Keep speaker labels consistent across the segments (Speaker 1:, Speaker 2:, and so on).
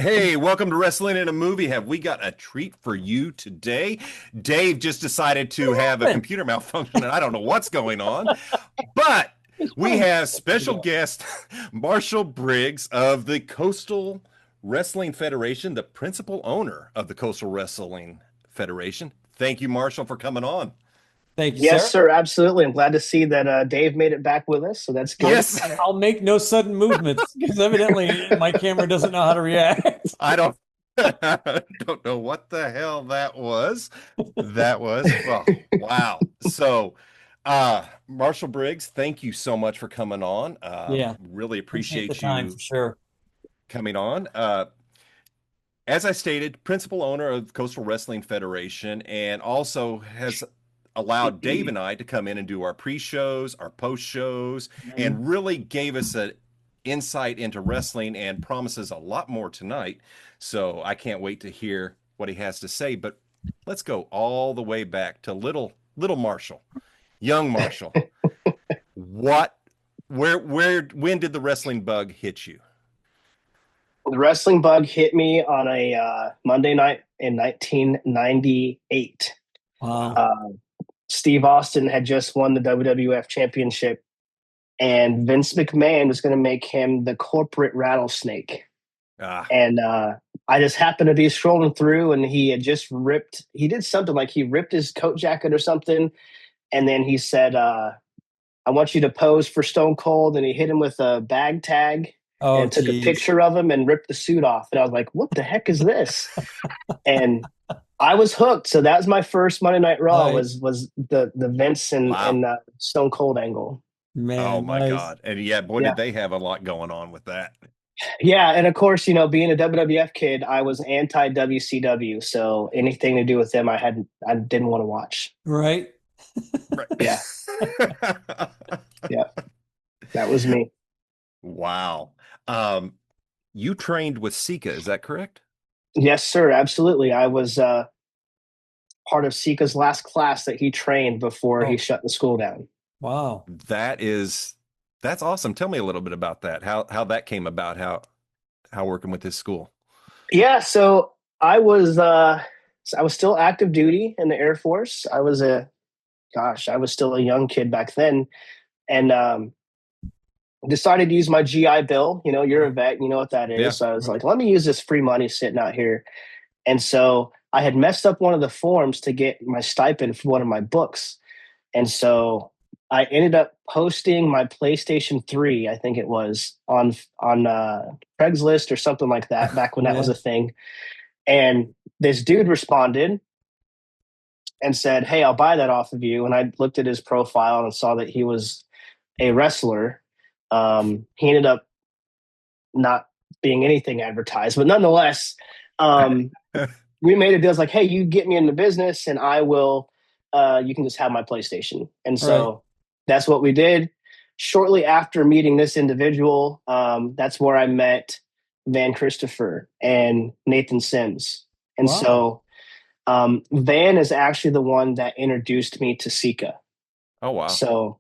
Speaker 1: Hey, welcome to Wrestling in a Movie. Have we got a treat for you today? Dave just decided to have a computer malfunction, and I don't know what's going on, but we have special guest Marshall Briggs of the Coastal Wrestling Federation, the principal owner of the Coastal Wrestling Federation. Thank you, Marshall, for coming on.
Speaker 2: Thank you,
Speaker 3: Yes,
Speaker 2: sir.
Speaker 3: sir. Absolutely. I'm glad to see that Dave made it back with us. So that's good.
Speaker 1: Yes,
Speaker 2: I'll make no sudden movements because evidently my camera doesn't know how to react.
Speaker 1: I don't I don't know what the hell that was. That was, well, wow. So, Marshall Briggs, thank you so much for coming on.
Speaker 2: Yeah,
Speaker 1: Really
Speaker 2: appreciate the
Speaker 1: appreciate
Speaker 2: time for
Speaker 1: you
Speaker 2: sure.
Speaker 1: coming on. As I stated, principal owner of Coastal Wrestling Federation, and also has allowed Dave and I to come in and do our pre-shows, our post-shows,
Speaker 2: Mhm.
Speaker 1: and really gave us an insight into wrestling and promises a lot more tonight. So I can't wait to hear what he has to say. But let's go all the way back to little Marshall, young Marshall. What, when did the wrestling bug hit you?
Speaker 3: The wrestling bug hit me on a Monday night in 1998.
Speaker 2: Wow.
Speaker 3: Uh, Steve Austin had just won the WWF Championship, and Vince McMahon was going to make him the corporate rattlesnake.
Speaker 1: Ah,
Speaker 3: And I just happened to be scrolling through, and he had just he did something like he ripped his coat jacket or something. And then he said, I want you to pose for Stone Cold. And he hit him with a bag tag
Speaker 2: Oh,
Speaker 3: and took a
Speaker 2: geez.
Speaker 3: picture of him and ripped the suit off. And I was like, what the heck is this? And I was hooked. So that was my first Monday Night Raw
Speaker 2: Nice.
Speaker 3: was the Vince
Speaker 1: wow.
Speaker 3: and Stone Cold angle.
Speaker 1: Oh
Speaker 2: Man,
Speaker 1: my
Speaker 2: nice.
Speaker 1: God. And yeah, boy,
Speaker 3: Yeah.
Speaker 1: did they have a lot going on with that.
Speaker 3: Yeah. And of course, being a WWF kid, I was anti WCW. So anything to do with them, I didn't want to watch.
Speaker 2: Right?
Speaker 1: Right.
Speaker 3: Yeah. Yeah. That was me.
Speaker 1: Wow. Um, you trained with Sika, is that correct?
Speaker 3: Yes, sir. Absolutely. I was part of Sika's last class that he trained before he
Speaker 2: Oh,
Speaker 3: shut the school down.
Speaker 1: Wow. That's awesome. Tell me a little bit about that. How that came about, how working with this school.
Speaker 3: Yeah, so I was still active duty in the Air Force. I was still a young kid back then, and decided to use my GI Bill. You're a vet, you know what that
Speaker 1: Yeah.
Speaker 3: is. So I was
Speaker 2: right.
Speaker 3: like, let me use this free money sitting out here. And so I had messed up one of the forms to get my stipend for one of my books. And so I ended up posting my PlayStation 3, I think it was, on Craigslist or something like that, back when that was
Speaker 2: Yeah.
Speaker 3: a thing. And this dude responded and said, "Hey, I'll buy that off of you." And I looked at his profile and saw that he was a wrestler. He ended up not being anything advertised, but nonetheless, um, we made a deal. It's like, "Hey, you get me in the business, and I will. You can just have my PlayStation." And
Speaker 2: Right.
Speaker 3: so that's what we did. Shortly after meeting this individual, that's where I met Van Christopher and Nathan Sims. And
Speaker 2: Wow.
Speaker 3: so Van is actually the one that introduced me to Sika.
Speaker 1: Oh wow.
Speaker 3: So,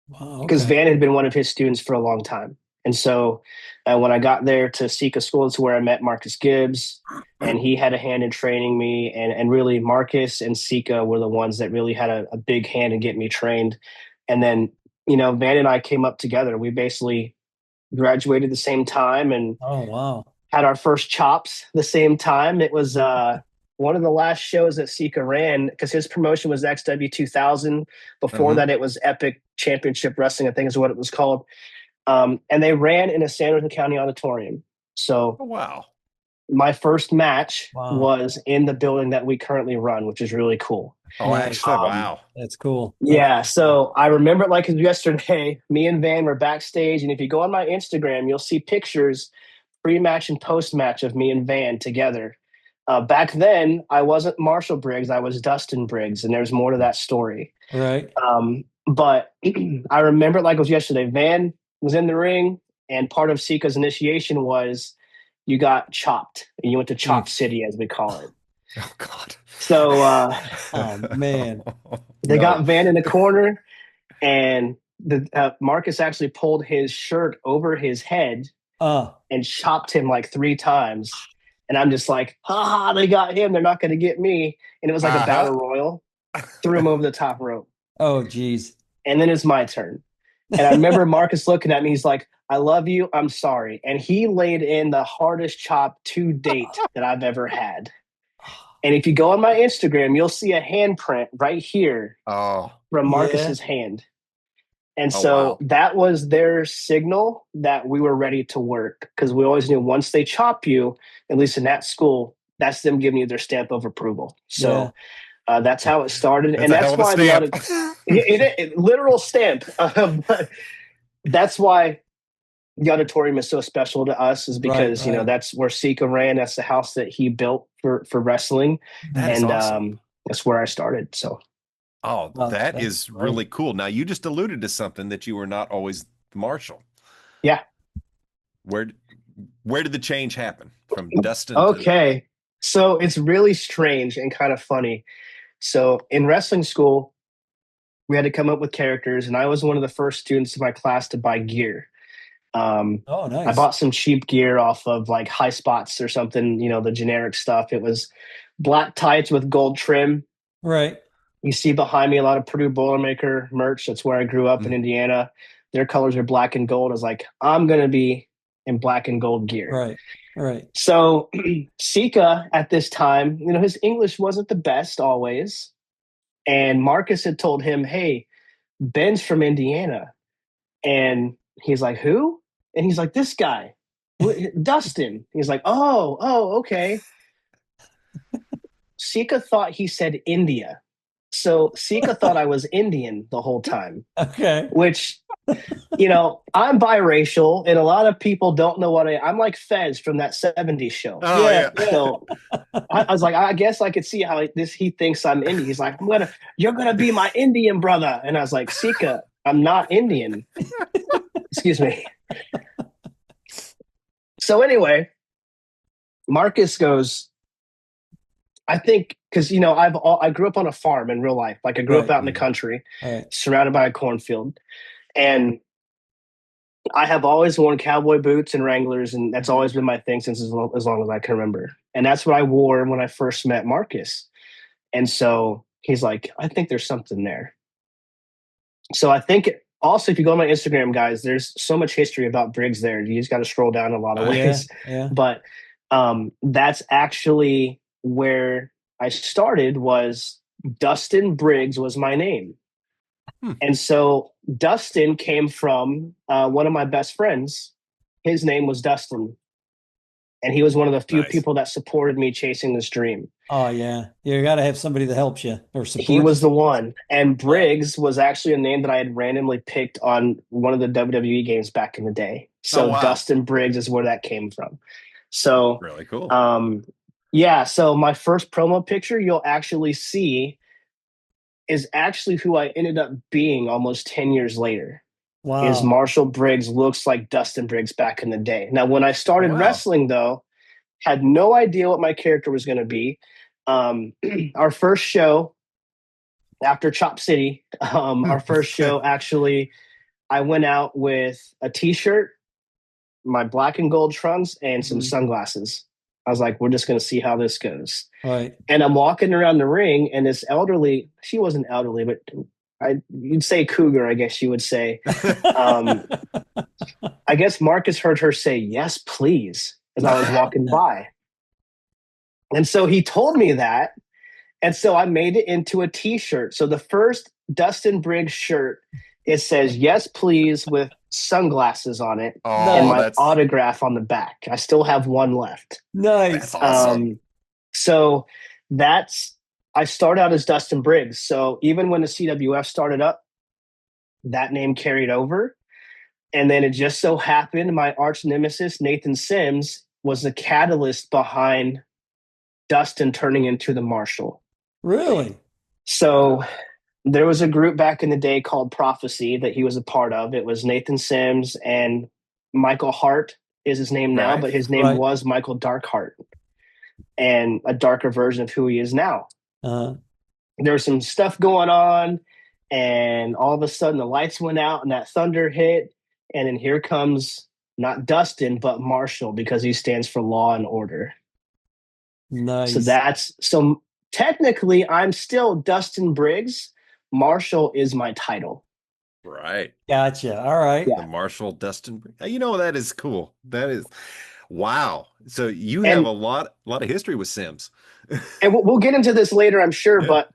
Speaker 2: Wow.
Speaker 3: because
Speaker 2: Okay.
Speaker 3: Van had been one of his students for a long time. And so when I got there to Sika School, it's where I met Marcus Gibbs, and he had a hand in training me. And really, Marcus and Sika were the ones that really had a big hand in getting me trained. And then, Van and I came up together. We basically graduated the same time and
Speaker 2: Oh, wow.
Speaker 3: had our first chops the same time. It was one of the last shows that Sika ran because his promotion was XW 2000. Before
Speaker 1: Hmm.
Speaker 3: that, it was Epic Championship Wrestling, I think is what it was called. And they ran in a San Jose County auditorium. So
Speaker 1: Oh wow.
Speaker 3: my first match
Speaker 2: Wow.
Speaker 3: was in the building that we currently run, which is really cool.
Speaker 1: Oh
Speaker 2: Nice.
Speaker 1: excellent.
Speaker 3: Um,
Speaker 1: Wow.
Speaker 2: That's cool. That's
Speaker 3: yeah, so I remember it like it was yesterday. Me and Van were backstage, and if you go on my Instagram, you'll see pictures pre-match and post-match of me and Van together. Back then, I wasn't Marshall Briggs; I was Dustin Briggs, and there's more to that story.
Speaker 2: right.
Speaker 3: But I remember it like it was yesterday. Van was in the ring, and part of Sika's initiation was you got chopped, and you went to Chop
Speaker 2: Mm.
Speaker 3: City, as we call it.
Speaker 1: Oh God.
Speaker 3: So
Speaker 2: Oh, man.
Speaker 3: they got
Speaker 1: No.
Speaker 3: Van in the corner, and Marcus actually pulled his shirt over his head
Speaker 2: Uh,
Speaker 3: and chopped him like three times. And I'm just like, ha, they got him. They're not going to get me. And it was like a
Speaker 1: Uh-huh.
Speaker 3: battle royal. Threw him over the top rope.
Speaker 2: Oh, geez.
Speaker 3: And then it's my turn. And I remember Marcus looking at me. He's like, I love you. I'm sorry. And he laid in the hardest chop to date that I've ever had. And if you go on my Instagram, you'll see a handprint right here
Speaker 1: Oh,
Speaker 3: from
Speaker 2: Yeah.
Speaker 3: Marcus's hand. And
Speaker 1: Oh,
Speaker 3: so
Speaker 1: wow.
Speaker 3: that was their signal that we were ready to work, because we always knew once they chop you, at least in that school, that's them giving you their stamp of approval. So that's how it started.
Speaker 1: That's
Speaker 3: And
Speaker 1: a hell
Speaker 3: that's
Speaker 1: of a
Speaker 3: why
Speaker 1: stamp.
Speaker 3: literal stamp. But that's why the auditorium is so special to us, is because,
Speaker 2: Right.
Speaker 3: that's where Sika ran. That's the house that he built for wrestling.
Speaker 1: That is
Speaker 3: And
Speaker 1: awesome.
Speaker 3: that's where I started. So
Speaker 1: Oh,
Speaker 2: Wow,
Speaker 1: that
Speaker 2: that's
Speaker 1: is
Speaker 2: great.
Speaker 1: really cool. Now, you just alluded to something that you were not always the marshal.
Speaker 3: yeah.
Speaker 1: Where where did the change happen from Dustin to
Speaker 3: Okay. So it's really strange and kind of funny. So in wrestling school, we had to come up with characters, and I was one of the first students in my class to buy gear.
Speaker 2: Oh,
Speaker 3: I
Speaker 2: nice.
Speaker 3: bought some cheap gear off of like High Spots or something, the generic stuff. It was black tights with gold trim.
Speaker 2: Right.
Speaker 3: You see behind me a lot of Purdue Boilermaker merch. That's where I grew up in
Speaker 1: Mm.
Speaker 3: Indiana. Their colors are black and gold. I was like, I'm going to be in black and gold gear.
Speaker 2: Right. Right.
Speaker 3: So Sika at this time, his English wasn't the best always. And Marcus had told him, hey, Ben's from Indiana. And he's like, who? And he's like, this guy, Dustin. He's like, oh, okay. Sika thought he said India. So Sika thought I was Indian the whole time,
Speaker 2: Okay.
Speaker 3: which, I'm biracial, and a lot of people don't know I'm like Fez from that 70s show.
Speaker 1: Oh,
Speaker 2: Yeah.
Speaker 1: yeah.
Speaker 3: So I was like, I guess I could see how he thinks I'm Indian. He's like, you're gonna be my Indian brother. And I was like, Sika, I'm not Indian. Excuse me. So anyway, Marcus goes, I think, because I grew up on a farm in real life. Like I grew up
Speaker 2: Right.
Speaker 3: out in the country,
Speaker 2: Right.
Speaker 3: surrounded by a cornfield, and I have always worn cowboy boots and Wranglers, and that's always been my thing since as long as I can remember. And that's what I wore when I first met Marcus. And so he's like, I think there's something there. So I think also, if you go on my Instagram, guys, there's so much history about Briggs there. You just got to scroll down a lot of
Speaker 2: Yeah.
Speaker 3: ways.
Speaker 2: Yeah.
Speaker 3: But that's actually where I started. Was Dustin Briggs was my name.
Speaker 1: Hmm.
Speaker 3: And so Dustin came from one of my best friends. His name was Dustin. And he was one of the few
Speaker 1: Nice.
Speaker 3: people that supported me chasing this dream.
Speaker 2: Oh, yeah. You got to have somebody that helps you or supports
Speaker 3: He was
Speaker 2: you.
Speaker 3: the one. And Briggs was actually a name that I had randomly picked on one of the WWE games back in the day. So
Speaker 1: wow.
Speaker 3: Dustin Briggs is where that came from. So
Speaker 1: Really cool.
Speaker 3: yeah, so my first promo picture you'll actually see is actually who I ended up being almost 10 years later.
Speaker 2: Wow.
Speaker 3: Is Marshall Briggs looks like Dustin Briggs back in the day. Now, when I started
Speaker 1: Wow.
Speaker 3: wrestling, though, had no idea what my character was going to be. Our first show after Chop City, our first show, actually, I went out with a T-shirt, my black and gold trunks, and some
Speaker 2: Mhm.
Speaker 3: sunglasses. I was like, we're just going to see how this goes.
Speaker 2: Right.
Speaker 3: And I'm walking around the ring, and this elderly, she wasn't elderly, but you'd say cougar, I guess you would say. I guess Marcus heard her say, yes, please, as I was walking by. And so he told me that. And so I made it into a T-shirt. So the first Dustin Briggs shirt, it says, yes, please, with sunglasses on it, and
Speaker 1: Oh,
Speaker 3: my
Speaker 1: that's
Speaker 3: autograph on the back. I still have one left.
Speaker 2: Nice.
Speaker 1: awesome.
Speaker 3: So I start out as Dustin Briggs. So even when the CWF started up, that name carried over. And then it just so happened my arch nemesis, Nathan Sims, was the catalyst behind Dustin turning into the Marshal.
Speaker 2: Really?
Speaker 3: So there was a group back in the day called Prophecy that he was a part of. It was Nathan Sims and Michael Hart is his name now,
Speaker 1: Right.
Speaker 3: but his name was Michael Darkheart, and a darker version of who he is now. There was some stuff going on, and all of a sudden the lights went out and that thunder hit, and then here comes not Dustin but Marshall, because he stands for law and order.
Speaker 2: Nice.
Speaker 3: So technically I'm still Dustin Briggs. Marshall is my title.
Speaker 1: Right.
Speaker 2: Gotcha. All right.
Speaker 3: Yeah.
Speaker 1: The Marshal Dustin. You know, that is cool. That is wow. So you have
Speaker 3: And
Speaker 1: a lot of history with Sims.
Speaker 3: we'll get into this later, I'm sure,
Speaker 1: Yeah.
Speaker 3: but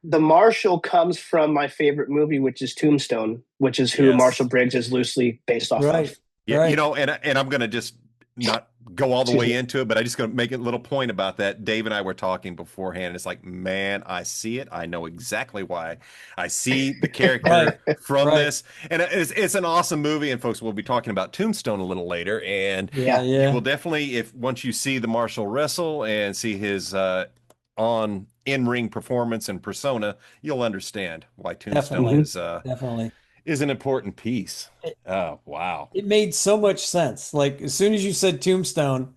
Speaker 3: the Marshall comes from my favorite movie, which is Tombstone, which is who
Speaker 1: Yes.
Speaker 3: Marshall Briggs is loosely based off
Speaker 2: Right.
Speaker 3: of.
Speaker 1: Yeah,
Speaker 2: Right.
Speaker 1: you know, and I'm gonna just not go all the
Speaker 3: Excuse
Speaker 1: way
Speaker 3: me.
Speaker 1: into it, but I just gonna make a little point about that. Dave and I were talking beforehand, and it's like, man, I see it. I know exactly why. I see the character
Speaker 2: Right.
Speaker 1: from
Speaker 2: Right.
Speaker 1: this, and it's an awesome movie. And folks, we'll be talking about Tombstone a little later, and
Speaker 2: Yeah.
Speaker 1: you will
Speaker 2: Yeah.
Speaker 1: definitely, if once you see the Marshall wrestle and see his on in-ring performance and persona, you'll understand why Tombstone
Speaker 2: Definitely.
Speaker 3: Mhm.
Speaker 2: Definitely.
Speaker 1: is an important piece.
Speaker 2: It,
Speaker 1: Oh, wow.
Speaker 2: it made so much sense. Like as soon as you said Tombstone,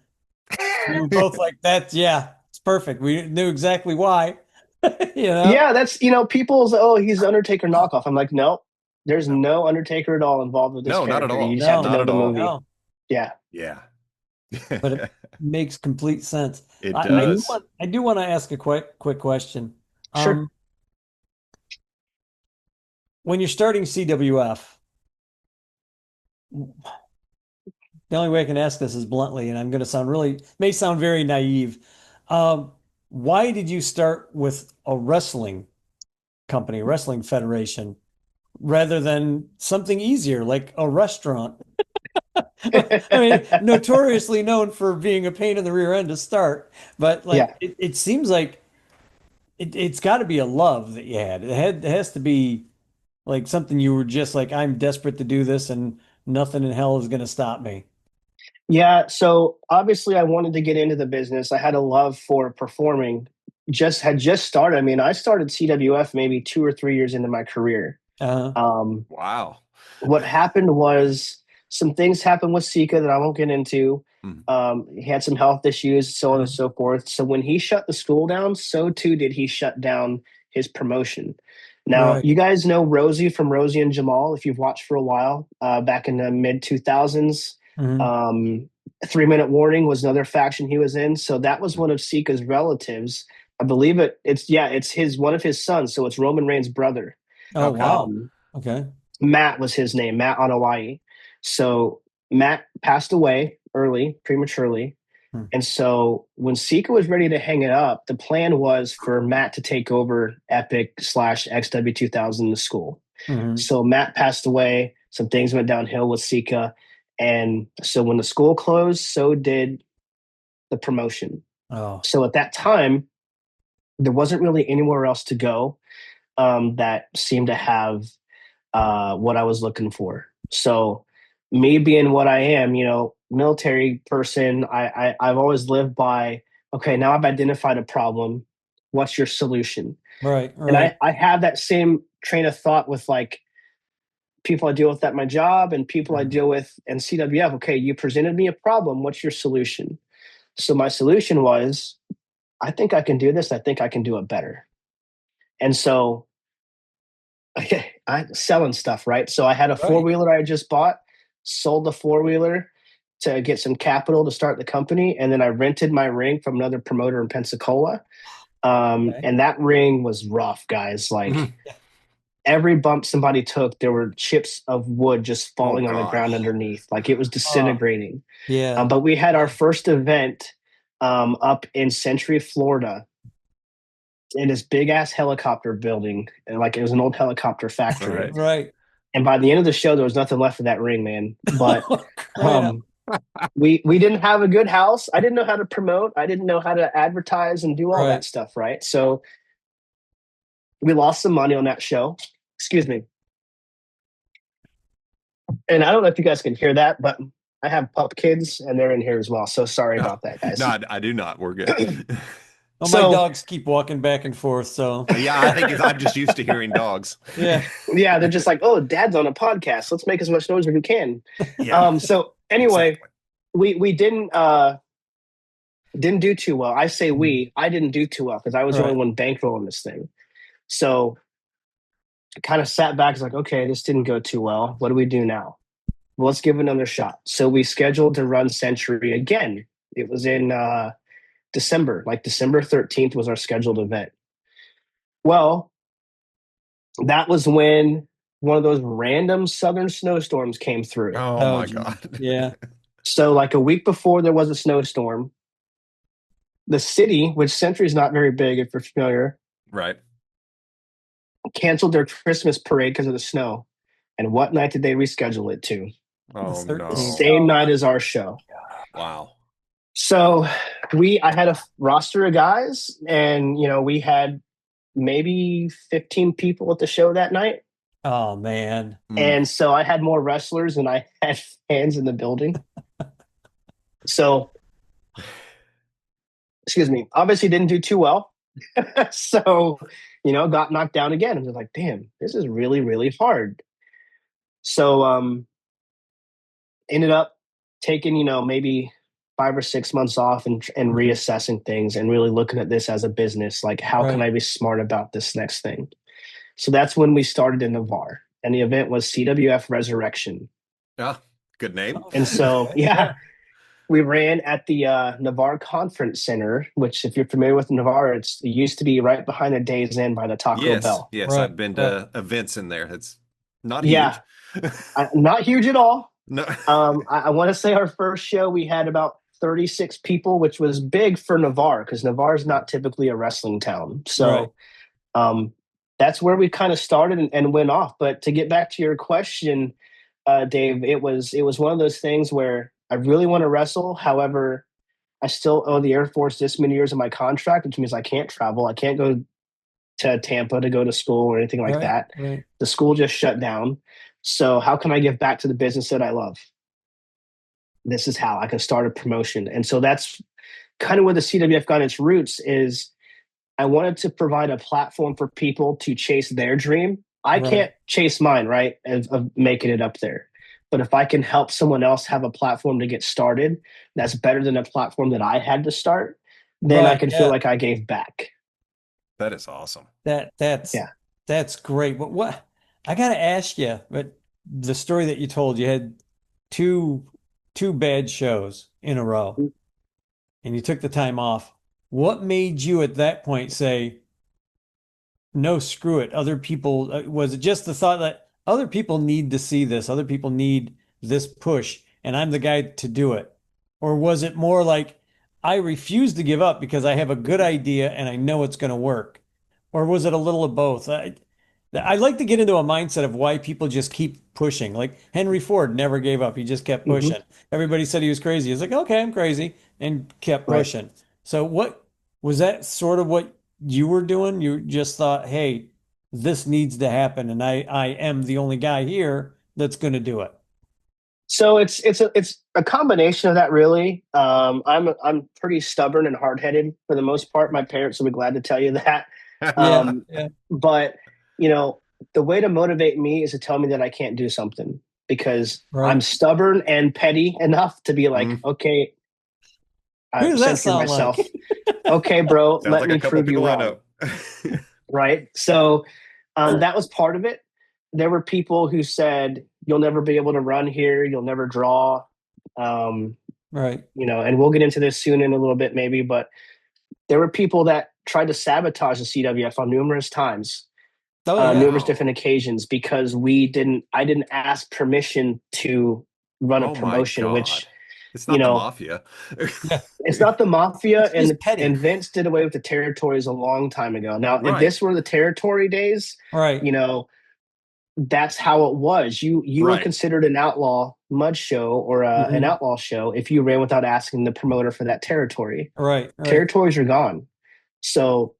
Speaker 2: we were both like, "That's yeah, it's perfect." We knew exactly why. You know?
Speaker 3: Yeah, that's people's he's Undertaker knockoff. I'm like, no, there's
Speaker 1: No,
Speaker 3: no Undertaker at all involved with this
Speaker 1: no, not at
Speaker 3: character. You
Speaker 1: all.
Speaker 3: just have to
Speaker 2: No.
Speaker 1: Not
Speaker 3: know
Speaker 1: at
Speaker 3: the
Speaker 1: all.
Speaker 3: movie.
Speaker 2: No.
Speaker 3: Yeah.
Speaker 1: Yeah.
Speaker 2: But it makes complete sense.
Speaker 1: It
Speaker 2: I do
Speaker 1: does.
Speaker 2: want to ask a quick question.
Speaker 3: Sure.
Speaker 2: Um, when you're starting CWF, the only way I can ask this is bluntly, and I'm going to may sound very naive. Um, why did you start with a wrestling company, a wrestling federation, rather than something easier like a restaurant? I mean, notoriously known for being a pain in the rear end to start, but
Speaker 3: Yeah.
Speaker 2: like it seems like it's got to be a love that you had. It has to be like something you were just like, I'm desperate to do this, and nothing in hell is going to stop me.
Speaker 3: Yeah, so obviously I wanted to get into the business. I had a love for performing. Just started. I mean, I started CWF maybe 2 or 3 years into my career.
Speaker 2: Uh,
Speaker 3: Um,
Speaker 1: Wow.
Speaker 3: what happened was some things happened with Sika that I won't get into.
Speaker 1: Hmm.
Speaker 3: He had some health issues, so on and so forth. So when he shut the school down, so too did he shut down his promotion. Now,
Speaker 2: right.
Speaker 3: you guys know Rosie from Rosie and Jamal, if you've watched for a while, back in the mid 2000s.
Speaker 2: Mhm.
Speaker 3: Um, 3 Minute Warning was another faction he was in. So that was one of Sika's relatives. I believe it's his one of his sons. So it's Roman Reigns' brother.
Speaker 2: Oh,
Speaker 1: Okay.
Speaker 2: wow. Okay.
Speaker 3: Matt was his name, Matt Onawai. So Matt passed away early, prematurely.
Speaker 2: Hmm.
Speaker 3: And so when Sika was ready to hang it up, the plan was for Matt to take over Epic/XW 2000 the school.
Speaker 2: Mhm.
Speaker 3: So Matt passed away. Some things went downhill with Sika. And so when the school closed, so did the promotion.
Speaker 2: Oh,
Speaker 3: So at that time, there wasn't really anywhere else to go that seemed to have what I was looking for. So me being what I am, military person, I've always lived by, okay, now I've identified a problem. What's your solution?
Speaker 2: right.
Speaker 3: And
Speaker 2: Right.
Speaker 3: I have that same train of thought with like people I deal with at my job and people I
Speaker 2: Mhm.
Speaker 3: deal with in CWF. Okay, you presented me a problem. What's your solution? So my solution was, I think I can do this. I think I can do it better. And so I selling stuff, right? So I had a four
Speaker 2: Right.
Speaker 3: wheeler I had just bought, sold the four wheeler to get some capital to start the company, and then I rented my ring from another promoter in Pensacola.
Speaker 2: Okay.
Speaker 3: And that ring was rough, guys. Like
Speaker 1: Mhm.
Speaker 3: every bump somebody took, there were chips of wood just
Speaker 1: Oh
Speaker 3: falling on the ground
Speaker 1: gosh.
Speaker 3: underneath. Like it was
Speaker 2: Oh,
Speaker 3: disintegrating.
Speaker 2: yeah.
Speaker 3: But we had our
Speaker 2: Yeah.
Speaker 3: first event up in Century, Florida, in this big ass helicopter building, and like it was an old helicopter factory.
Speaker 1: Right.
Speaker 2: Right.
Speaker 3: And by the end of the show, there was nothing left of that ring, man. But
Speaker 2: Oh, crap.
Speaker 3: um, we didn't have a good house. I didn't know how to promote. I didn't know how to advertise and do all that
Speaker 2: Right.
Speaker 3: stuff, right? So we lost some money on that show. Excuse me. And I don't know if you guys can hear that, but I have pup kids and they're in here as well. So sorry
Speaker 1: No,
Speaker 3: about that, guys.
Speaker 1: no, I do not. We're good.
Speaker 2: Oh, my
Speaker 3: So
Speaker 2: dogs keep walking back and forth. So,
Speaker 1: Yeah, I think I'm just used to hearing dogs.
Speaker 2: yeah.
Speaker 3: yeah, they're just like, oh, dad's on a podcast. Let's make as much noise as we can.
Speaker 1: Yeah,
Speaker 3: So anyway,
Speaker 1: exactly.
Speaker 3: we didn't do too well. I say I didn't do too well because I was the only
Speaker 2: Right.
Speaker 3: one bankrolling this thing. So I kind of sat back. It's like, okay, this didn't go too well. What do we do now? Well, let's give it another shot. So we scheduled to run Century again. It was in December, like December 13th was our scheduled event. Well, that was when one of those random southern snowstorms came through.
Speaker 1: Oh
Speaker 2: Oh,
Speaker 1: my
Speaker 2: geez.
Speaker 1: God.
Speaker 2: Yeah.
Speaker 3: So, like a week before there was a snowstorm, the city, which Century's not very big if you're familiar,
Speaker 1: Right.
Speaker 3: canceled their Christmas parade because of the snow. And what night did they reschedule it to?
Speaker 1: Oh
Speaker 2: The
Speaker 3: The
Speaker 2: 13th.
Speaker 1: no.
Speaker 3: same night as our show.
Speaker 1: Wow.
Speaker 3: So I had a roster of guys, and we had maybe 15 people at the show that night.
Speaker 2: Oh man.
Speaker 3: And so I had more wrestlers than I had fans in the building. So, excuse me, obviously didn't do too well. So, got knocked down again. I was like, damn, this is really, really hard. So, ended up taking, maybe 5 or 6 months off and reassessing things and really looking at this as a business. Like, how can
Speaker 2: Right.
Speaker 3: I be smart about this next thing? So that's when we started in Navarre. And the event was CWF Resurrection.
Speaker 1: Yeah. Good name.
Speaker 3: And so,
Speaker 2: Okay.
Speaker 3: yeah, we ran at the Navarre Conference Center, which, if you're familiar with Navarre, it used to be right behind the Days Inn by the Taco
Speaker 1: Yes.
Speaker 3: Bell.
Speaker 1: Yes.
Speaker 2: Right.
Speaker 1: I've been
Speaker 2: Right.
Speaker 1: to events in there. It's not
Speaker 3: Yeah,
Speaker 1: huge.
Speaker 3: not huge at all.
Speaker 1: No.
Speaker 3: I want to say our first show, we had about 36 people, which was big for Navarre because Navarre is not typically a wrestling town. So that's where we kind of started and went off. But to get back to your question, Dave, it was one of those things where I really want to wrestle. However, I still owe the Air Force this many years of my contract, which means I can't travel. I can't go to Tampa to go to school or anything like
Speaker 2: Right.
Speaker 3: that.
Speaker 2: Right.
Speaker 3: The school just shut down. So how can I give back to the business that I love? This is how I can start a promotion. And so that's kind of where the CWF got its roots is I wanted to provide a platform for people to chase their dream. I
Speaker 2: Right.
Speaker 3: can't chase mine, right, of making it up there. But if I can help someone else have a platform to get started, that's better than a platform that I had to start, then I
Speaker 2: Right.
Speaker 3: can feel
Speaker 2: Yeah.
Speaker 3: like I gave back.
Speaker 1: That is awesome.
Speaker 2: That's
Speaker 3: Yeah.
Speaker 2: that's great. But what I gotta ask you, but the story that you told, you had two bad shows in a row and you took the time off. What made you at that point say, no, screw it? Other people, was it just the thought that other people need to see this, other people need this push, and I'm the guy to do it? Or was it more like, I refuse to give up because I have a good idea and I know it's going to work? Or was it a little of both? I like to get into a mindset of why people just keep pushing. Like Henry Ford never gave up. He just kept
Speaker 3: Mm-hmm.
Speaker 2: pushing. Everybody said he was crazy. He's like, okay, I'm crazy, and kept
Speaker 3: Right.
Speaker 2: pushing. So what was that sort of what you were doing? You just thought, hey, this needs to happen, and I am the only guy here that's going to do it.
Speaker 3: So it's a combination of that, really. I'm pretty stubborn and hard headed for the most part. My parents will be glad to tell you that.
Speaker 2: Yeah, yeah,
Speaker 3: But the way to motivate me is to tell me that I can't do something because
Speaker 2: right.
Speaker 3: I'm stubborn and petty enough to be like,
Speaker 1: Mm.
Speaker 3: okay,
Speaker 2: Who
Speaker 3: I've
Speaker 2: does that
Speaker 3: censored
Speaker 2: sound
Speaker 3: myself.
Speaker 2: like?
Speaker 3: Okay, bro,
Speaker 1: Sounds
Speaker 3: let
Speaker 1: like
Speaker 3: me
Speaker 1: a couple
Speaker 3: prove you
Speaker 1: people I
Speaker 3: wrong.
Speaker 1: know.
Speaker 3: Right. So that was part of it. There were people who said, you'll never be able to run here. You'll never draw.
Speaker 2: Right.
Speaker 3: And we'll get into this soon in a little bit, maybe, but there were people that tried to sabotage the CWF on numerous times,
Speaker 2: Oh yeah.
Speaker 3: numerous
Speaker 1: Wow.
Speaker 3: different occasions because I didn't ask permission to run a
Speaker 1: Oh my
Speaker 3: promotion, which,
Speaker 1: God. It's not the mafia.
Speaker 2: Yeah.
Speaker 3: it's not the mafia,
Speaker 2: It's just petty.
Speaker 3: and Vince did away with the territories a long time ago. Now, if
Speaker 1: Right.
Speaker 3: this were the territory days,
Speaker 2: Right.
Speaker 3: that's how it was. You were
Speaker 1: Right.
Speaker 3: considered an outlaw mud show or an
Speaker 2: Mhm.
Speaker 3: outlaw show if you ran without asking the promoter for that territory.
Speaker 2: Right. Right.
Speaker 3: Territories are gone. So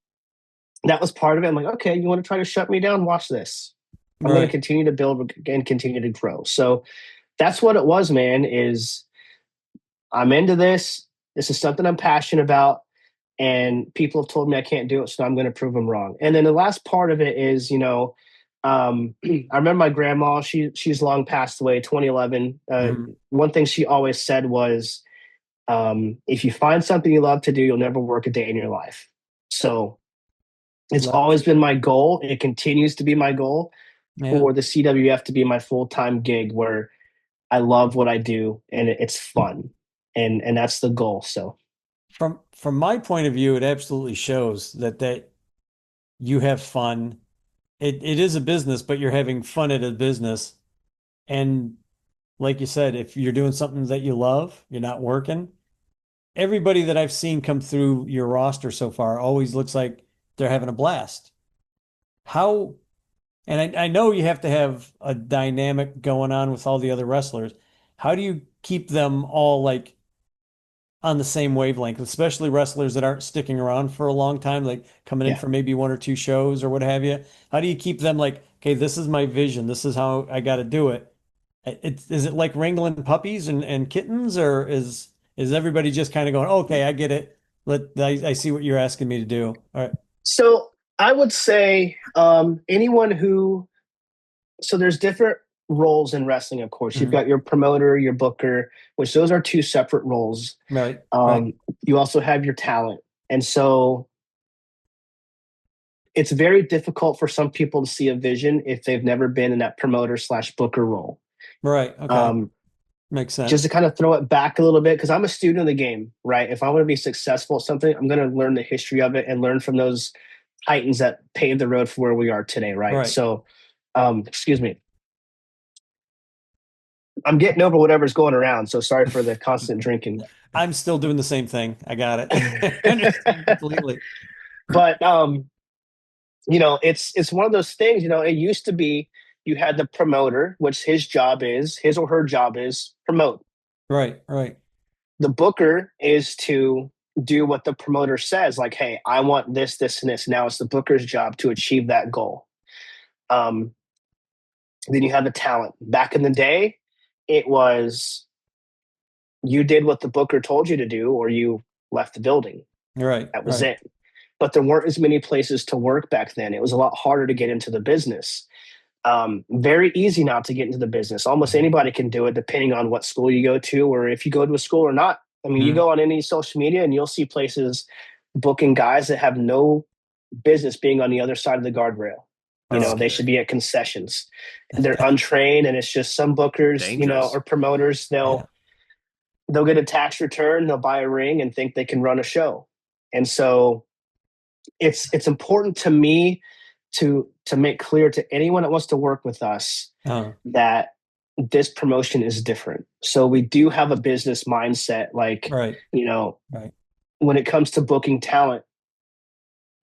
Speaker 3: that was part of it. I'm like, okay, you want to try to shut me down? Watch this. I'm going to
Speaker 2: Right.
Speaker 3: continue to build and continue to grow. So that's what it was, man, is I'm into this. This is something I'm passionate about. And people have told me I can't do it, so I'm going to prove them wrong. And then the last part of it is, I remember my grandma. She's long passed away, 2011.
Speaker 2: Mhm.
Speaker 3: One thing she always said was, "If you find something you love to do, you'll never work a day in your life." So it's always been my goal. It continues to be my goal
Speaker 2: Yeah.
Speaker 3: for the CWF to be my full-time gig, where I love what I do and it's fun, and that's the goal. So.
Speaker 2: from my point of view, it absolutely shows that you have fun. It is a business, but you're having fun at a business. And like you said, if you're doing something that you love, you're not working. Everybody that I've seen come through your roster so far always looks like they're having a blast. How, and I know you have to have a dynamic going on with all the other wrestlers. How do you keep them all like on the same wavelength, especially wrestlers that aren't sticking around for a long time, like coming in
Speaker 3: Yeah.
Speaker 2: for maybe one or two shows or what have you? How do you keep them like, okay, this is my vision, this is how I got to do it? Is it like wrangling puppies and kittens, or is everybody just kind of going, okay, I get it. I see what you're asking me to do. All right.
Speaker 3: So I would say anyone who, so there's different roles in wrestling, of course. You've
Speaker 2: Mhm.
Speaker 3: got your promoter, your booker, which those are two separate roles.
Speaker 2: Right. Right.
Speaker 3: You also have your talent. And so it's very difficult for some people to see a vision if they've never been in that promoter slash booker role.
Speaker 2: Right. Okay.
Speaker 3: Um,
Speaker 2: Makes
Speaker 3: just to
Speaker 2: sense.
Speaker 3: kind of throw it back a little bit, because I'm a student of the game, right? If I want to be successful at something, I'm going to learn the history of it and learn from those titans that paved the road for where we are today, right?
Speaker 2: Right.
Speaker 3: So, excuse me, I'm getting over whatever's going around. So sorry for the constant drinking.
Speaker 2: I'm still doing the same thing. I got it. I understand completely.
Speaker 3: But it's one of those things. It used to be you had the promoter, which his or her job is promote.
Speaker 2: Right. Right.
Speaker 3: The booker is to do what the promoter says, like, hey, I want this, this, and this. Now it's the booker's job to achieve that goal. Um, then you have the talent. Back in the day, it was you did what the booker told you to do, or you left the building.
Speaker 2: Right.
Speaker 3: That was
Speaker 2: Right.
Speaker 3: it. But there weren't as many places to work back then. It was a lot harder to get into the business. Very easy now to get into the business. Almost anybody can do it, depending on what school you go to, or if you go to a school or not. I mean, you
Speaker 2: Mhm.
Speaker 3: go on any social media and you'll see places booking guys that have no business being on the other side of the guardrail.
Speaker 2: Oh,
Speaker 3: They should be at concessions. They're untrained, and it's just some bookers,
Speaker 1: Dangerous.
Speaker 3: or promoters.
Speaker 2: yeah.
Speaker 3: They'll get a tax return, they'll buy a ring, and think they can run a show. And so it's important to me to make clear to anyone that wants to work with us
Speaker 2: Oh,
Speaker 3: that this promotion is different. So we do have a business mindset. Like,
Speaker 2: right.
Speaker 3: you know,
Speaker 2: Right.
Speaker 3: when it comes to booking talent,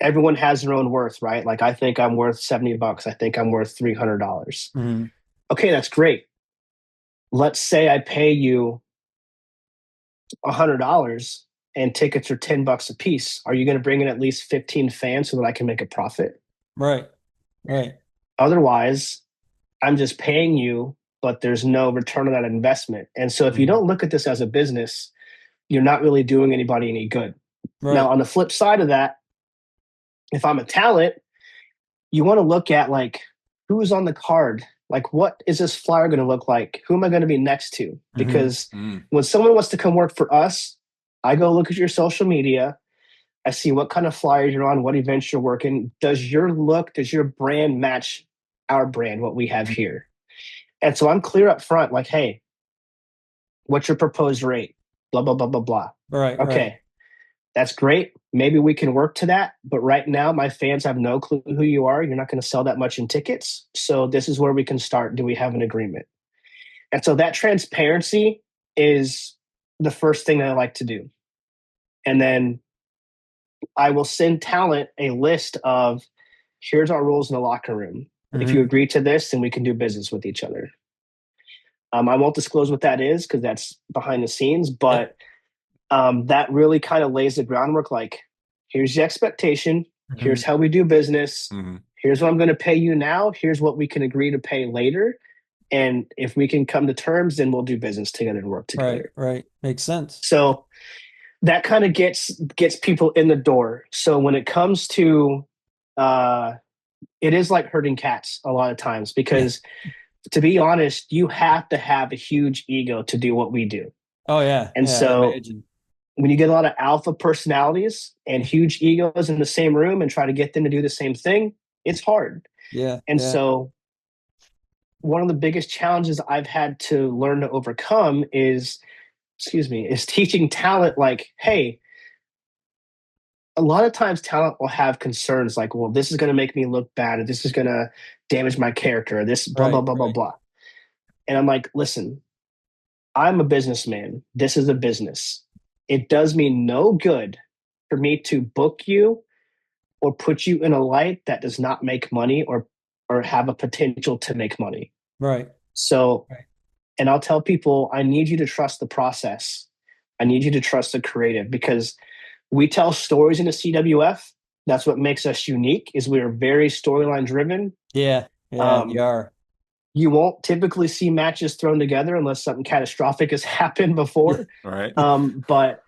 Speaker 3: everyone has their own worth, right? Like, I think I'm worth $70. I think I'm worth $300.
Speaker 2: Mhm.
Speaker 3: Okay, that's great. Let's say I pay you $100 and tickets are $10 a piece. Are you going to bring in at least 15 fans so that I can make a profit?
Speaker 2: Right. Right.
Speaker 3: Otherwise, I'm just paying you, but there's no return on that investment. And so if you
Speaker 2: Mhm.
Speaker 3: don't look at this as a business, you're not really doing anybody any good. Now,
Speaker 2: Right.
Speaker 3: on the flip side of that, if I'm a talent, you want to look at like who's on the card. Like, what is this flyer going to look like? Who am I going to be next to?
Speaker 2: Mhm.
Speaker 3: Because when someone wants to come work for us, I go look at your social media. I see what kind of flyers you're on, what events you're working. Does your look, does your brand match our brand, what we have here? And so I'm clear up front, like, hey, what's your proposed rate? Blah, blah, blah, blah, blah.
Speaker 2: Right. Right.
Speaker 3: Okay, that's great. Maybe we can work to that. But right now, my fans have no clue who you are. You're not going to sell that much in tickets. So this is where we can start. Do we have an agreement? And so that transparency is the first thing that I like to do. And then I will send talent a list of here's our rules in the locker room. If you
Speaker 2: Mhm.
Speaker 3: agree to this, then we can do business with each other. I won't disclose what that is because that's behind the scenes,
Speaker 2: Yep.
Speaker 3: but that really kind of lays the groundwork. Like, here's the expectation. Here's
Speaker 2: Mhm.
Speaker 3: how we do business.
Speaker 1: Mhm.
Speaker 3: Here's what I'm going to pay you now. Here's what we can agree to pay later. And if we can come to terms, then we'll do business together and work
Speaker 2: Right.
Speaker 3: together.
Speaker 2: Right. Makes sense.
Speaker 3: So that kind of gets people in the door. So when it comes to it is like herding cats a lot of times because to be honest, you have to have a huge ego to do what we do.
Speaker 2: Oh yeah.
Speaker 3: And
Speaker 2: Yeah. I
Speaker 3: so
Speaker 2: imagine.
Speaker 3: when you get a lot of alpha personalities and huge egos in the same room and try to get them to do the same thing, it's hard.
Speaker 2: Yeah.
Speaker 3: And
Speaker 2: Yeah.
Speaker 3: so one of the biggest challenges I've had to learn to overcome is teaching talent like, hey, a lot of times talent will have concerns like, well, this is going to make me look bad, or this is going to damage my character, or this blah, blah,
Speaker 2: Right,
Speaker 3: blah, blah,
Speaker 2: right.
Speaker 3: blah. And I'm like, listen, I'm a businessman. This is a business. It does me no good for me to book you or put you in a light that does not make money or have a potential to make money.
Speaker 2: Right.
Speaker 3: So,
Speaker 2: Right.
Speaker 3: and I'll tell people, I need you to trust the process. I need you to trust the creative, because we tell stories in the CWF. That's what makes us unique, is we are very storyline driven.
Speaker 2: Yeah. Yeah, you
Speaker 3: Um,
Speaker 2: are.
Speaker 3: you won't typically see matches thrown together unless something catastrophic has happened before.
Speaker 1: All right.
Speaker 3: But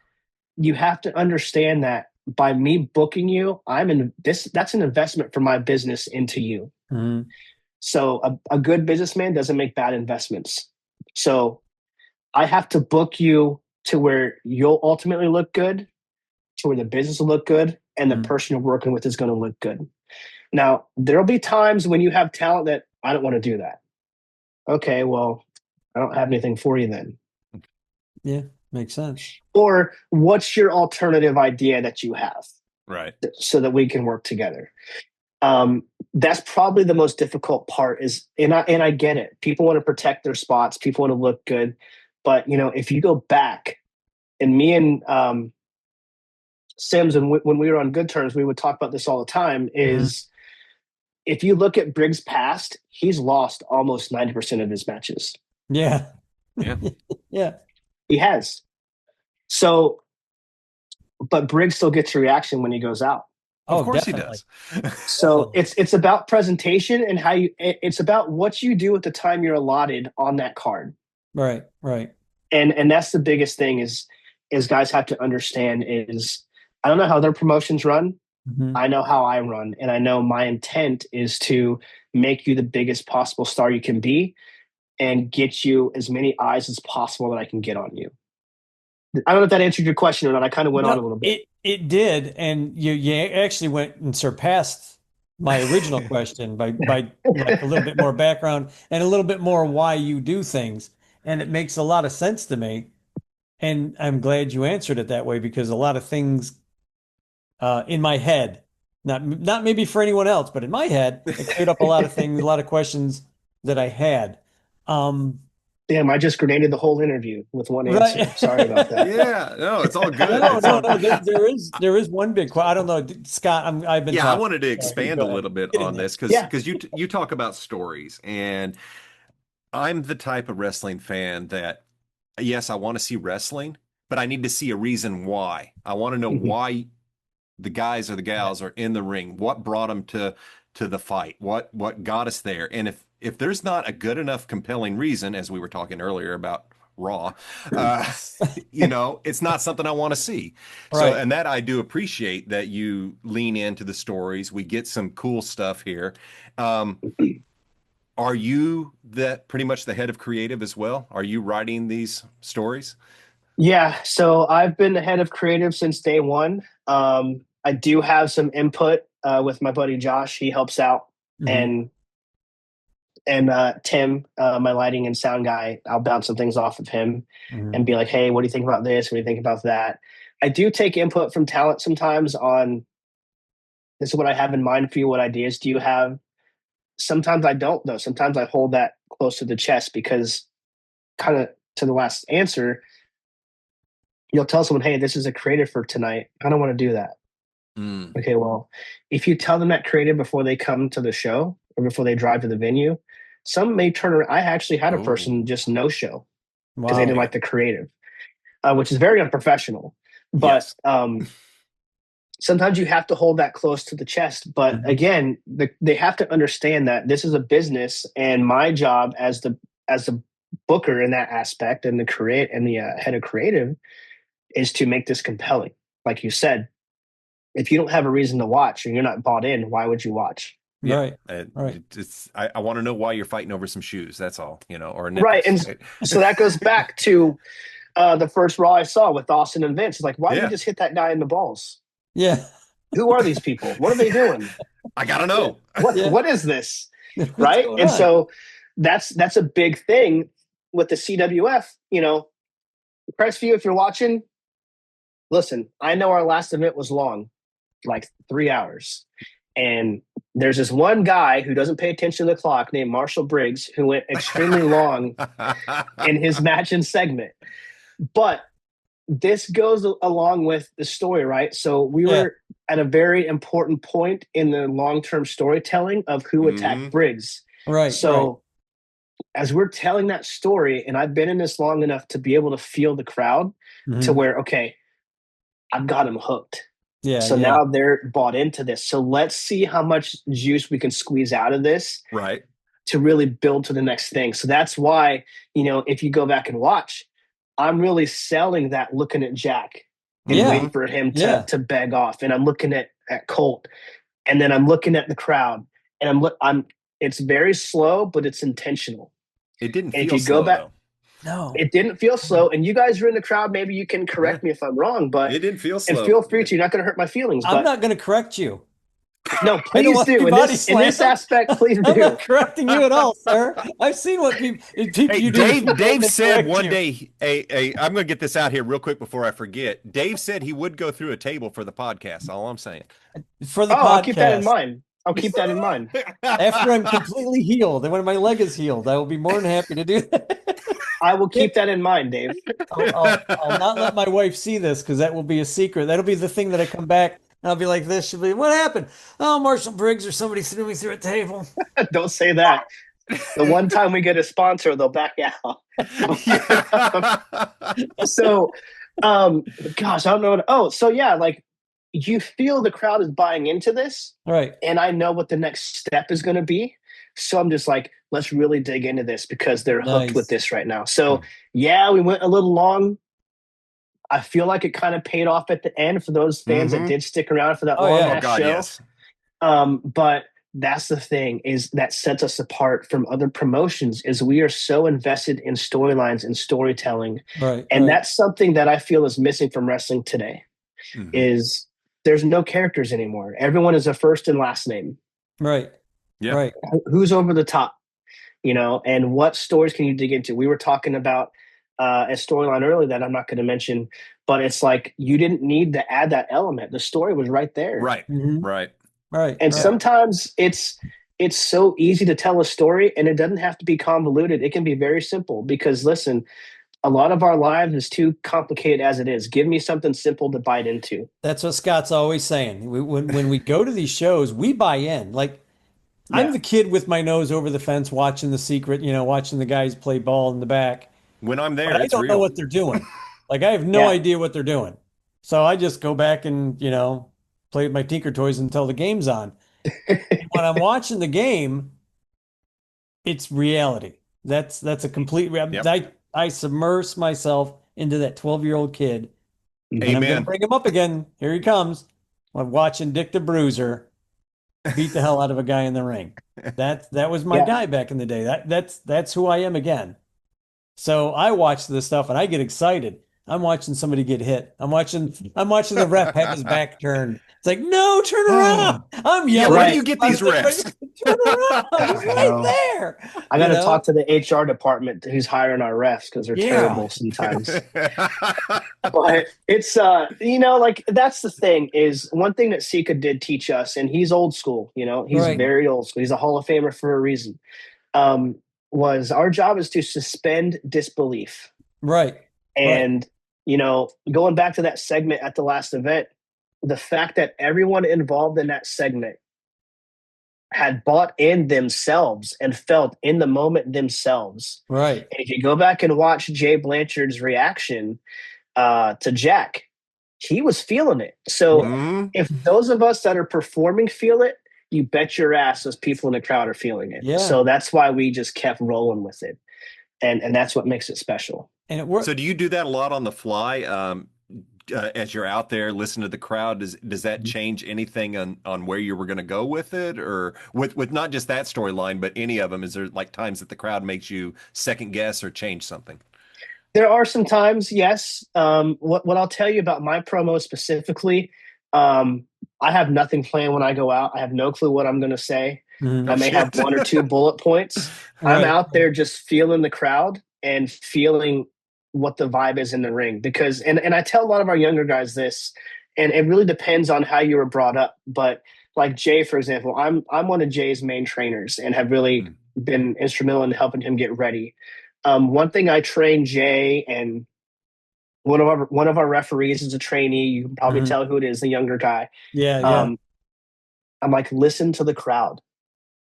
Speaker 3: you have to understand that by me booking you, I'm in this. That's an investment for my business into you.
Speaker 2: Mhm.
Speaker 3: So a good businessman doesn't make bad investments. So I have to book you to where you'll ultimately look good, to where the business will look good, and the
Speaker 2: Mhm.
Speaker 3: person you're working with is going to look good. Now, there'll be times when you have talent that I don't want to do that. Okay, well, I don't have anything for you then.
Speaker 2: Yeah, makes sense.
Speaker 3: Or what's your alternative idea that you have
Speaker 1: Right.
Speaker 3: so that we can work together? Um, that's probably the most difficult part is, and I get it. People want to protect their spots. People want to look good. But, if you go back, and me and Sims, and when we were on good terms, we would talk about this all the time,
Speaker 2: Mhm.
Speaker 3: is if you look at Briggs' past, he's lost almost 90% of his matches.
Speaker 2: Yeah.
Speaker 1: Yeah.
Speaker 2: Yeah.
Speaker 3: He has. So, but Briggs still gets a reaction when he goes out.
Speaker 1: Of
Speaker 2: Oh,
Speaker 1: course he
Speaker 2: definitely.
Speaker 1: does.
Speaker 3: So
Speaker 2: Definitely.
Speaker 3: it's about presentation and how it's about what you do at the time you're allotted on that card.
Speaker 2: Right, right.
Speaker 3: And that's the biggest thing is guys have to understand is, I don't know how their promotions run.
Speaker 2: Mhm.
Speaker 3: I know how I run, and I know my intent is to make you the biggest possible star you can be and get you as many eyes as possible that I can get on you. I don't know if that answered your question or not. I kind of went on a
Speaker 2: No,
Speaker 3: little bit.
Speaker 2: it did, and you actually went and surpassed my original question by like a little bit more background and a little bit more why you do things, and it makes a lot of sense to me. And I'm glad you answered it that way because a lot of things in my head, not maybe for anyone else, but in my head, it cleared up a lot of things, a lot of questions that I had. Um,
Speaker 3: Damn, I just grenaded the whole interview with one
Speaker 2: right.
Speaker 3: answer. Sorry about that.
Speaker 1: Yeah. No, it's all good.
Speaker 2: No,
Speaker 1: It's
Speaker 2: no,
Speaker 1: all
Speaker 2: no. There is one big question. I don't know, Scott. I've been
Speaker 1: Yeah, I
Speaker 2: talking.
Speaker 1: wanted to
Speaker 2: Sorry,
Speaker 1: expand
Speaker 2: go
Speaker 1: a
Speaker 2: ahead.
Speaker 1: little bit
Speaker 2: Get in
Speaker 1: on
Speaker 2: there.
Speaker 1: this because
Speaker 3: Yeah.
Speaker 1: because you talk about stories, and I'm the type of wrestling fan that, yes, I want to see wrestling, but I need to see a reason why. I want to know
Speaker 3: Mhm.
Speaker 1: why the guys or the
Speaker 2: Right.
Speaker 1: gals are in the ring. What brought them to the fight? What got us there? And if there's not a good enough compelling reason, as we were talking earlier about Raw, uh, it's not something I want to see. So,
Speaker 2: Right.
Speaker 1: and that I do appreciate that you lean into the stories. We get some cool stuff here. Um, are you that pretty much the head of creative as well? Are you writing these stories?
Speaker 3: Yeah, so I've been the head of creative since day one. I do have some input with my buddy Josh. He helps out,
Speaker 2: Hmm.
Speaker 3: and Tim, my lighting and sound guy. I'll bounce some things off of him
Speaker 2: Hmm.
Speaker 3: and be like, "Hey, what do you think about this? What do you think about that?" I do take input from talent sometimes on, this is what I have in mind for you. What ideas do you have? Sometimes I don't though. Sometimes I hold that close to the chest because, kind of to the last answer, you'll tell someone, "Hey, this is a creative for tonight." I don't want to do that.
Speaker 1: Mm.
Speaker 3: Okay, well, if you tell them that creative before they come to the show or before they drive to the venue, some may turn around. I actually had a
Speaker 1: Oh,
Speaker 3: person just no show because they didn't
Speaker 2: Wow.
Speaker 3: like the creative, which is very unprofessional. But
Speaker 1: yes.
Speaker 3: sometimes you have to hold that close to the chest. But
Speaker 2: Mhm.
Speaker 3: again, they have to understand that this is a business, and my job as the booker in that aspect and the head of creative is to make this compelling. Like you said, if you don't have a reason to watch and you're not bought in, why would you watch?
Speaker 1: Yeah.
Speaker 2: Right. Right.
Speaker 1: I want to know why you're fighting over some shoes. That's all, or
Speaker 3: Right.
Speaker 1: nipples.
Speaker 3: And
Speaker 1: Right?
Speaker 3: so that goes back to the first Raw I saw with Austin and Vince. It's like, why did you
Speaker 1: Yeah.
Speaker 3: just hit that guy in the balls?
Speaker 2: Yeah.
Speaker 3: Who are these people? What are they doing?
Speaker 1: I gotta
Speaker 2: Yeah.
Speaker 1: know.
Speaker 3: What
Speaker 2: Yeah.
Speaker 3: what is this?
Speaker 2: What's
Speaker 3: Right.
Speaker 2: going
Speaker 3: And
Speaker 2: on?
Speaker 3: so that's a big thing with the CWF. Crestview, if you're watching, listen, I know our last event was long. like 3 hours. And there's this one guy who doesn't pay attention to the clock named Marshall Briggs who went extremely long in his match and segment. But this goes along with the story, right? So we were at a very important point in the long-term storytelling of who attacked Briggs.
Speaker 2: Right.
Speaker 3: So as we're telling that story, and I've been in this long enough to be able to feel the crowd to where, okay, I've got them hooked.
Speaker 2: Yeah.
Speaker 3: So now they're bought into this. So let's see how much juice we can squeeze out of this.
Speaker 1: Right.
Speaker 3: To really build to the next thing. So that's why, if you go back and watch, I'm really selling that, looking at Jack and waiting for him to beg off. And I'm looking at Colt, and then I'm looking at the crowd, and it's very slow, but it's intentional.
Speaker 1: It didn't
Speaker 3: and
Speaker 1: feel
Speaker 3: if you
Speaker 1: slow,
Speaker 3: go back,
Speaker 1: though.
Speaker 2: No,
Speaker 3: it didn't feel slow. And you guys are in the crowd. Maybe you can correct me if I'm wrong, but
Speaker 1: it didn't feel slow.
Speaker 3: And feel free to. You're not going to hurt my feelings.
Speaker 2: I'm not going to correct you.
Speaker 3: No, please do. In this aspect, please do.
Speaker 2: I'm not correcting you at all, sir. I've seen what people
Speaker 1: Hey,
Speaker 2: you do.
Speaker 1: Dave said one day, I'm going to get this out here real quick before I forget. Dave said he would go through a table for the podcast. All I'm saying.
Speaker 2: For the podcast.
Speaker 3: I'll keep that in mind.
Speaker 2: After I'm completely healed and when my leg is healed, I will be more than happy to do that.
Speaker 3: I will keep that in mind, Dave.
Speaker 2: I'll not let my wife see this because that will be a secret. That'll be the thing that I come back and I'll be like this. She'll be, what happened? Oh, Marshall Briggs or somebody threw me through a table.
Speaker 3: Don't say that. The one time we get a sponsor, they'll back out. So, gosh, I don't know. Like you feel the crowd is buying into this.
Speaker 2: Right.
Speaker 3: And I know what the next step is going to be. So I'm just like, let's really dig into this because they're hooked with this right now. So we went a little long. I feel like it kind of paid off at the end for those fans that did stick around for that long show.
Speaker 1: Yes.
Speaker 3: But that's the thing is that sets us apart from other promotions is we are so invested in storylines and storytelling.
Speaker 2: Right.
Speaker 3: And that's something that I feel is missing from wrestling today is there's no characters anymore. Everyone is a first and last name.
Speaker 2: Right.
Speaker 1: Yeah.
Speaker 2: Right.
Speaker 3: Who's over the top, and what stories can you dig into? We were talking about a storyline earlier that I'm not going to mention, but it's like you didn't need to add that element. The story was right there.
Speaker 1: Right. Right.
Speaker 2: Right.
Speaker 3: And sometimes it's so easy to tell a story and it doesn't have to be convoluted. It can be very simple because listen, a lot of our lives is too complicated as it is. Give me something simple to bite into.
Speaker 2: That's what Scott's always saying. When we go to these shows, we buy in. Like I'm the kid with my nose over the fence watching The Secret, watching the guys play ball in the back.
Speaker 1: When I'm there,
Speaker 2: but I don't know what they're doing. Like I have no idea what they're doing. So I just go back and, play with my Tinker Toys until the game's on. When I'm watching the game, it's reality. That's a complete reality. I submerge myself into that 12-year-old kid. And I'm going to bring him up again. Here he comes. I'm watching Dick the Bruiser beat the hell out of a guy in the ring. That was my guy back in the day. That's who I am again. So I watch this stuff and I get excited. I'm watching somebody get hit. I'm watching the ref have his back turned. It's like, no, turn around. I'm yelling.
Speaker 1: Where do you get these refs?
Speaker 2: Turn around. He's right there.
Speaker 3: I got to talk to the HR department who's hiring our refs because they're terrible sometimes. But it's, like that's the thing is one thing that Sika did teach us, and he's old school, he's very old school. He's a Hall of Famer for a reason. Was our job is to suspend disbelief.
Speaker 2: Right.
Speaker 3: And, going back to that segment at the last event, the fact that everyone involved in that segment had bought in themselves and felt in the moment themselves.
Speaker 2: Right.
Speaker 3: And if you go back and watch Jay Blanchard's reaction to Jack, he was feeling it. So if those of us that are performing feel it, you bet your ass those people in the crowd are feeling it.
Speaker 2: Yeah.
Speaker 3: So that's why we just kept rolling with it. And that's what makes it special.
Speaker 2: And it works.
Speaker 1: So do you do that a lot on the fly? As you're out there listening to the crowd, does that change anything on where you were going to go with it, or with not just that storyline, but any of them? Is there like times that the crowd makes you second guess or change something?
Speaker 3: There are some times, yes. What I'll tell you about my promo specifically, I have nothing planned when I go out. I have no clue what I'm going to say. I may have one or two bullet points. I'm out there just feeling the crowd and feeling what the vibe is in the ring because and I tell a lot of our younger guys this, and it really depends on how you were brought up. But like Jay, for example, I'm one of Jay's main trainers and have really been instrumental in helping him get ready. One thing I trained Jay, and one of our referees is a trainee. You can probably tell who it is, the younger guy.
Speaker 2: Yeah, yeah.
Speaker 3: I'm like, listen to the crowd,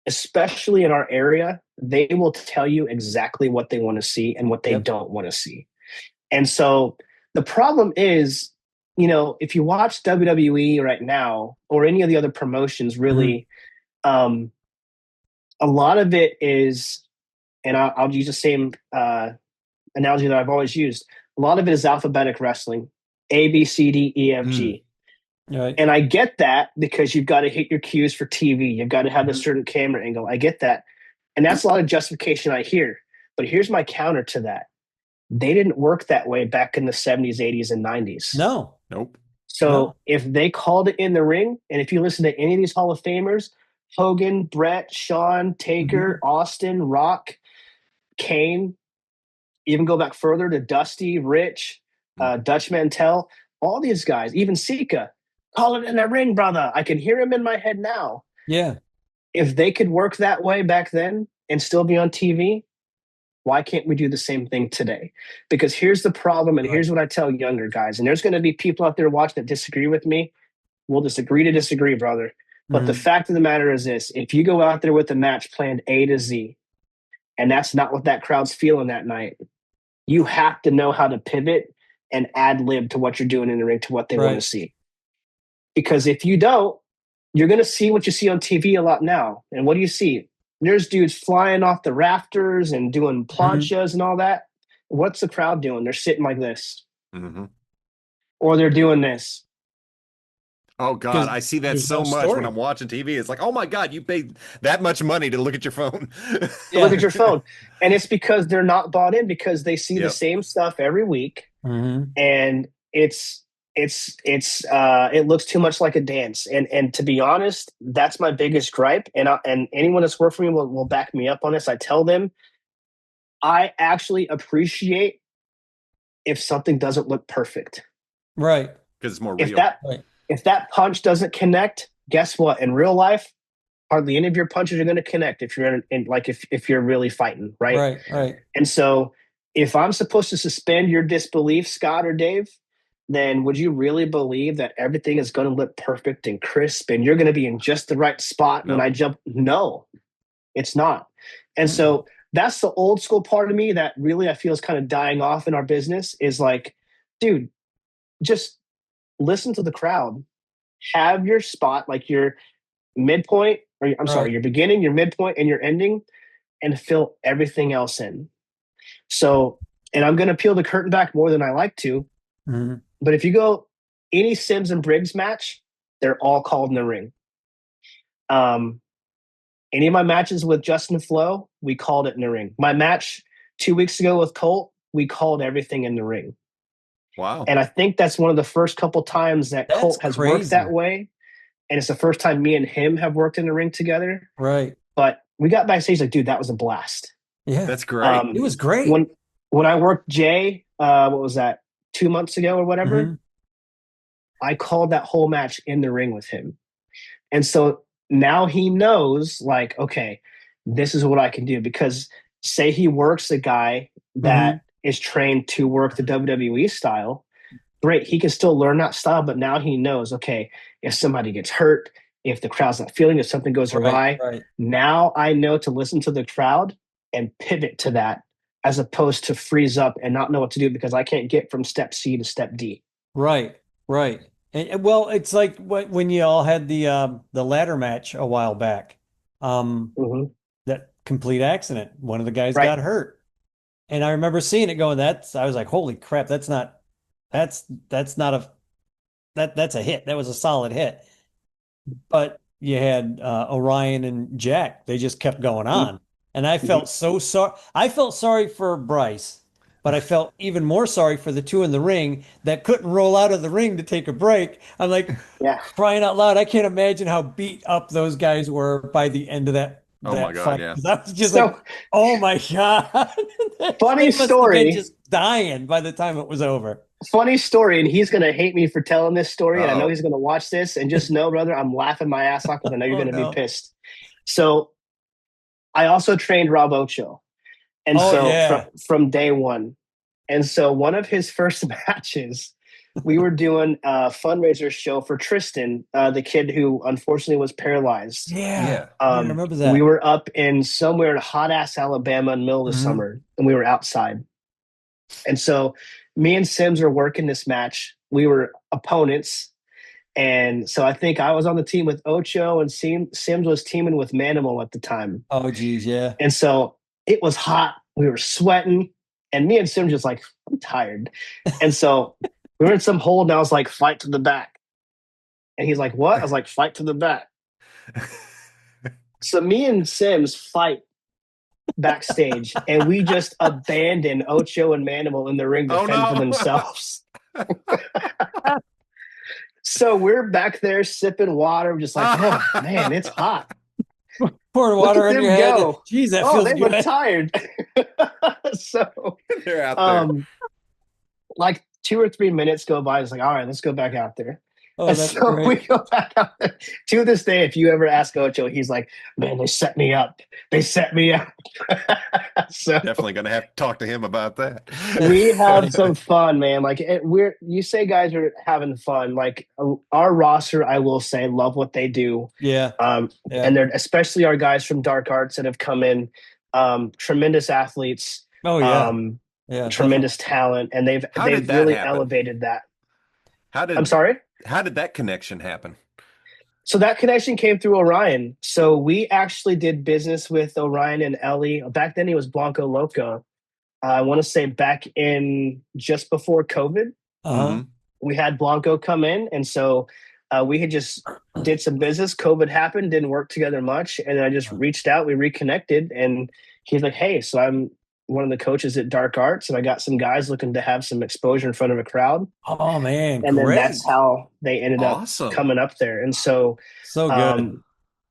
Speaker 3: especially in our area. They will tell you exactly what they want to see and what they don't want to see. And so the problem is, if you watch WWE right now or any of the other promotions, really, a lot of it is, and I'll use the same analogy that I've always used. A lot of it is alphabetic wrestling, A, B, C, D, E, F, G.
Speaker 2: Right.
Speaker 3: And I get that because you've got to hit your cues for TV. You've got to have a certain camera angle. I get that. And that's a lot of justification I hear. But here's my counter to that. They didn't work that way back in the 70s, 80s, and 90s.
Speaker 2: No.
Speaker 1: Nope.
Speaker 3: So if they called it in the ring, and if you listen to any of these Hall of Famers, Hogan, Brett, Shawn, Taker, Austin, Rock, Kane, even go back further to Dusty, Rich, Dutch Mantel, all these guys, even Sika, call it in the ring, brother. I can hear him in my head now.
Speaker 2: Yeah.
Speaker 3: If they could work that way back then and still be on TV, why can't we do the same thing today? Because here's the problem, and here's what I tell younger guys, and there's going to be people out there watching that disagree with me. We'll just agree to disagree, brother. But the fact of the matter is this: if you go out there with a match planned A to Z, and that's not what that crowd's feeling that night, you have to know how to pivot and ad lib to what you're doing in the ring to what they want to see. Because if you don't, you're going to see what you see on TV a lot now. And what do you see? There's dudes flying off the rafters and doing planchas and all that. What's the crowd doing? They're sitting like this. Or they're doing this.
Speaker 1: Oh, God, I see that so much when I'm watching TV. It's like, oh, my God, you paid that much money to look at your phone.
Speaker 3: Look at your phone. And it's because they're not bought in, because they see the same stuff every week. And it looks too much like a dance. And to be honest, that's my biggest gripe. And anyone that's worked for me will back me up on this. I tell them, I actually appreciate if something doesn't look perfect.
Speaker 2: Right.
Speaker 1: Because it's more real.
Speaker 3: If that punch doesn't connect, guess what? In real life, hardly any of your punches are going to connect if you're if you're really fighting, right?
Speaker 2: Right.
Speaker 3: And so if I'm supposed to suspend your disbelief, Scott or Dave, then would you really believe that everything is going to look perfect and crisp and you're going to be in just the right spot when I jump? No, it's not. And so that's the old school part of me that really I feel is kind of dying off in our business, is like, dude, just listen to the crowd. Have your spot, like your midpoint, or your beginning, your midpoint, and your ending, and fill everything else in. So, and I'm going to peel the curtain back more than I like to. But if you go any Sims and Briggs match, they're all called in the ring. Any of my matches with Justin Flo, we called it in the ring. My match 2 weeks ago with Colt, we called everything in the ring.
Speaker 1: Wow.
Speaker 3: And I think that's one of the first couple times that Colt has worked that way. And it's the first time me and him have worked in the ring together.
Speaker 2: Right.
Speaker 3: But we got backstage like, dude, that was a blast.
Speaker 2: Yeah.
Speaker 1: That's great.
Speaker 2: It was great.
Speaker 3: When I worked Jay, what was that, 2 months ago or whatever, I called that whole match in the ring with him. And so now he knows, like, okay, this is what I can do. Because say he works a guy that is trained to work the WWE style, great, he can still learn that style, but now he knows, okay, if somebody gets hurt, if the crowd's not feeling, if something goes awry, now I know to listen to the crowd and pivot to that, as opposed to freeze up and not know what to do because I can't get from step C to step D.
Speaker 2: Right. And well, it's like when you all had the ladder match a while back, that complete accident, one of the guys got hurt. And I remember seeing it going, I was like, holy crap, that's a hit. That was a solid hit. But you had Orion and Jack, they just kept going on. And I felt so sorry. I felt sorry for Bryce, but I felt even more sorry for the two in the ring that couldn't roll out of the ring to take a break. I'm like, crying out loud, I can't imagine how beat up those guys were by the end of that.
Speaker 1: Oh my God,
Speaker 2: fight.
Speaker 1: yeah.
Speaker 2: I was just like, oh my God.
Speaker 3: Funny story.
Speaker 2: Just dying by the time it was over.
Speaker 3: funny story, and he's gonna hate me for telling this story, and I know
Speaker 1: Uh-oh.
Speaker 3: he's gonna watch this. And just know, brother, I'm laughing my ass off because I know you're
Speaker 2: Oh
Speaker 3: gonna be
Speaker 2: no.
Speaker 3: pissed. So I also trained Rob Ocho, and
Speaker 2: Oh
Speaker 3: so
Speaker 2: yeah.
Speaker 3: from day one. And so one of his first matches, we were doing a fundraiser show for Tristan, the kid who unfortunately was paralyzed.
Speaker 2: Yeah.
Speaker 1: Yeah.
Speaker 2: Yeah, I remember that.
Speaker 3: We were up in somewhere in hot ass Alabama in the middle of the
Speaker 2: Mhm.
Speaker 3: summer, and we were outside. And so me and Sims were working this match. We were opponents. And so I think I was on the team with Ocho, and Sims was teaming with Manimal at the time.
Speaker 2: Oh geez, yeah.
Speaker 3: And so it was hot. We were sweating. And me and Sims just like, I'm tired. And so we were in some hold, and I was like, fight to the back. And he's like, what? I was like, fight to the back. So me and Sims fight backstage, and we just abandon Ocho and Manimal in the ring to
Speaker 1: Oh,
Speaker 3: fend for
Speaker 1: no.
Speaker 3: themselves. So we're back there sipping water, just like, oh man, it's hot.
Speaker 2: Pouring
Speaker 3: Look
Speaker 2: water
Speaker 3: at
Speaker 2: on
Speaker 3: them
Speaker 2: your head.
Speaker 3: go.
Speaker 2: Jeez, that
Speaker 3: Oh,
Speaker 2: feels
Speaker 3: they look
Speaker 2: good.
Speaker 3: tired. So
Speaker 1: They're out there.
Speaker 3: like 2 or 3 minutes go by. It's like, all right, let's go back out there.
Speaker 2: Oh,
Speaker 3: And
Speaker 2: that's
Speaker 3: so we
Speaker 2: great.
Speaker 3: go back out there. To this day, if you ever ask Ocho, he's like, man, they set me up. They set me up. So
Speaker 1: Definitely going to have to talk to him about that.
Speaker 3: we
Speaker 2: That's funny.
Speaker 3: have some fun, man. Like you say guys are having fun. Like our roster, I will say, love what they do.
Speaker 2: Yeah. Yeah.
Speaker 3: And they're especially our guys from Dark Arts that have come in, tremendous athletes,
Speaker 2: Oh yeah. Yeah,
Speaker 3: tremendous talent, and
Speaker 1: How did
Speaker 3: they've
Speaker 1: that
Speaker 3: really
Speaker 1: happen?
Speaker 3: elevated that.
Speaker 1: How
Speaker 3: I'm
Speaker 1: did
Speaker 3: sorry.
Speaker 1: how did that connection happen?
Speaker 3: So that connection came through Orion. So we actually did business with Orion and Ellie. Back then he was Blanco Loco. I want to say back in just before COVID,
Speaker 2: Uh-huh.
Speaker 1: Mhm.
Speaker 3: we had Blanco come in. And so we had just did some business. COVID happened, didn't work together much. And I just reached out, we reconnected, and he's like, hey, so I'm one of the coaches at Dark Arts, and I got some guys looking to have some exposure in front of a crowd.
Speaker 2: Oh man,
Speaker 3: And then that's
Speaker 2: great.
Speaker 3: how they ended up
Speaker 1: Awesome.
Speaker 3: coming up there. And so
Speaker 2: So good.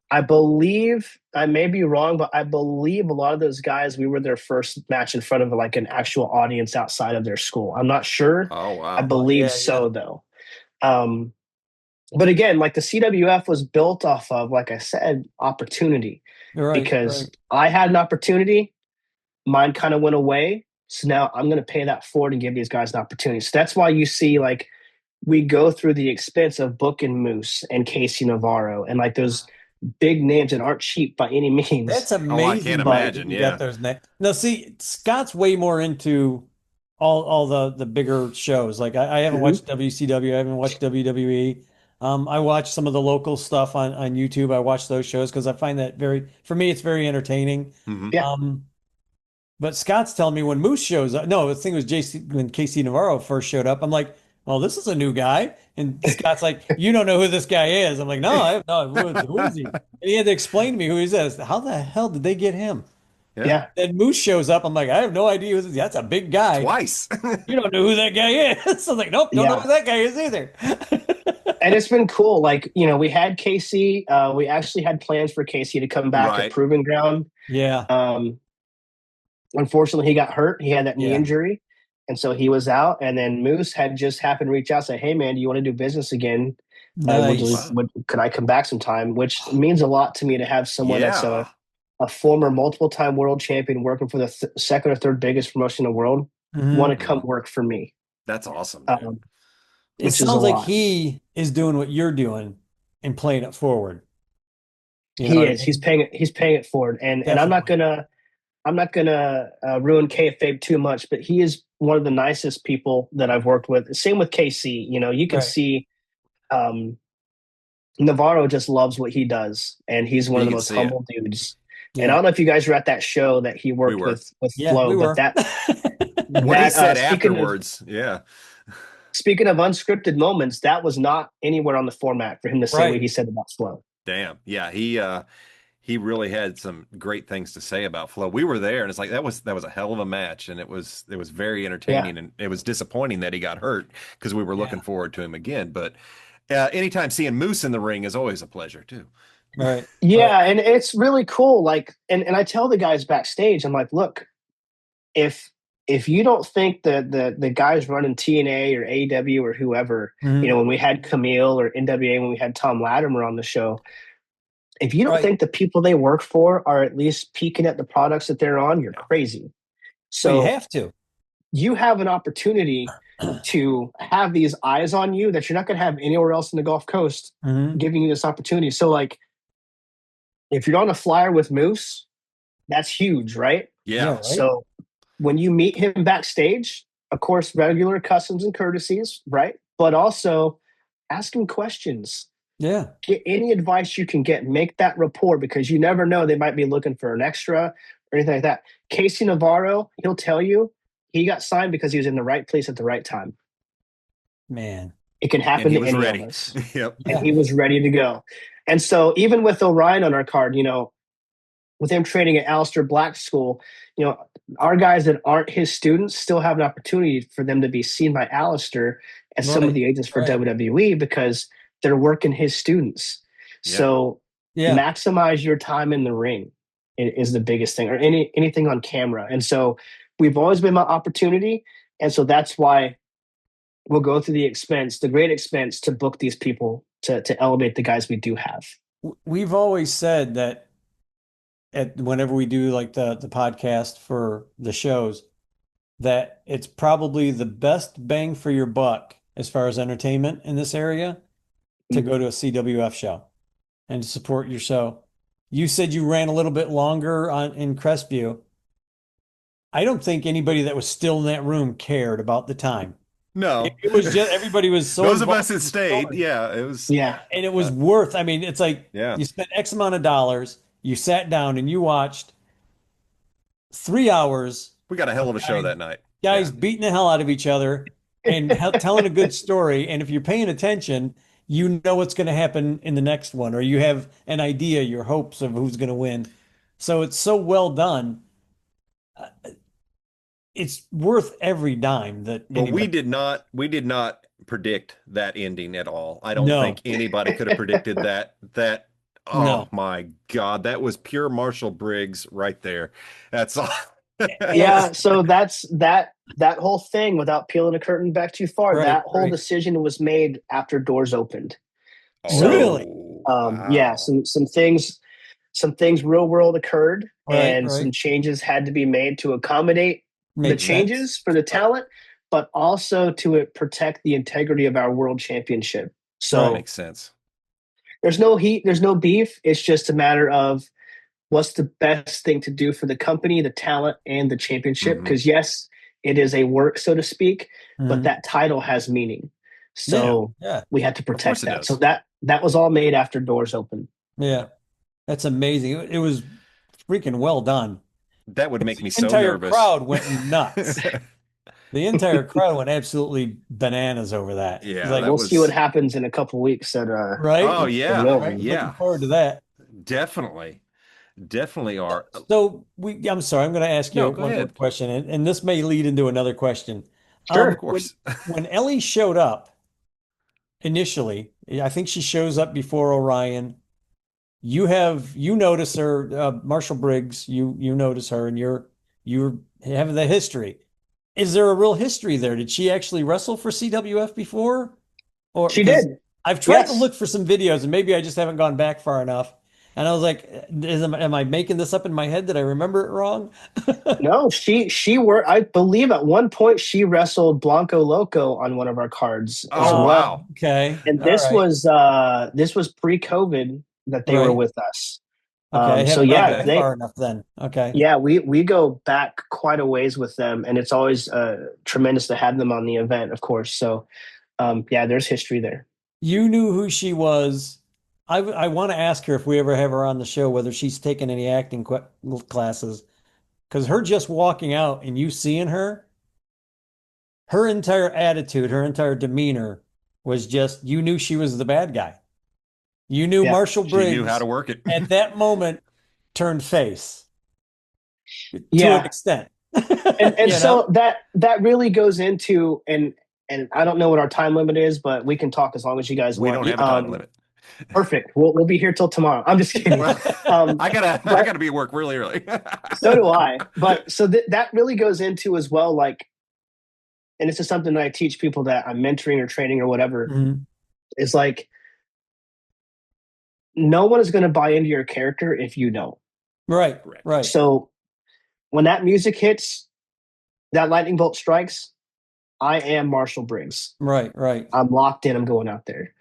Speaker 3: I believe, I may be wrong, but I believe a lot of those guys, we were their first match in front of like an actual audience outside of their school. I'm not sure.
Speaker 1: Oh,
Speaker 3: I
Speaker 1: wow.
Speaker 3: believe
Speaker 2: yeah,
Speaker 3: so, though. But again, like the CWF was built off of, like I said, opportunity.
Speaker 2: You're right.
Speaker 3: Because
Speaker 2: Right.
Speaker 3: I had an opportunity, mine kind of went away. So now I'm going to pay that forward and give these guys an opportunity. So that's why you see like we go through the expense of booking Moose and Casey Navarro and like those big names that aren't cheap by any means.
Speaker 2: That's
Speaker 1: Oh, I
Speaker 2: amazing.
Speaker 1: can't
Speaker 2: Buddy,
Speaker 1: imagine.
Speaker 2: that you
Speaker 1: Yeah.
Speaker 2: got those names. Now, see, Scott's way more into all the bigger shows. Like I haven't
Speaker 3: Mhm.
Speaker 2: watched WCW, I haven't watched WWE. I watch some of the local stuff on YouTube. I watch those shows because I find that for me, it's very entertaining.
Speaker 1: Mhm.
Speaker 3: Yeah.
Speaker 2: But Scott's telling me when Moose shows up, no, the thing was when Casey Navarro first showed up, I'm like, oh, this is a new guy. And Scott's like, you don't know who this guy is. I'm like, no, I have no, who is he? And he had to explain to me who he is. How the hell did they get him?
Speaker 1: Yeah.
Speaker 3: Yeah.
Speaker 2: Then Moose shows up. I'm like, I have no idea who this is. That's a big guy.
Speaker 1: Twice.
Speaker 2: You don't know who that guy is. I was like, nope, don't know
Speaker 3: Yeah.
Speaker 2: who that guy is either.
Speaker 3: And it's been cool. Like, you know, we had Casey, we actually had plans for Casey to come back
Speaker 1: Right.
Speaker 3: at Proving Ground.
Speaker 2: Yeah.
Speaker 3: Unfortunately, he got hurt. He had that knee
Speaker 2: Yeah.
Speaker 3: injury. And so he was out. And then Moose had just happened to reach out and say, hey, man, do you want to do business again?
Speaker 2: Nice.
Speaker 3: Could I come back sometime? Which means a lot to me to have someone that's
Speaker 1: Yeah.
Speaker 3: a former multiple-time world champion working for the second or third biggest promotion in the world
Speaker 2: Mhm.
Speaker 3: want to come work for me.
Speaker 1: That's awesome. Dude.
Speaker 2: It
Speaker 3: which is a
Speaker 2: sounds like
Speaker 3: lot.
Speaker 2: he is doing what you're doing and playing it forward. You know
Speaker 3: He
Speaker 2: what I
Speaker 3: is.
Speaker 2: mean?
Speaker 3: He's paying it forward. And I'm not
Speaker 2: Definitely.
Speaker 3: gonna ruin kayfabe too much, but he is one of the nicest people that I've worked with. Same with KC. You know, you can
Speaker 2: Right.
Speaker 3: see Navarro just loves what he does, and he's one
Speaker 1: You
Speaker 3: of the
Speaker 1: can
Speaker 3: most
Speaker 1: see it.
Speaker 3: humble dudes. And I
Speaker 2: Yeah.
Speaker 3: don't know if you guys were at that show that he worked
Speaker 1: were.
Speaker 3: with
Speaker 2: Yeah,
Speaker 3: Flo,
Speaker 2: we
Speaker 3: but
Speaker 2: were.
Speaker 1: What he said
Speaker 3: speaking
Speaker 1: afterwards. Yeah.
Speaker 3: of unscripted moments, that was not anywhere on the format for him to say what
Speaker 2: Right.
Speaker 3: he said about Flo.
Speaker 1: Damn. Yeah. He really had some great things to say about Flo. We were there, and it's like that was a hell of a match, and it was very entertaining, and it was disappointing that he got hurt because we were looking forward to him again. But anytime seeing Moose in the ring is always a pleasure too.
Speaker 2: Right.
Speaker 3: Yeah,
Speaker 2: Right.
Speaker 3: and it's really cool. Like, and I tell the guys backstage, I'm like, look, if if you don't think the guys running TNA or AEW or whoever,
Speaker 2: Mhm.
Speaker 3: when we had Camille or NWA, when we had Tom Latimer on the show, if you don't
Speaker 2: Right.
Speaker 3: think the people they work for are at least peeking at the products that they're on, you're crazy.
Speaker 2: Well, you
Speaker 3: So
Speaker 2: have to.
Speaker 3: you have an opportunity to have these eyes on you that you're not going to have anywhere else in the Gulf Coast,
Speaker 2: Mhm.
Speaker 3: giving you this opportunity. So, like, if you're on a flyer with Moose, that's huge, right?
Speaker 2: Yeah,
Speaker 1: Yeah.
Speaker 2: right.
Speaker 3: So when you meet him backstage, of course, regular customs and courtesies, right? But also ask him questions.
Speaker 2: Yeah.
Speaker 3: Get any advice you can get. Make that rapport, because you never know. They might be looking for an extra or anything like that. Casey Navarro, he'll tell you he got signed because he was in the right place at the right time.
Speaker 2: Man.
Speaker 3: It can
Speaker 1: And
Speaker 3: happen
Speaker 1: he
Speaker 3: to
Speaker 1: was
Speaker 3: any of
Speaker 1: ready.
Speaker 3: us.
Speaker 1: Yep.
Speaker 3: And
Speaker 2: Yeah.
Speaker 3: he was ready to go. And so even with Orion on our card, with him training at Alistair Black School, our guys that aren't his students still have an opportunity for them to be seen by Alistair as some of
Speaker 2: Right.
Speaker 3: the agents for
Speaker 2: Right.
Speaker 3: WWE, because they're working his students.
Speaker 1: Yeah.
Speaker 3: So
Speaker 2: Yeah.
Speaker 3: maximize your time in the ring is the biggest thing, or anything on camera. And so we've always been my opportunity. And so that's why we'll go through the great expense to book these people to elevate the guys we do have.
Speaker 2: We've always said that whenever we do like the podcast for the shows, that it's probably the best bang for your buck as far as entertainment in this area to go to a CWF show and to support your show. You said you ran a little bit longer in Crestview. I don't think anybody that was still in that room cared about the time.
Speaker 1: No.
Speaker 2: It was just everybody was so
Speaker 1: Those of
Speaker 2: involved
Speaker 1: us that
Speaker 2: in the
Speaker 1: stayed,
Speaker 2: story.
Speaker 1: yeah, it was.
Speaker 3: Yeah.
Speaker 2: And it was worth. I mean, it's like
Speaker 1: Yeah.
Speaker 2: you spent X amount of dollars, you sat down and you watched 3 hours
Speaker 1: We got a hell
Speaker 2: of
Speaker 1: of a show that night.
Speaker 2: guys
Speaker 1: Yeah.
Speaker 2: beating the hell out of each other and telling a good story. And if you're paying attention, you know what's going to happen in the next one, or you have an idea, your hopes of who's going to win. So it's so well done. It's worth every dime that
Speaker 1: Well, we
Speaker 2: anybody.
Speaker 1: did not predict that ending at all. I don't
Speaker 2: No,
Speaker 1: think anybody could have predicted that. Oh
Speaker 2: no.
Speaker 1: my God, that was pure Marshall Briggs right there. That's all.
Speaker 3: Yeah, so that's that whole thing, without peeling the curtain back too far,
Speaker 2: Right,
Speaker 3: that whole
Speaker 2: right.
Speaker 3: decision was made after doors opened.
Speaker 2: Really?
Speaker 1: Oh,
Speaker 3: Yeah,
Speaker 1: wow.
Speaker 3: some things real world occurred,
Speaker 2: Right,
Speaker 3: and some
Speaker 2: right.
Speaker 3: changes had to be made to accommodate the
Speaker 2: Makes sense.
Speaker 3: changes for the talent, but also to protect the integrity of our world championship.
Speaker 2: Right.
Speaker 3: So
Speaker 1: Makes sense.
Speaker 3: there's no heat, there's no beef. It's just a matter of what's the best thing to do for the company, the talent, and the championship.
Speaker 1: Mhm.
Speaker 3: Because yes, it is a work, so to speak, but
Speaker 2: Mhm.
Speaker 3: that title has meaning.
Speaker 2: Yeah,
Speaker 3: So
Speaker 2: yeah,
Speaker 3: we had to
Speaker 1: Of course
Speaker 3: protect
Speaker 1: it
Speaker 3: that.
Speaker 1: does.
Speaker 3: So that was all made after doors open.
Speaker 2: yeah. That's amazing. It was freaking well done.
Speaker 1: That would make
Speaker 2: The
Speaker 1: me so
Speaker 2: entire
Speaker 1: nervous.
Speaker 2: crowd went nuts. The entire crowd went absolutely bananas over that. It's
Speaker 1: Yeah,
Speaker 2: like,
Speaker 1: that
Speaker 3: We'll see what
Speaker 1: was.
Speaker 3: happens in a couple weeks at
Speaker 2: right?
Speaker 1: Oh
Speaker 3: in
Speaker 1: yeah,
Speaker 2: Right.
Speaker 3: Milton.
Speaker 2: Looking
Speaker 1: yeah,
Speaker 2: forward to that.
Speaker 1: definitely, definitely are.
Speaker 2: So I'm sorry, I'm going to ask you
Speaker 1: No, go
Speaker 2: one more
Speaker 1: ahead.
Speaker 2: question, and this may lead into another question.
Speaker 1: Of
Speaker 3: Sure.
Speaker 2: When
Speaker 1: course.
Speaker 2: when Ellie showed up initially, I think she shows up before Orion. You notice her, Marshall Briggs. You notice her, and you're having the history. Is there a real history there? Did she actually wrestle for CWF before? Or
Speaker 3: She
Speaker 2: because
Speaker 3: did.
Speaker 2: I've tried to
Speaker 3: Yes.
Speaker 2: look for some videos and maybe I just haven't gone back far enough. And I was like, am I making this up in my head? Did I remember it wrong?
Speaker 3: No, she worked. I believe at one point she wrestled Blanco Loco on one of our cards as
Speaker 1: Oh
Speaker 3: well.
Speaker 1: wow.
Speaker 2: Okay.
Speaker 3: And
Speaker 2: All right.
Speaker 3: this was pre-COVID that they were
Speaker 2: Right.
Speaker 3: with us.
Speaker 2: Okay. I
Speaker 3: So
Speaker 2: haven't gone
Speaker 3: yeah,
Speaker 2: back far enough then. Okay.
Speaker 3: we go back quite a ways with them, and it's always tremendous to have them on the event, of course. So yeah, there's history there.
Speaker 2: You knew who she was. I want to ask her if we ever have her on the show, whether she's taken any acting classes. Because her just walking out and you seeing her entire attitude, her entire demeanor was just, you knew she was the bad guy. You knew
Speaker 3: Yeah.
Speaker 2: Marshall
Speaker 1: She knew how
Speaker 2: Briggs
Speaker 1: to work it.
Speaker 2: at that moment turned face to an
Speaker 3: Yeah,
Speaker 2: extent.
Speaker 3: and
Speaker 2: You know?
Speaker 3: so that really goes into, and I don't know what our time limit is, but we can talk as long as you guys
Speaker 1: We
Speaker 3: want.
Speaker 1: don't have a time limit.
Speaker 3: Perfect. We'll be here till tomorrow. I'm just kidding.
Speaker 1: Well, I gotta be at work really early.
Speaker 3: So do I. But so that really goes into as well, like, and this is something that I teach people that I'm mentoring or training or whatever.
Speaker 2: Mhm.
Speaker 3: Is like, no one is going to buy into your character if you don't.
Speaker 2: Right,
Speaker 1: Correct.
Speaker 2: right,
Speaker 3: So when that music hits, that lightning bolt strikes, I am Marshall Briggs.
Speaker 2: right.
Speaker 3: I'm locked in. I'm going out there.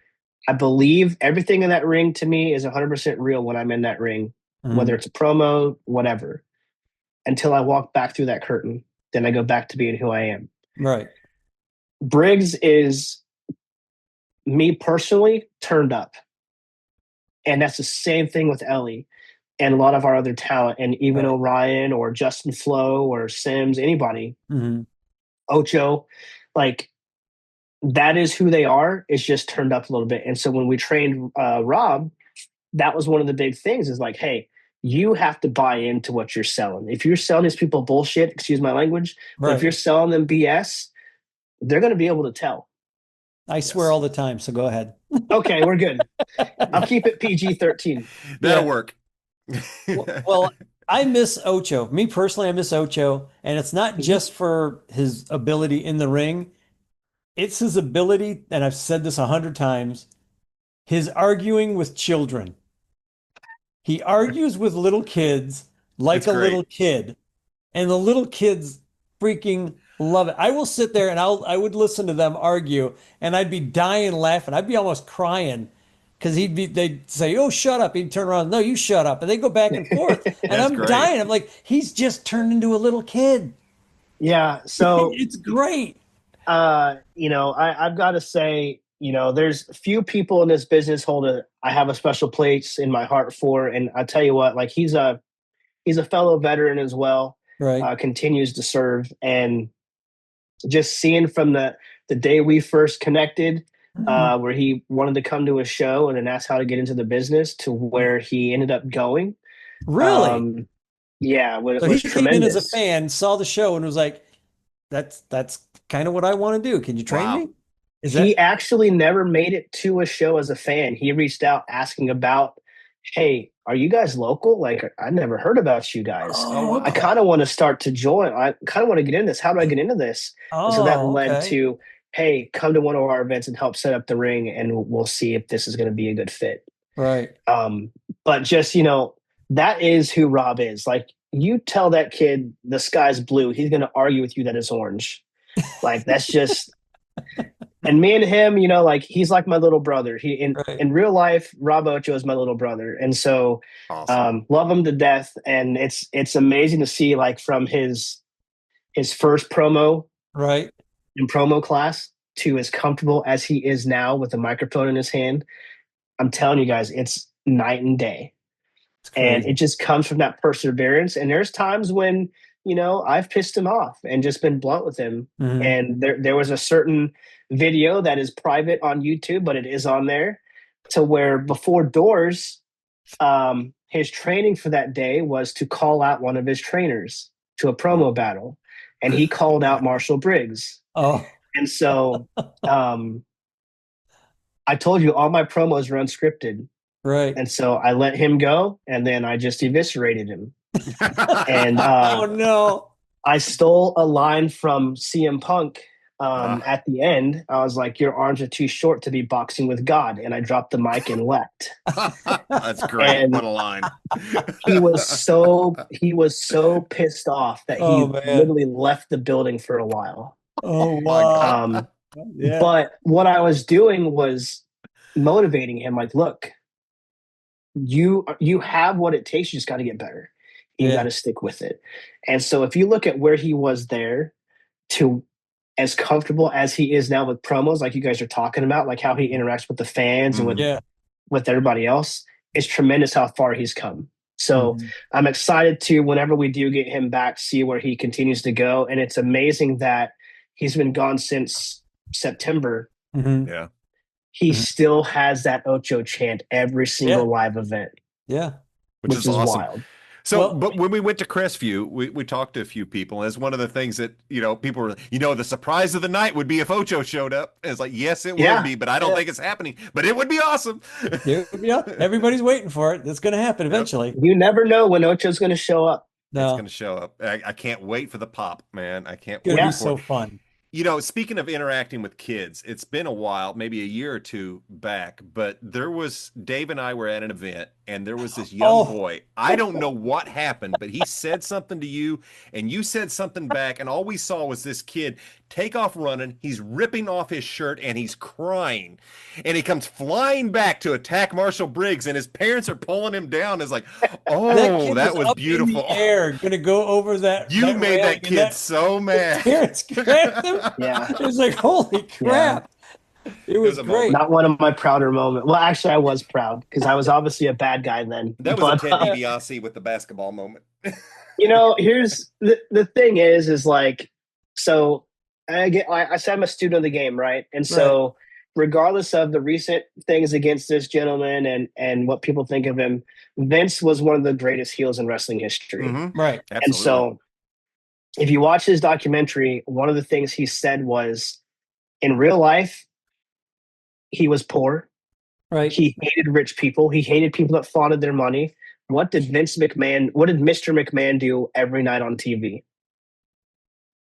Speaker 3: I believe everything in that ring to me is 100% real when I'm in that ring, whether
Speaker 2: Mhm.
Speaker 3: it's a promo, whatever, until I walk back through that curtain. Then I go back to being who I am.
Speaker 2: Right.
Speaker 3: Briggs is me personally turned up. And that's the same thing with Ellie and a lot of our other talent, and even
Speaker 2: Right.
Speaker 3: Orion or Justin Flo or Sims, anybody,
Speaker 2: Mhm.
Speaker 3: Ocho, like, that is who they are. It's just turned up a little bit. And so when we trained Rob, that was one of the big things is like, hey, you have to buy into what you're selling. If you're selling these people bullshit, excuse my language, but if
Speaker 2: Right.
Speaker 3: you're selling them BS, they're going to be able to tell.
Speaker 2: I swear
Speaker 1: Yes.
Speaker 2: all the time, so go ahead.
Speaker 3: Okay, we're good. I'll keep it PG-13.
Speaker 1: That'll
Speaker 2: Yeah.
Speaker 1: work.
Speaker 2: Well, I miss Ocho. Me personally, I miss Ocho, and it's not
Speaker 3: Mhm.
Speaker 2: just for his ability in the ring. It's his ability, and I've said this 100 times, his arguing with children. He argues with little kids like
Speaker 1: It's
Speaker 2: a
Speaker 1: great.
Speaker 2: little kid, and the little kids freaking love it. I will sit there and I would listen to them argue, and I'd be dying laughing. I'd be almost crying because they'd say, "Oh, shut up." He'd turn around, "No, you shut up," and they go back and forth, and
Speaker 1: That's
Speaker 2: I'm
Speaker 1: great.
Speaker 2: dying. I'm like, he's just turned into a little kid.
Speaker 3: Yeah. So,
Speaker 2: It's great.
Speaker 3: I've got to say, there's few people in this business I have a special place in my heart for. And I tell you what, like, he's a fellow veteran as well,
Speaker 2: Right.
Speaker 3: continues to serve. And just seeing from the day we first connected,
Speaker 2: Mhm.
Speaker 3: where he wanted to come to a show and then asked how to get into the business to where he ended up going.
Speaker 2: Really?
Speaker 3: Um, yeah, it
Speaker 2: So he
Speaker 3: was
Speaker 2: came in as a
Speaker 3: tremendous.
Speaker 2: fan, saw the show, and was like, "That's kind of what I want to do. Can you train
Speaker 1: Wow.
Speaker 2: me?" Is
Speaker 3: He
Speaker 2: that?
Speaker 3: actually never made it to a show as a fan. He reached out asking about, hey, are you guys local? Like, I never heard about you guys.
Speaker 1: Oh,
Speaker 2: Oh,
Speaker 3: I
Speaker 1: wow.
Speaker 3: kind
Speaker 2: okay.
Speaker 3: of want to start to join. I kind of want to get in this. How do I get into this? And so that
Speaker 2: Oh,
Speaker 3: led
Speaker 2: okay.
Speaker 3: to, hey, come to one of our events and help set up the ring, and we'll see if this is going to be a good fit.
Speaker 2: Right.
Speaker 3: Um, but just, that is who Rob is. Like, you tell that kid the sky's blue, he's going to argue with you that it's orange. Like, that's just, and me and him, like, he's like my little brother. He
Speaker 2: Right.
Speaker 3: in real life, Rob Ocho is my little brother, and so
Speaker 1: Awesome.
Speaker 3: love him to death. And it's amazing to see, like, from his first promo
Speaker 2: Right.
Speaker 3: in promo class to as comfortable as he is now with a microphone in his hand. I'm telling you guys, it's night and day.
Speaker 2: It's
Speaker 3: And it
Speaker 2: crazy.
Speaker 3: just comes from that perseverance. And there's times when, I've pissed him off and just been blunt with him.
Speaker 2: Hmm.
Speaker 3: And there was a certain video that is private on YouTube, but it is on there, to where before doors, his training for that day was to call out one of his trainers to a promo battle. And he called out Marshall Briggs.
Speaker 2: Oh,
Speaker 3: And so, um, I told you all my promos were unscripted.
Speaker 2: right.
Speaker 3: And so I let him go, and then I just eviscerated him. And
Speaker 2: Oh no.
Speaker 3: I stole a line from CM Punk
Speaker 1: Ah,
Speaker 3: at the end. I was like, "Your arms are too short to be boxing with God," and I dropped the mic and left.
Speaker 1: that's great.
Speaker 3: And
Speaker 1: What a line.
Speaker 3: he was so pissed off that
Speaker 2: Oh
Speaker 3: he
Speaker 2: man.
Speaker 3: literally left the building for a while.
Speaker 2: Oh
Speaker 1: My God.
Speaker 2: wow.
Speaker 3: Um,
Speaker 2: Yeah.
Speaker 3: but what I was doing was motivating him. Like, look, you have what it takes. You just got to get better. You got
Speaker 2: Yeah.
Speaker 3: to stick with it. And so if you look at where he was there to as comfortable as he is now with promos, like you guys are talking about, like how he interacts with the fans and
Speaker 1: Mhm.
Speaker 2: Yeah.
Speaker 3: with everybody else, it's tremendous how far he's come. So
Speaker 2: Mhm.
Speaker 3: I'm excited to, whenever we do get him back, see where he continues to go. And it's amazing that he's been gone since September.
Speaker 2: Mhm.
Speaker 1: Yeah.
Speaker 3: He
Speaker 2: Mhm.
Speaker 3: still has that Ocho chant every
Speaker 2: Yeah.
Speaker 3: single live event,
Speaker 2: Yeah.
Speaker 1: Which
Speaker 3: which
Speaker 1: is
Speaker 3: is
Speaker 1: awesome.
Speaker 3: wild.
Speaker 1: So,
Speaker 2: Well,
Speaker 1: but when we went to Crestview, we talked to a few people. And it's one of the things that, people were, the surprise of the night would be if Ocho showed up. And it's like, yes, it would
Speaker 3: Yeah.
Speaker 1: be, but I don't
Speaker 2: Yeah.
Speaker 1: think it's happening. But it would be awesome.
Speaker 2: yeah, everybody's waiting for it. It's going to happen eventually.
Speaker 3: You never know when Ocho's going to show up.
Speaker 1: It's
Speaker 2: No,
Speaker 1: going to show up. I can't wait for the pop, man. I can't
Speaker 2: it's going to
Speaker 1: wait
Speaker 2: be
Speaker 1: for
Speaker 2: so
Speaker 1: it.
Speaker 2: fun.
Speaker 1: Speaking of interacting with kids, it's been a while, maybe a year or two back, but Dave and I were at an event and there was this young boy. I don't know what happened, but he said something to you and you said something back. And all we saw was this kid take off running. He's ripping off his shirt and he's crying. And he comes flying back to attack Marshal Briggs and his parents are pulling him down. It's like, oh, that was
Speaker 2: up
Speaker 1: beautiful.
Speaker 2: in the air, going to go over that.
Speaker 1: You made
Speaker 2: railing,
Speaker 1: that kid so mad.
Speaker 2: Parents grabbed him.
Speaker 3: Yeah.
Speaker 2: It was like, holy crap. It was
Speaker 1: a
Speaker 2: great.
Speaker 3: Not one of my prouder moments. Well, actually, I was proud because I was obviously a bad guy then.
Speaker 1: That was a Ted DiBiase with the basketball moment.
Speaker 3: Here's the thing is like, so I said I'm a student of the game, right? And so regardless of the recent things against this gentleman and what people think of him, Vince was one of the greatest heels in wrestling history.
Speaker 1: Mm-hmm.
Speaker 2: Right.
Speaker 1: Absolutely.
Speaker 3: And so if you watch his documentary, one of the things he said was, in real life, he was poor.
Speaker 2: Right.
Speaker 3: He hated rich people. He hated people that flaunted their money. What did Mr. McMahon do every night on TV?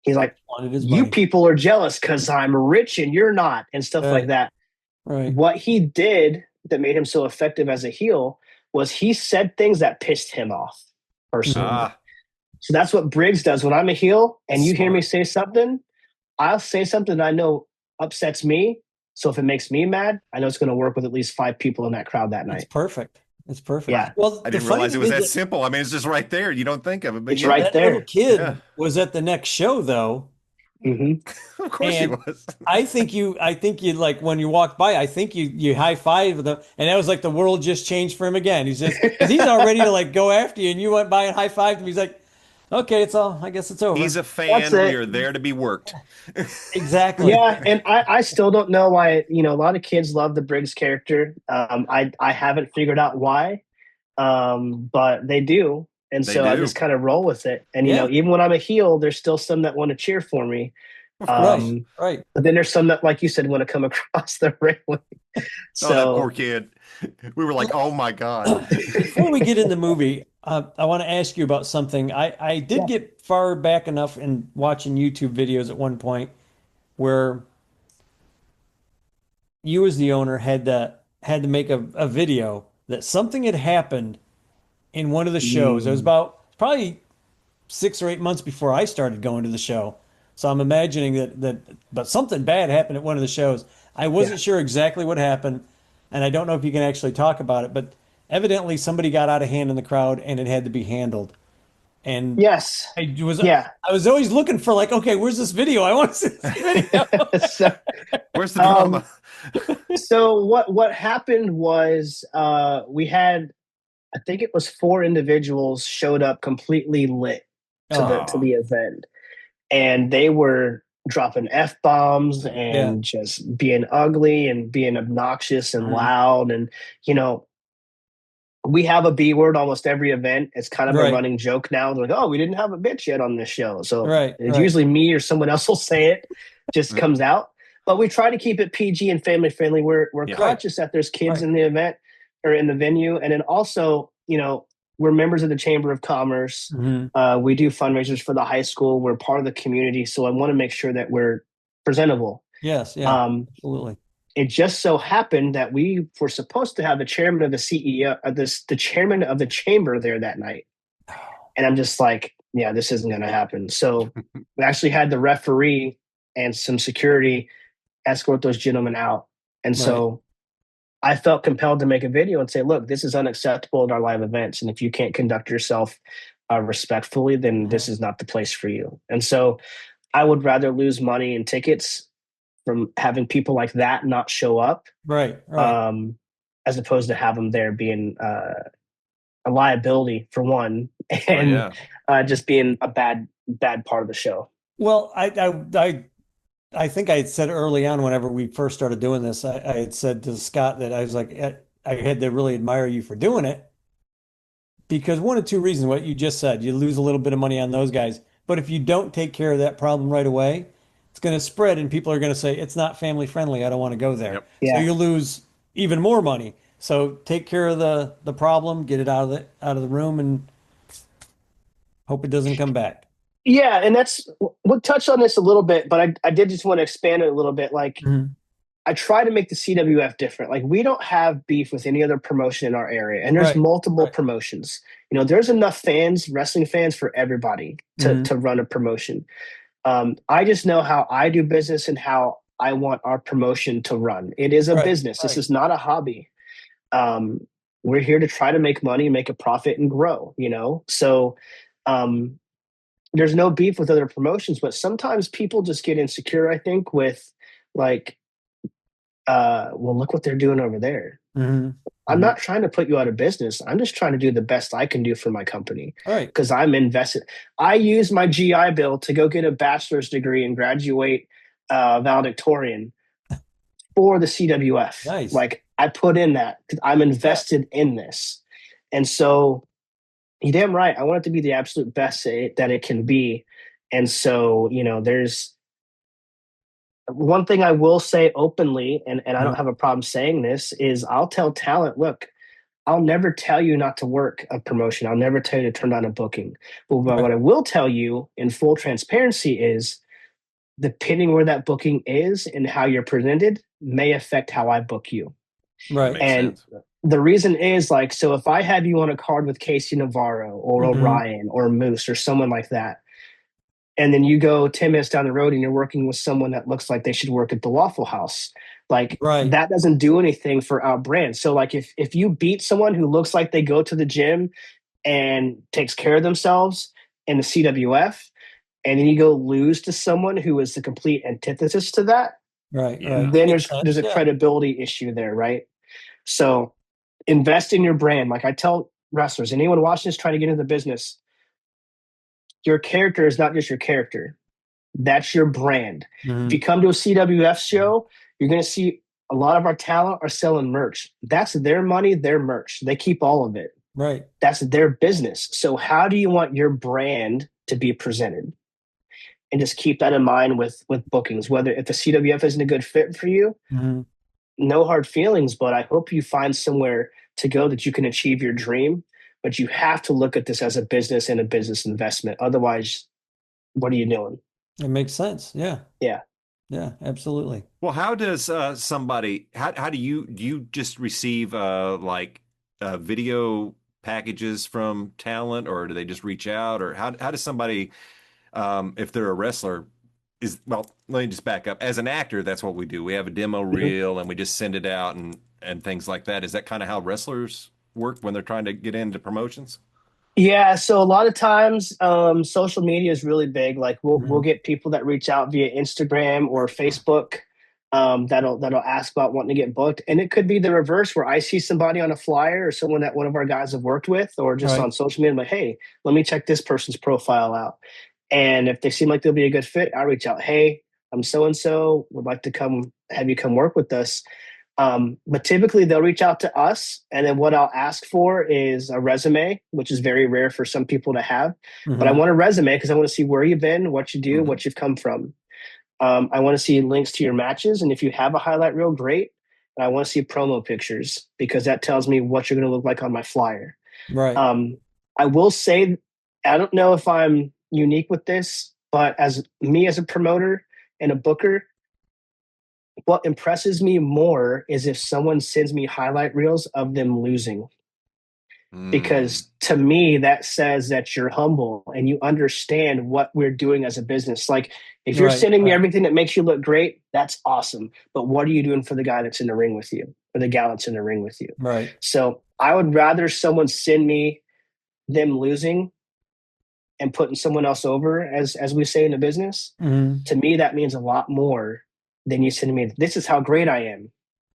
Speaker 3: He's like, you people are jealous because I'm rich and you're not, and stuff like that.
Speaker 2: Right.
Speaker 3: What he did that made him so effective as a heel was he said things that pissed him off personally. So that's what Briggs does. When I'm a heel and you hear me say something, I'll say something I know upsets me. So if it makes me mad, I know it's going to work with at least 5 people in that crowd that night.
Speaker 2: It's perfect.
Speaker 3: Yeah.
Speaker 2: Well,
Speaker 1: I didn't realize it was that simple. I mean, it's just right there. You don't think of it, but
Speaker 3: it's right there.
Speaker 2: Little kid was at the next show though.
Speaker 3: Mm-hmm.
Speaker 1: Of course he was.
Speaker 2: I think you like when you walked by, I think you high five them, and that was like the world just changed for him again. He's all ready to like go after you, and you went by and high fived him. He's like, okay, I guess it's over.
Speaker 1: He's a fan. We are there to be worked.
Speaker 2: Exactly.
Speaker 3: Yeah, and I still don't know why. A lot of kids love the Briggs character. I haven't figured out why, but they do, and so I just kind of roll with it. And even when I'm a heel, there's still some that want to cheer for me.
Speaker 2: Right.
Speaker 3: But then there's some that, like you said, want to come across the railing. So
Speaker 1: that poor kid. We were like, oh my God.
Speaker 2: Before we get in the movie, I want to ask you about something. I did get far back enough in watching YouTube videos at one point where you as the owner had to make a video that something had happened in one of the shows. It was about probably 6 or 8 months before I started going to the show. So I'm imagining but something bad happened at one of the shows. I wasn't sure exactly what happened, and I don't know if you can actually talk about it, but evidently somebody got out of hand in the crowd and it had to be handled. And
Speaker 3: yes,
Speaker 2: I was always looking for like, okay, where's this video? I want to see this video.
Speaker 1: Where's the drama?
Speaker 3: So what happened was we had, I think it was 4 individuals showed up completely lit to the event, and they were dropping F-bombs and just being ugly and being obnoxious and loud. And, we have a B word almost every event. It's kind of a running joke now. They're like, oh, we didn't have a bitch yet on this show. So it's usually me or someone else will say it, just comes out. But we try to keep it PG and family friendly. We're conscious that there's kids in the event or in the venue. And then also, we're members of the Chamber of Commerce. Mm-hmm. We do fundraisers for the high school. We're part of the community. So I want to make sure that we're presentable.
Speaker 2: Yes. Yeah, absolutely.
Speaker 3: It just so happened that we were supposed to have the chairman of the CEO, the chairman of the chamber there that night. And I'm just like, yeah, this isn't going to happen. So we actually had the referee and some security escort those gentlemen out. And so I felt compelled to make a video and say, look, this is unacceptable in our live events. And if you can't conduct yourself respectfully, then this is not the place for you. And so I would rather lose money in tickets from having people like that not show up, as opposed to have them there being a liability for one, and just being a bad part of the show.
Speaker 2: Well, I think I had said early on whenever we first started doing this, I had said to Scott that I was like, I had to really admire you for doing it because one of two reasons, what you just said, you lose a little bit of money on those guys. But if you don't take care of that problem right away, it's going to spread and people are going to say, it's not family friendly. I don't want to go there.
Speaker 1: Yep.
Speaker 2: So
Speaker 3: Yeah.
Speaker 2: you lose even more money. So take care of the problem, get it out of the room and hope it doesn't come back.
Speaker 3: Yeah, and we'll touch on this a little bit, but I did just want to expand it a little bit. Like,
Speaker 2: Mhm.
Speaker 3: I try to make the CWF different. Like, we don't have beef with any other promotion in our area, and there's
Speaker 2: Right.
Speaker 3: multiple
Speaker 2: Right.
Speaker 3: promotions. There's enough fans, wrestling fans, for everybody
Speaker 2: Mhm.
Speaker 3: to run a promotion. I just know how I do business and how I want our promotion to run. It is a
Speaker 2: Right.
Speaker 3: business. This
Speaker 2: Right.
Speaker 3: is not a hobby. Um, we're here to try to make money, make a profit, and grow. So. Um, there's no beef with other promotions, but sometimes people just get insecure, I think, with like, well, look what they're doing over there.
Speaker 2: Mhm.
Speaker 3: I'm
Speaker 2: Mhm.
Speaker 3: not trying to put you out of business. I'm just trying to do the best I can do for my company
Speaker 2: All right.
Speaker 3: because I'm invested. I use my GI Bill to go get a bachelor's degree and graduate valedictorian for the CWF.
Speaker 2: Nice.
Speaker 3: Like, I put in that because I'm
Speaker 2: Yeah.
Speaker 3: invested in this. And so you're damn right. I want it to be the absolute best that it can be. And so, there's one thing I will say openly, and I don't
Speaker 2: Uh-huh.
Speaker 3: have a problem saying this, is I'll tell talent, look, I'll never tell you not to work a promotion. I'll never tell you to turn down a booking. But what
Speaker 2: Right.
Speaker 3: I will tell you in full transparency is depending where that booking is and how you're presented may affect how I book you.
Speaker 1: That
Speaker 2: Right.
Speaker 1: makes
Speaker 3: And
Speaker 1: sense.
Speaker 3: the reason is, like, so if I have you on a card with Casey Navarro or
Speaker 2: Mhm.
Speaker 3: Orion or Moose or someone like that, and then you go 10 minutes down the road and you're working with someone that looks like they should work at the Waffle House, like,
Speaker 2: Right.
Speaker 3: that doesn't do anything for our brand. So, like, if you beat someone who looks like they go to the gym and takes care of themselves in the CWF, and then you go lose to someone who is the complete antithesis to that,
Speaker 2: Right.
Speaker 1: Yeah.
Speaker 2: Right. That
Speaker 3: then
Speaker 2: makes
Speaker 3: there's
Speaker 2: sense.
Speaker 3: a
Speaker 2: Yeah.
Speaker 3: credibility issue there, right? So invest in your brand. Like I tell wrestlers, anyone watching this trying to get into the business, your character is not just your character. That's your brand. If you
Speaker 2: Mhm.
Speaker 3: come to a CWF show, you're going to see a lot of our talent are selling merch. That's their money, their merch. They keep all of it.
Speaker 2: Right.
Speaker 3: That's their business. So how do you want your brand to be presented? And just keep that in mind with bookings. Whether if the CWF isn't a good fit for you,
Speaker 2: Mhm.
Speaker 3: no hard feelings, but I hope you find somewhere to go that you can achieve your dream. But you have to look at this as a business and a business investment. Otherwise, what are you doing?
Speaker 2: It makes sense. Yeah.
Speaker 3: Yeah.
Speaker 2: Yeah. Absolutely.
Speaker 1: Well, how does somebody how do you just receive like video packages from talent, or do they just reach out, or how does somebody if they're a wrestler is well, let me just back up. As an actor, that's what we do. We have a demo
Speaker 3: Mhm.
Speaker 1: reel and we just send it out and things like that. Is that kind of how wrestlers work when they're trying to get into promotions?
Speaker 3: Yeah, so a lot of times, social media is really big. Like we'll
Speaker 2: Mhm.
Speaker 3: get people that reach out via Instagram or Facebook, that'll ask about wanting to get booked, and it could be the reverse where I see somebody on a flyer or someone that one of our guys have worked with, or just
Speaker 2: Right.
Speaker 3: on social media. I'm like, hey, let me check this person's profile out, and if they seem like they'll be a good fit, I reach out. Hey, I'm so and so. Would like to come have you come work with us. But typically they'll reach out to us, and then what I'll ask for is a resume, which is very rare for some people to have. But I
Speaker 2: Mhm.
Speaker 3: want a resume because I want to see where you've been, what you do,
Speaker 1: Hmm.
Speaker 3: what you've come from. I want to see links to your matches, and if you have a highlight reel, great. And I want to see promo pictures because that tells me what you're going to look like on my flyer.
Speaker 2: Right.
Speaker 3: Um, I will say, I don't know if I'm unique with this, but as me as a promoter and a booker, what impresses me more is if someone sends me highlight reels of them losing,
Speaker 1: Mm.
Speaker 3: because to me that says that you're humble and you understand what we're doing as a business. Like, if you're
Speaker 2: Right.
Speaker 3: sending me
Speaker 2: Right.
Speaker 3: everything that makes you look great, that's awesome, but what are you doing for the guy that's in the ring with you, or the gal that's in the ring with you?
Speaker 2: Right.
Speaker 3: So I would rather someone send me them losing and putting someone else over, as we say in the business.
Speaker 2: Mhm.
Speaker 3: To me that means a lot more than you sending me, this is how great I am.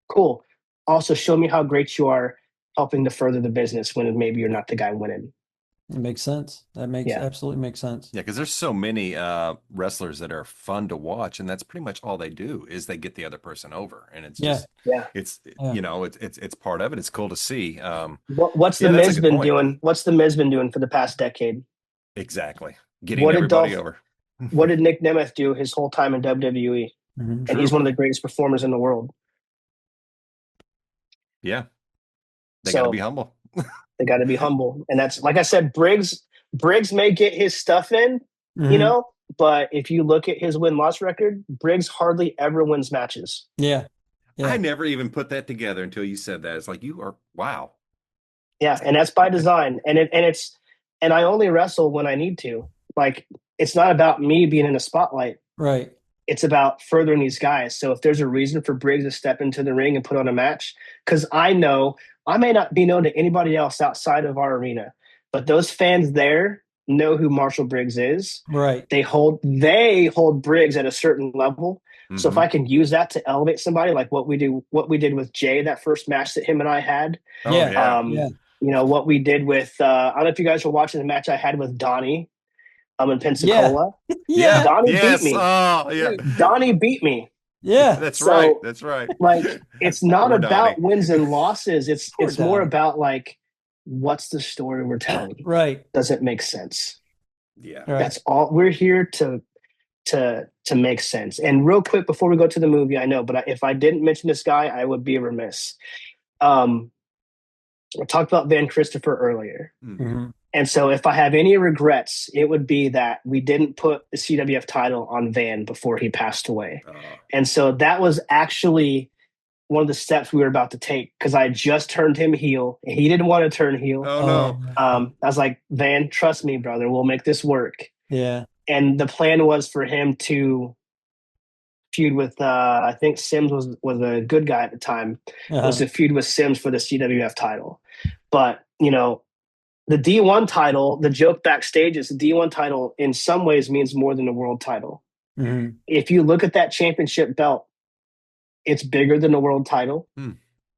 Speaker 3: Cool. Also, show me how great you are helping to further the business when maybe you're not the guy winning.
Speaker 2: It makes sense. That makes
Speaker 3: Yeah.
Speaker 2: absolutely makes sense.
Speaker 1: Yeah, because there's so many wrestlers that are fun to watch, and that's pretty much all they do is they get the other person over, and it's
Speaker 2: Yeah.
Speaker 1: just
Speaker 3: Yeah.
Speaker 1: it's
Speaker 2: Yeah.
Speaker 1: it's part of it. It's cool to see.
Speaker 3: What's the
Speaker 1: Yeah, that's a
Speaker 3: Miz
Speaker 1: good
Speaker 3: been
Speaker 1: point.
Speaker 3: doing? What's the Miz been doing for the past decade?
Speaker 1: Exactly, getting
Speaker 3: What did
Speaker 1: everybody
Speaker 3: Dolph?
Speaker 1: over.
Speaker 3: What did Nick Nemeth do his whole time in WWE?
Speaker 2: Mhm.
Speaker 3: And he's
Speaker 1: True.
Speaker 3: one of the greatest performers in the world.
Speaker 1: Yeah, they got to be
Speaker 3: So
Speaker 1: humble.
Speaker 3: they got to be humble. And that's like I said, Briggs may get his stuff in,
Speaker 2: Mhm.
Speaker 3: but if you look at his win-loss record, Briggs hardly ever wins matches.
Speaker 2: Yeah.
Speaker 1: I
Speaker 2: Yeah.
Speaker 1: never even put that together until you said that. It's like you are wow.
Speaker 3: Yeah, and that's by design. And I only wrestle when I need to. Like it's not about me being in a spotlight.
Speaker 2: Right.
Speaker 3: It's about furthering these guys. So if there's a reason for Briggs to step into the ring and put on a match, because I know I may not be known to anybody else outside of our arena, but those fans there know who Marshall Briggs is.
Speaker 2: Right.
Speaker 3: They hold Briggs at a certain level. So if
Speaker 1: Hmm.
Speaker 3: I can use that to elevate somebody, like what we did with Jay, that first match that him and I had,
Speaker 1: Oh
Speaker 2: Yeah.
Speaker 1: yeah.
Speaker 2: Yeah.
Speaker 3: what we did with I don't know if you guys were watching the match I had with Donnie in
Speaker 2: Yeah.
Speaker 3: Pensacola.
Speaker 1: Yeah.
Speaker 2: Yeah.
Speaker 3: Donnie beat
Speaker 1: Yes.
Speaker 3: me.
Speaker 1: Oh yeah.
Speaker 3: Donnie beat me.
Speaker 2: Yeah.
Speaker 1: That's right.
Speaker 3: So
Speaker 1: That's right.
Speaker 3: like it's not
Speaker 1: Poor Donnie.
Speaker 3: about wins and losses. It's
Speaker 2: Poor
Speaker 3: it's more
Speaker 2: Donnie.
Speaker 3: about like what's the story we're telling?
Speaker 2: Right.
Speaker 3: Does it make sense?
Speaker 1: Yeah.
Speaker 2: Right.
Speaker 3: That's all we're here to make sense. And real quick before we go to the movie, I know, but if I didn't mention this guy, I would be remiss. Um, I talked about Van Christopher earlier.
Speaker 1: Mhm.
Speaker 2: Mhm.
Speaker 3: And so if I have any regrets, it would be that we didn't put the CWF title on Van before he passed away. And so that was actually one of the steps we were about to take because I just turned him heel and he didn't want to turn heel.
Speaker 1: Oh no.
Speaker 3: I was like, Van, trust me, brother, we'll make this work.
Speaker 2: Yeah.
Speaker 3: And the plan was for him to feud with I think Sims was a good guy at the time. Was
Speaker 2: Uh-huh.
Speaker 3: to feud with Sims for the CWF title. But the D1 title, the joke backstage is the D1 title in some ways means more than the world title.
Speaker 2: Mhm.
Speaker 3: If you look at that championship belt, it's bigger than the world title.
Speaker 1: Hmm.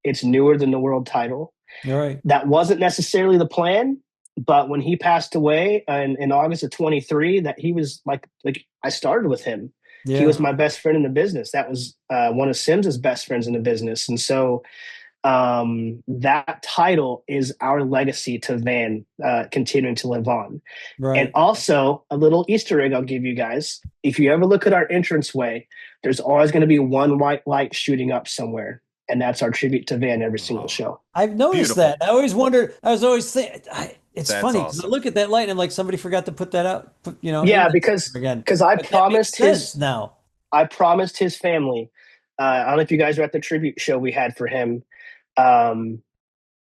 Speaker 3: It's newer than the world title.
Speaker 2: You're right.
Speaker 3: That wasn't necessarily the plan, but when he passed away in August of 23, that he was like I started with him.
Speaker 2: Yeah.
Speaker 3: He was my best friend in the business. That was one of Sims's best friends in the business. And so that title is our legacy to Van continuing to live on.
Speaker 2: Right.
Speaker 3: And also a little Easter egg I'll give you guys. If you ever look at our entranceway, there's always going to be one white light shooting up somewhere. And that's our tribute to Van every single show.
Speaker 2: I've noticed
Speaker 1: Beautiful.
Speaker 2: that. I always wondered. I was always thinking. It's
Speaker 1: That's
Speaker 2: funny because I
Speaker 1: awesome.
Speaker 2: look at that light and I'm like, somebody forgot to put that out.
Speaker 3: Yeah,
Speaker 2: in
Speaker 3: because
Speaker 2: again.
Speaker 3: I
Speaker 2: But that
Speaker 3: promised
Speaker 2: makes sense
Speaker 3: his
Speaker 2: now.
Speaker 3: I promised his family. I don't know if you guys were at the tribute show we had for him a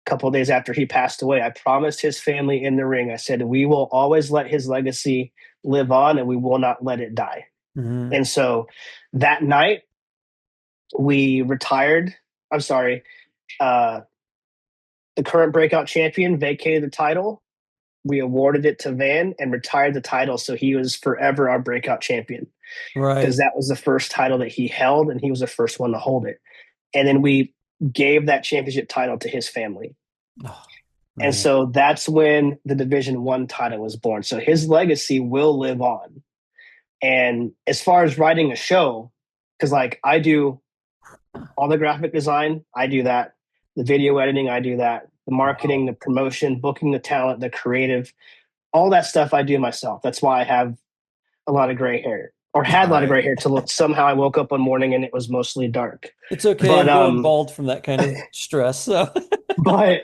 Speaker 3: couple of days after he passed away. I promised his family in the ring. I said we will always let his legacy live on, and we will not let it die.
Speaker 2: Mhm.
Speaker 3: And so that night we retired. I'm sorry. The current breakout champion vacated the title. We awarded it to Van and retired the title, so he was forever our breakout champion.
Speaker 2: Right.
Speaker 3: Because that was the first title that he held, and he was the first one to hold it. And then we gave that championship title to his family.
Speaker 2: Oh,
Speaker 3: and so that's when the Division One title was born. So his legacy will live on. And as far as writing a show, because like I do all the graphic design, I do that. The video editing, I do that. The marketing, the promotion, booking the talent, the creative, all that stuff I do myself. That's why I have a lot of gray hair. Or had a lot of gray hair till somehow I woke up one morning and it was mostly dark.
Speaker 2: It's okay.
Speaker 3: But,
Speaker 2: I'm going bald from that kind of stress. So.
Speaker 3: But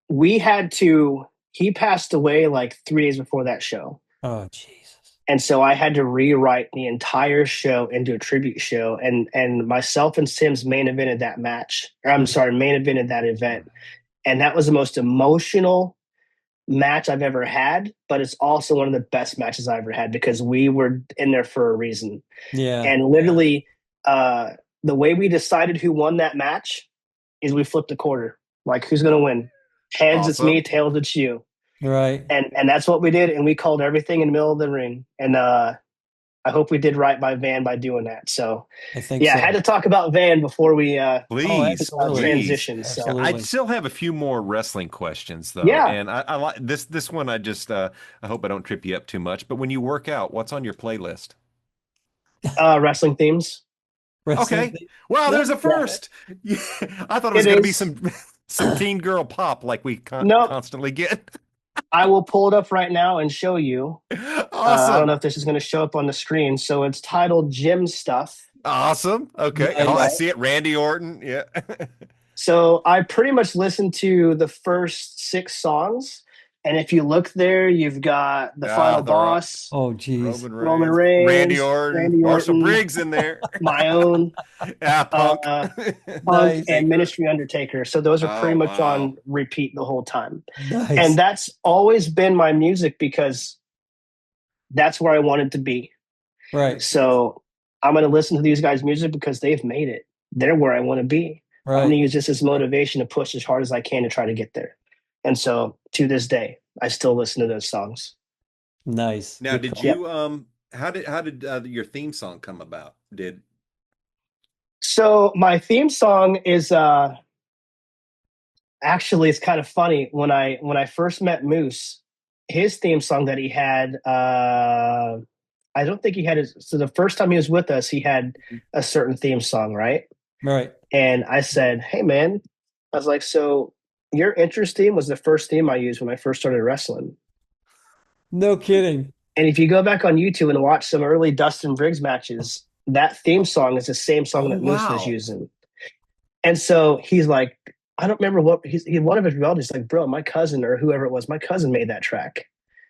Speaker 3: he passed away like 3 days before that show.
Speaker 2: Oh, Jesus.
Speaker 3: And so I had to rewrite the entire show into a tribute show. And myself and Sims main evented that match. Main evented that event. And that was the most emotional match I've ever had, but it's also one of the best matches I ever had because we were in there for a reason.
Speaker 2: Yeah.
Speaker 3: And literally, the way we decided who won that match is we flipped a quarter. Like, who's going to win? Heads, It's me. Tails, it's you.
Speaker 2: Right.
Speaker 3: And that's what we did. And we called everything in the middle of the ring. And I I hope we did right by Van by doing that. So
Speaker 2: I think
Speaker 3: yeah, I
Speaker 2: so.
Speaker 3: had to talk about Van before we
Speaker 1: Please,
Speaker 2: absolutely.
Speaker 3: transition. So
Speaker 1: I
Speaker 2: Absolutely.
Speaker 1: still have a few more wrestling questions though,
Speaker 3: yeah,
Speaker 1: and I like this one. I hope I don't trip you up too much. But when you work out, what's on your playlist?
Speaker 3: wrestling themes.
Speaker 2: Wrestling.
Speaker 1: Okay, well,
Speaker 2: Yeah,
Speaker 1: there's a
Speaker 3: Yeah,
Speaker 1: first. I thought it was
Speaker 3: it
Speaker 1: going to be
Speaker 3: is.
Speaker 1: some teen girl pop like we
Speaker 3: No,
Speaker 1: constantly get.
Speaker 3: I will pull it up right now and show you. I don't know
Speaker 1: Awesome,
Speaker 3: if this is going to show up on the screen. So it's titled Gym Stuff.
Speaker 1: awesome. Okay, oh, I
Speaker 2: nice.
Speaker 1: see it. Randy Orton. Yeah.
Speaker 3: So I pretty much listened to the first 6 songs. And if you look there, you've got the
Speaker 1: Ah,
Speaker 3: final
Speaker 1: the Rock,
Speaker 3: boss,
Speaker 2: Oh, geez.
Speaker 1: Roman
Speaker 3: Roman
Speaker 1: Reigns, Randy
Speaker 3: Reigns,
Speaker 1: Orton,
Speaker 3: Randy
Speaker 1: Marshall
Speaker 3: Orton,
Speaker 1: Briggs in there.
Speaker 3: my own,
Speaker 1: Yeah, Punk.
Speaker 3: uh, Punk,
Speaker 2: Nice.
Speaker 3: and
Speaker 1: Taker.
Speaker 3: Ministry Undertaker. So those are pretty
Speaker 1: Oh
Speaker 3: much
Speaker 1: wow.
Speaker 3: on repeat the whole time. And
Speaker 2: Nice.
Speaker 3: that's always been my music because that's where I wanted to be.
Speaker 2: Right.
Speaker 3: So I'm going to listen to these guys' music because they've made it. They're where I want to be. I'm going to
Speaker 2: Right.
Speaker 3: use this as motivation to push as hard as I can to try to get there. And so to this day, I still listen to those songs.
Speaker 2: Nice.
Speaker 1: Now,
Speaker 2: Good
Speaker 1: did
Speaker 2: call.
Speaker 3: Yep.
Speaker 1: you how did your theme song come about? Did
Speaker 3: So my theme song is actually it's kind of funny. When I first met Moose, his theme song that he had I don't think he had his, so the first time he was with us, he had a certain theme song, right?
Speaker 2: Right.
Speaker 3: And I said, "Hey, man," I was like, "So your interest theme was the first theme I used when I first started wrestling."
Speaker 2: No kidding.
Speaker 3: And if you go back on YouTube and watch some early Dustin Briggs matches, that theme song is the same song
Speaker 1: oh
Speaker 3: that Moose was
Speaker 1: wow.
Speaker 3: using. And so he's like, I don't remember what he one of his relatives like, bro, my cousin or whoever it was, my cousin made that track.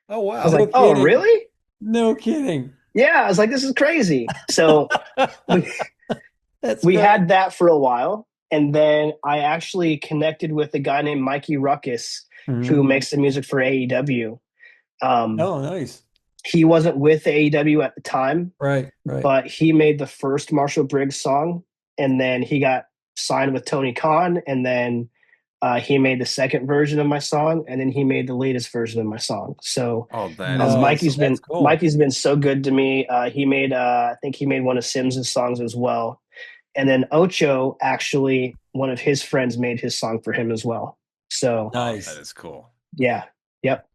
Speaker 1: Oh
Speaker 3: I was
Speaker 1: wow.
Speaker 2: No
Speaker 3: like, oh,
Speaker 2: kidding.
Speaker 3: really?
Speaker 2: No kidding.
Speaker 3: Yeah. I was like, this is crazy. So we,
Speaker 2: That's
Speaker 3: we
Speaker 2: great.
Speaker 3: had that for a while. And then I actually connected with a guy named Mikey Ruckus, who
Speaker 2: Mhm.
Speaker 3: makes the music for AEW. Um,
Speaker 2: Oh, nice.
Speaker 3: he wasn't with AEW at the time,
Speaker 2: Right. Right.
Speaker 3: but he made the first Marshall Briggs song. And then he got signed with Tony Khan. And then he made the second version of my song. And then he made the latest version of my song. So
Speaker 1: Oh, that is
Speaker 2: Nice.
Speaker 3: Mikey's
Speaker 1: awesome.
Speaker 3: been
Speaker 2: That's cool.
Speaker 3: Mikey's been so good to me. He made I think he made one of Sims's songs as well. And then Ocho, actually, one of his friends made his song for him as well. So
Speaker 1: Oh, that
Speaker 2: Nice.
Speaker 1: is cool.
Speaker 3: yeah, yep.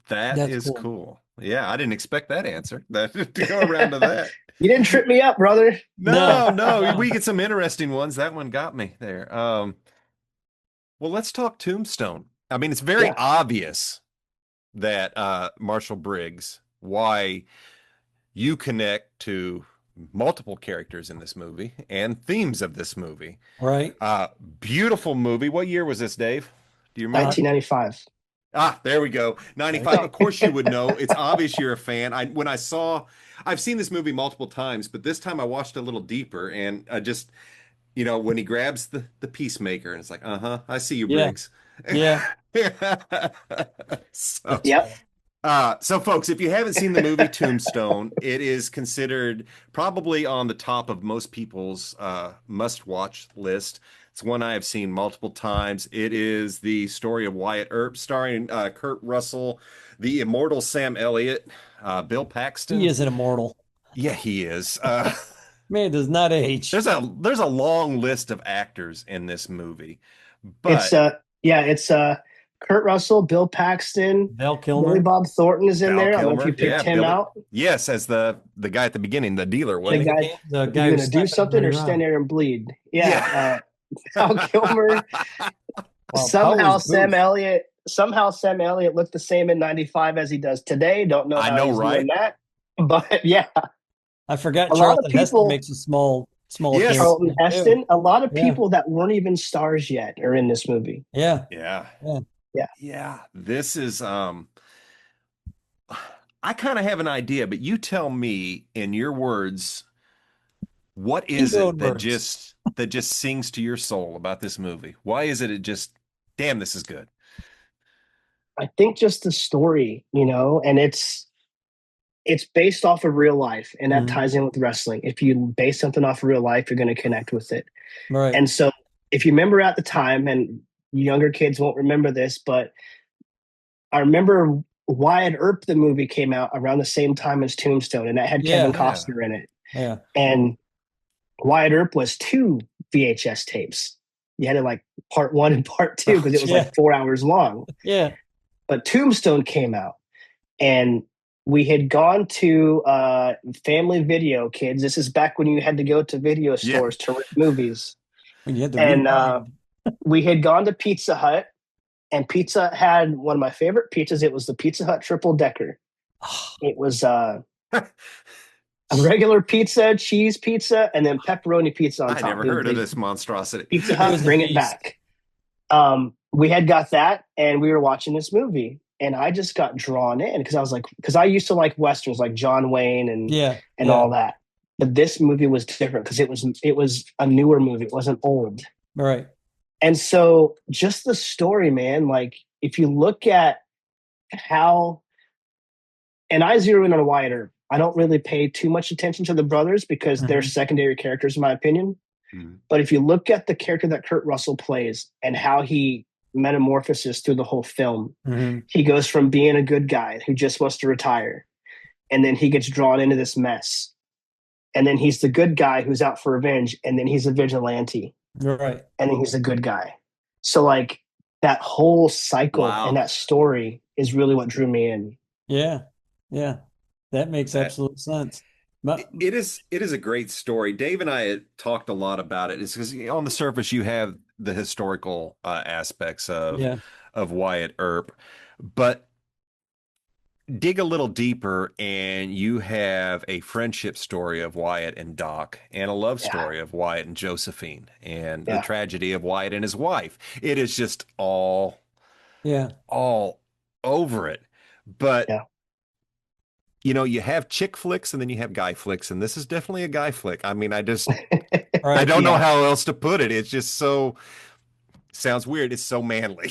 Speaker 1: That
Speaker 2: That's
Speaker 1: is
Speaker 2: cool.
Speaker 1: cool. Yeah, I didn't expect that answer. That to go around to that.
Speaker 3: You didn't trip me up, brother.
Speaker 2: No.
Speaker 1: No,
Speaker 2: No.
Speaker 1: we get some interesting ones. That one got me there. Well, let's talk Tombstone. I mean, it's very
Speaker 3: Yeah,
Speaker 1: obvious that Marshall Briggs, why you connect to multiple characters in this movie and themes of this movie.
Speaker 2: Right.
Speaker 1: Beautiful movie. What year was this, Dave? Do you remember?
Speaker 3: 1995.
Speaker 1: Ah, there we go. 95. Of course you would know. It's obvious you're a fan. I've seen this movie multiple times, but this time I watched a little deeper and I just, when he grabs the peacemaker and it's like, uh-huh, I see you,
Speaker 2: Yeah.
Speaker 1: Briggs.
Speaker 2: Yeah.
Speaker 1: So,
Speaker 2: That's
Speaker 3: Yep.
Speaker 2: funny.
Speaker 1: so folks, if you haven't seen the movie Tombstone, it is considered probably on the top of most people's must-watch list. It's one I have seen multiple times. It is the story of Wyatt Earp, starring Kurt Russell, the immortal Sam Elliott, Bill
Speaker 2: He
Speaker 1: Paxton.
Speaker 2: is an immortal.
Speaker 1: Yeah, he is.
Speaker 2: Man does not age.
Speaker 1: There's a long list of actors in this movie,
Speaker 3: It's
Speaker 1: but
Speaker 3: it's Kurt Russell, Bill Paxton,
Speaker 2: Val
Speaker 3: Billy
Speaker 2: Kilmer.
Speaker 3: Bob Thornton is in
Speaker 1: Val
Speaker 3: there. I don't know if you
Speaker 1: Kilmer, yeah,
Speaker 3: picked him
Speaker 1: Billy,
Speaker 3: out.
Speaker 1: yes, as the guy at the beginning, the dealer,
Speaker 3: The
Speaker 1: wasn't he?
Speaker 3: guy,
Speaker 2: The
Speaker 3: you
Speaker 2: guy
Speaker 3: gonna
Speaker 2: who's
Speaker 3: do
Speaker 2: slapping
Speaker 3: something
Speaker 2: everybody
Speaker 3: or stand
Speaker 2: around.
Speaker 3: there and bleed?
Speaker 1: Yeah.
Speaker 3: Yeah, Val Kilmer.
Speaker 2: Wow,
Speaker 3: Somehow
Speaker 2: Powers
Speaker 3: Sam
Speaker 2: Booth.
Speaker 3: Elliott. Somehow Sam Elliott looked the same in '95 as he does today. Don't know
Speaker 1: I
Speaker 3: how
Speaker 1: know,
Speaker 3: he's doing
Speaker 1: right?
Speaker 3: that, but yeah,
Speaker 2: I forgot
Speaker 3: a lot of
Speaker 2: Charlton Heston
Speaker 3: people.
Speaker 2: makes a small
Speaker 1: Yes.
Speaker 2: appearance
Speaker 3: Charlton
Speaker 2: there too.
Speaker 3: Heston. A lot of
Speaker 2: Yeah.
Speaker 3: people that weren't even stars yet are in this movie.
Speaker 2: Yeah.
Speaker 1: Yeah.
Speaker 2: Yeah.
Speaker 3: Yeah,
Speaker 1: Yeah. This is I kind of have an idea, but you tell me in your words, what
Speaker 2: In
Speaker 1: is
Speaker 2: your
Speaker 1: it
Speaker 2: own words.
Speaker 1: that just sings to your soul about this movie? Why is it just damn, this is good.
Speaker 3: I think just the story, and it's based off of real life, and that
Speaker 2: Mhm.
Speaker 3: ties in with wrestling. If you base something off of real life, you're going to connect with it.
Speaker 2: Right.
Speaker 3: And so, if you remember at the time, and younger kids won't remember this, but I remember Wyatt Earp, the movie, came out around the same time as Tombstone, and that had Kevin
Speaker 2: Yeah.
Speaker 3: Costner in it.
Speaker 2: Yeah.
Speaker 3: And Wyatt Earp was 2 VHS tapes. You had it like part 1 and part 2 because it was
Speaker 2: Yeah.
Speaker 3: like 4 hours long.
Speaker 2: Yeah.
Speaker 3: But Tombstone came out, and we had gone to Family Video, kids. This is back when you had to go to video stores to rent movies.
Speaker 2: When you had to
Speaker 3: And
Speaker 2: rewind.
Speaker 3: we had gone to Pizza Hut, and Pizza had one of my favorite pizzas. It was the Pizza Hut triple decker. It was a regular pizza, cheese pizza, and then pepperoni pizza on
Speaker 1: I
Speaker 3: top.
Speaker 1: never heard of this monstrosity.
Speaker 3: Pizza
Speaker 2: It
Speaker 3: Hut,
Speaker 2: was a
Speaker 3: bring it
Speaker 2: feast.
Speaker 3: back. We had got that, and we were watching this movie, and I just got drawn in because I was like, because I used to like westerns like John Wayne and
Speaker 2: Yeah.
Speaker 3: all that, but this movie was different because it was a newer movie. It wasn't old,
Speaker 2: Right.
Speaker 3: and so just the story, man. Like if you look at how, and I zero in on Wyatt Earp. I don't really pay too much attention to the brothers because they're secondary characters, in my opinion.
Speaker 1: Mhm.
Speaker 3: But if you look at the character that Kurt Russell plays and how he metamorphoses through the whole film, he goes from being a good guy who just wants to retire, and then he gets drawn into this mess. And then he's the good guy who's out for revenge, and then he's a vigilante,
Speaker 2: Right.
Speaker 3: and then he's a good guy. So like that whole cycle
Speaker 1: Wow.
Speaker 3: and that story is really what drew me in.
Speaker 2: Yeah. Yeah. That makes absolute sense.
Speaker 1: It is a great story. Dave and I had talked a lot about it. It's because on the surface you have the historical aspects of Wyatt Earp, but dig a little deeper and you have a friendship story of Wyatt and Doc, and a love story of Wyatt and Josephine, and the tragedy of Wyatt and his wife. It is just all over it. But you know, you have chick flicks and then you have guy flicks, and this is definitely a guy flick. I mean, I don't know how else to put it. It's just so sounds weird. It's so manly.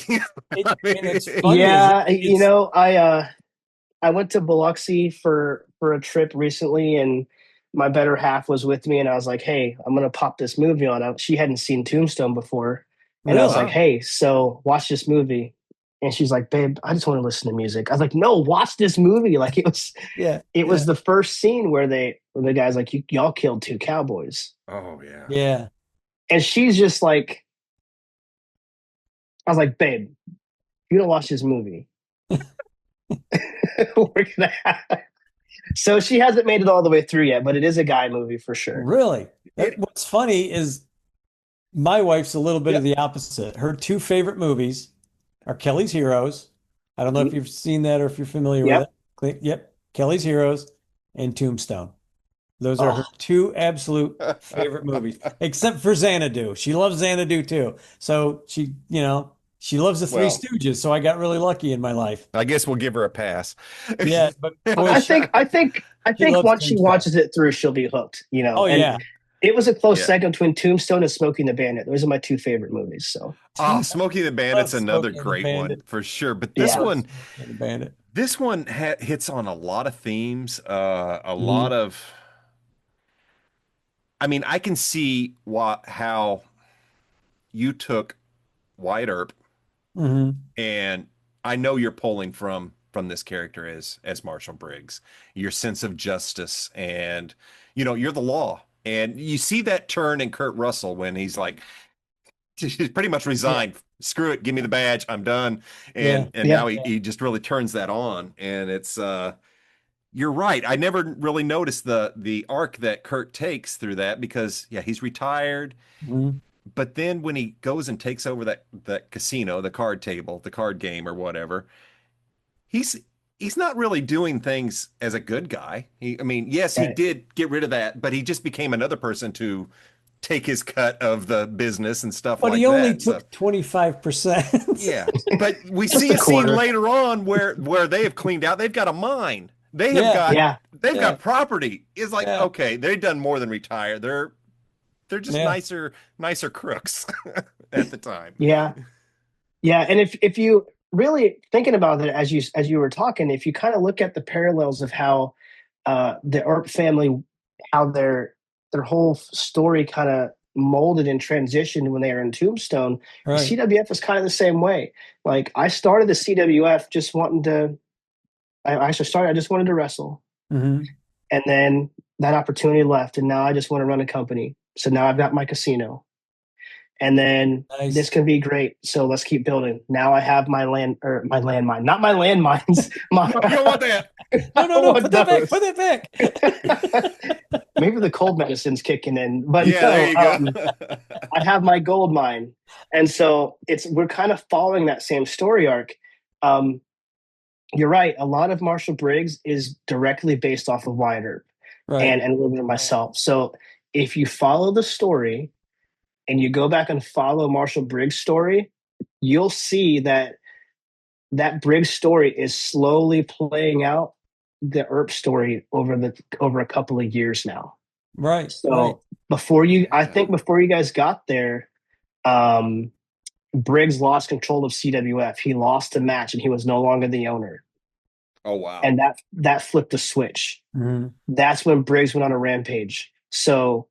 Speaker 2: It's funny.
Speaker 3: You know, I went to Biloxi for a trip recently, and my better half was with me, and I was like, "Hey, I'm gonna pop this movie on." She hadn't seen Tombstone before, and I was like, "Hey, so watch this movie." And she's like, "Babe, I just want to listen to music." I was like, "No, watch this movie." Like it was, it was the first scene where the guy's like, "Y'all killed 2 cowboys."
Speaker 1: Oh yeah,
Speaker 2: yeah.
Speaker 3: And she's just like, I was like, "Babe, if you don't watch this movie, we're gonna have." So she hasn't made it all the way through yet, but it is a guy movie for sure.
Speaker 2: Really? What's funny is my wife's a little bit of the opposite. Her 2 favorite movies are Kelly's Heroes. I don't know if you've seen that or if you're familiar with it. Yep. Kelly's Heroes and Tombstone. Those are her 2 absolute favorite movies, except for Xanadu. She loves Xanadu too. So she loves the Three Stooges. So I got really lucky in my life.
Speaker 1: I guess we'll give her a pass.
Speaker 2: Yeah, but boy,
Speaker 3: I think once she
Speaker 2: Tombstone.
Speaker 3: watches it through, she'll be hooked. You know.
Speaker 2: Oh yeah.
Speaker 3: It was a close second between Tombstone and Smokey and the Bandit. Those are my 2 favorite movies. So,
Speaker 1: Smokey the Bandit's another great one for sure. But this one, hits on a lot of themes, a lot of. I mean, I can see how you took Wyatt Earp, and I know you're pulling from this character as Marshal Briggs, your sense of justice, and you're the law. And you see that turn in Kurt Russell when he's like, he's pretty much resigned. Screw it, give me the badge, I'm done. And now he just really turns that on. And it's you're right. I never really noticed the arc that Kurt takes through that because he's retired. But then when he goes and takes over that casino, the card table, the card game or whatever, he's not really doing things as a good guy. He did get rid of that, but he just became another person to take his cut of the business and stuff like that.
Speaker 2: But he only took 25%.
Speaker 1: Yeah, but we see a scene later on where they have cleaned out. They've got a mine. They have got property. It's like okay, they've done more than retire. They're just nicer crooks at the time.
Speaker 3: Yeah, and if you really thinking about it as you were talking, if you kind of look at the parallels of how the Earp family, how their whole story kind of molded and transitioned when they were in Tombstone, the CWF is kind of the same way. Like I started the CWF just wanting to I actually started. I just wanted to wrestle,
Speaker 2: Hmm.
Speaker 3: and then that opportunity left, and now I just want to run a company. So now I've got my casino, and then this
Speaker 2: Nice.
Speaker 3: can be great. So let's keep building. Now I have my land or my landmine, not my landmines. My
Speaker 1: No, you don't want that.
Speaker 3: I
Speaker 2: No,
Speaker 3: don't
Speaker 2: no,
Speaker 3: want
Speaker 2: put that back.
Speaker 3: those.
Speaker 2: Put that back.
Speaker 3: Maybe the cold medicine's kicking in, but
Speaker 1: Yeah, there
Speaker 3: no.
Speaker 1: you go.
Speaker 3: I have my gold mine, and so we're kind of following that same story arc. Um, you're right. A lot of Marshall Briggs is directly based off of Wyatt Earp
Speaker 2: Right.
Speaker 3: and a little bit of myself. So if you follow the story and you go back and follow Marshall Briggs' story, you'll see that that Briggs story is slowly playing out the Earp story over a couple of years now.
Speaker 2: Right. Right.
Speaker 3: So I think before you guys got there, um, Briggs lost control of CWF. He lost a match, and he was no longer the owner.
Speaker 1: Oh wow.
Speaker 3: And that flipped the switch.
Speaker 2: Mhm.
Speaker 3: That's when Briggs went on a rampage. So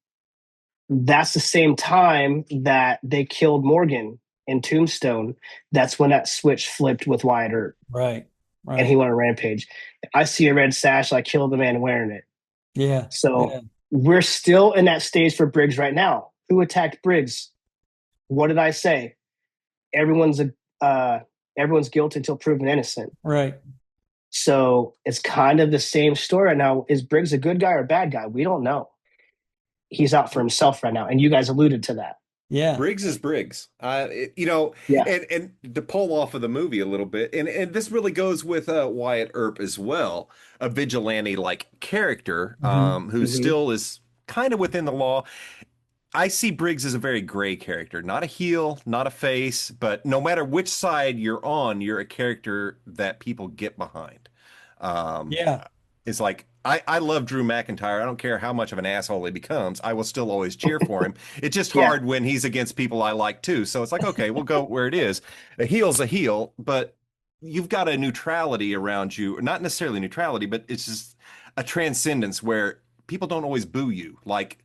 Speaker 3: that's the same time that they killed Morgan in Tombstone. That's when that switch flipped with Wyatt Earp,
Speaker 2: Right.
Speaker 3: and he
Speaker 2: Right.
Speaker 3: went on a rampage. I see a red sash, I kill the man wearing it.
Speaker 2: Yeah.
Speaker 3: So
Speaker 2: Yeah.
Speaker 3: we're still in that stage for Briggs right now. Who attacked Briggs? What did I say? Everyone's a everyone's guilty until proven innocent.
Speaker 2: Right.
Speaker 3: So it's kind of the same story now. Is Briggs a good guy or a bad guy? We don't know. He's out for himself right now, and you guys alluded to that.
Speaker 2: Yeah.
Speaker 1: Briggs is Briggs.
Speaker 3: Yeah,
Speaker 1: And to pull off of the movie a little bit, and this really goes with Wyatt Earp as well, a vigilante like character,
Speaker 2: Hmm.
Speaker 1: who
Speaker 3: hmm
Speaker 1: still is kind of within the law. I see Briggs as a very gray character, not a heel, not a face, but no matter which side you're on, you're a character that people get behind. Um,
Speaker 2: Yeah.
Speaker 1: it's like I love Drew McIntyre. I don't care how much of an asshole he becomes. I will still always cheer for him. It's just
Speaker 3: yeah.
Speaker 1: hard when he's against people I like too. So it's like, okay, we'll go where it is. A heel's a heel, but you've got a neutrality around you, not necessarily neutrality, but it's just a transcendence where people don't always boo you. Like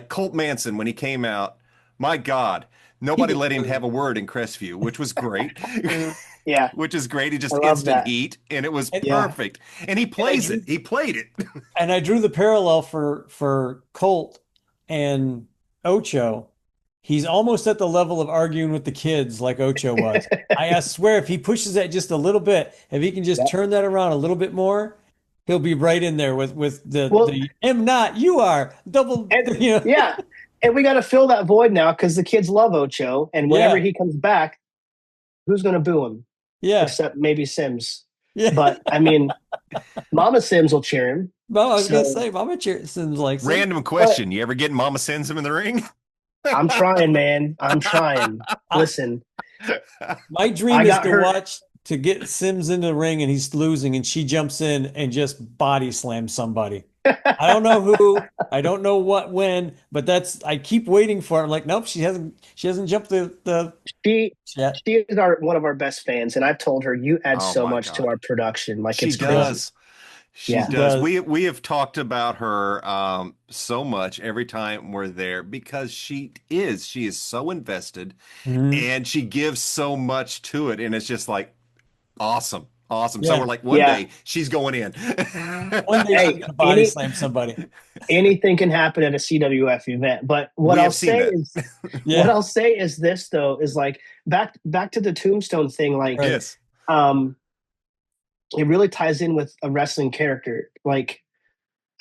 Speaker 1: Colt Manson when he came out, my God,
Speaker 2: He
Speaker 1: nobody
Speaker 2: gets
Speaker 1: let him have
Speaker 2: booed.
Speaker 1: a word in Crestview, which was great.
Speaker 3: Yeah,
Speaker 1: Which is great. He
Speaker 3: I
Speaker 1: just
Speaker 3: love
Speaker 1: instant
Speaker 3: that.
Speaker 1: heat, and it was
Speaker 2: And,
Speaker 3: Yeah,
Speaker 1: perfect. And he
Speaker 2: and I
Speaker 1: plays it.
Speaker 2: drew
Speaker 1: He played it.
Speaker 2: and I drew the parallel for Colt and Ocho. He's almost at the level of arguing with the kids like Ocho was. I swear if he pushes that just a little bit, if he can just
Speaker 3: yeah.
Speaker 2: turn that around a little bit more, he'll be right in there with the
Speaker 3: Well,
Speaker 2: the am not, you are double,
Speaker 3: and
Speaker 2: you know.
Speaker 3: yeah, and we got to fill that void now because the kids love Ocho, and whenever
Speaker 2: Yeah.
Speaker 3: he comes back, who's going to boo him?
Speaker 2: Yeah.
Speaker 3: Except maybe Sims.
Speaker 2: Yeah.
Speaker 3: But I mean, Mama Sims will cheer him.
Speaker 2: Well, I was gonna
Speaker 3: So,
Speaker 2: say Mama Cheerson's likes him.
Speaker 1: Random
Speaker 3: but
Speaker 1: question. You ever get Mama sends him in the ring?
Speaker 3: I'm trying, man. I'm trying. Listen,
Speaker 2: My
Speaker 3: I
Speaker 2: dream is
Speaker 3: got
Speaker 2: to
Speaker 3: hurt.
Speaker 2: watch to get Sims into the ring and he's losing and she jumps in and just body slams somebody. I don't know who, I don't know what when, but that's I keep waiting for it. I'm like, nope, she hasn't jumped the
Speaker 3: she
Speaker 2: yet.
Speaker 3: she is one of our best fans, and I've told her you add
Speaker 1: Oh
Speaker 3: so
Speaker 1: my
Speaker 3: much to
Speaker 1: God.
Speaker 3: our production, like
Speaker 1: She
Speaker 3: it's crazy.
Speaker 1: does. She
Speaker 3: Yeah,
Speaker 2: She
Speaker 1: does.
Speaker 2: does.
Speaker 1: We have talked about her so much every time we're there because she is so invested
Speaker 2: Mhm.
Speaker 1: and she gives so much to it, and it's just like awesome. Awesome. So we're
Speaker 2: Yeah.
Speaker 1: like, one
Speaker 3: yeah.
Speaker 1: day she's going in.
Speaker 2: One day she's
Speaker 3: Hey,
Speaker 2: gonna body slam somebody.
Speaker 3: anything can happen at a CWF event. But
Speaker 1: We have seen that.
Speaker 3: what
Speaker 2: Yeah.
Speaker 3: I'll say is this though is like back to the Tombstone thing. Like,
Speaker 2: Right.
Speaker 1: Yes.
Speaker 3: um, it really ties in with a wrestling character. Like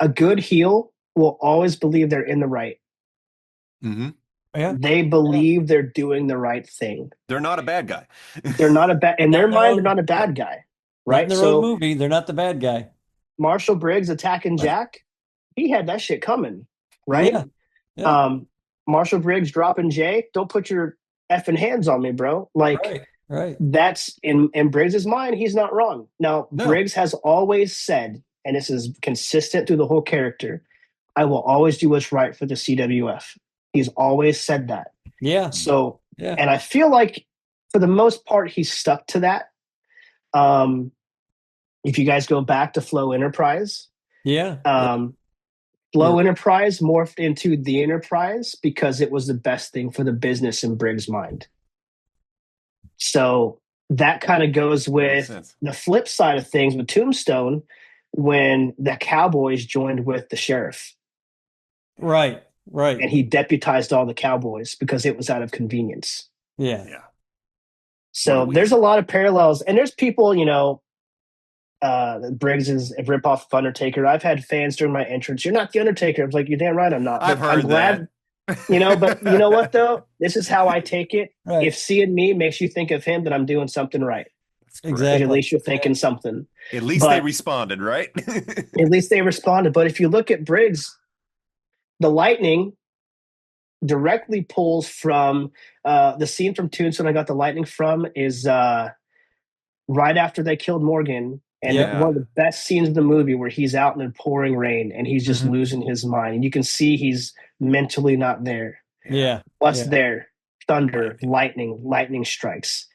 Speaker 3: a good heel will always believe they're in the right.
Speaker 1: Hmm.
Speaker 2: Yeah.
Speaker 3: They
Speaker 2: Yeah.
Speaker 3: believe they're doing the right thing.
Speaker 1: They're not a bad guy.
Speaker 3: They're not a bad in
Speaker 2: Not
Speaker 3: their
Speaker 2: in their
Speaker 3: mind. They're
Speaker 2: own
Speaker 3: not a bad guy,
Speaker 2: not in
Speaker 3: right?
Speaker 2: their own
Speaker 3: So
Speaker 2: movie. They're not the bad guy.
Speaker 3: Marshall Briggs attacking Jack, he had that shit coming, right?
Speaker 2: Yeah. Yeah.
Speaker 3: Um, Marshall Briggs dropping Jay. Don't put your effing hands on me, bro. Like
Speaker 2: Right. Right.
Speaker 3: that's in Briggs's mind. He's not wrong. Now
Speaker 1: No.
Speaker 3: Briggs has always said, and this is consistent through the whole character, I will always do what's right for the CWF. He's always said that.
Speaker 2: Yeah.
Speaker 3: So,
Speaker 2: Yeah.
Speaker 3: and I feel like for the most part, he's stuck to that. Um, if you guys go back to Flow Enterprise,
Speaker 2: Yeah. Yeah.
Speaker 3: um,
Speaker 2: You're
Speaker 3: Flow Enterprise morphed into the Enterprise because it was the best thing for the business in Briggs' mind. So that kind of goes
Speaker 1: Makes
Speaker 3: with
Speaker 1: sense.
Speaker 3: the flip side of things with Tombstone when the Cowboys joined with the sheriff
Speaker 2: Right. Right.
Speaker 3: and he deputized all the Cowboys because it was out of convenience.
Speaker 2: Yeah.
Speaker 1: Yeah. What a
Speaker 3: So there's
Speaker 1: weasel.
Speaker 3: a lot of parallels, and there's people, Briggs is a ripoff of Undertaker. I've had fans during my entrance. You're not the Undertaker. I was like, you're damn right, I'm not.
Speaker 1: I've
Speaker 3: But I'm
Speaker 1: heard
Speaker 3: glad,
Speaker 1: that.
Speaker 3: But you know what though? This is how I take it.
Speaker 2: Right.
Speaker 3: If seeing me makes you think of him, then I'm doing something right.
Speaker 1: That's correct.
Speaker 3: Because
Speaker 2: Exactly.
Speaker 3: at least you're thinking something.
Speaker 1: At least they
Speaker 3: But
Speaker 1: responded, right?
Speaker 3: at least they responded. But if you look at Briggs, the lightning directly pulls from the scene from Tombstone I got the lightning from is right after they killed Morgan. And
Speaker 2: Yeah.
Speaker 3: one of the best scenes of the movie where he's out in the pouring rain and he's just
Speaker 2: Mhm.
Speaker 3: losing his mind. And you can see he's mentally not there.
Speaker 2: Yeah.
Speaker 3: What's
Speaker 2: Yeah.
Speaker 3: there? Thunder, lightning strikes.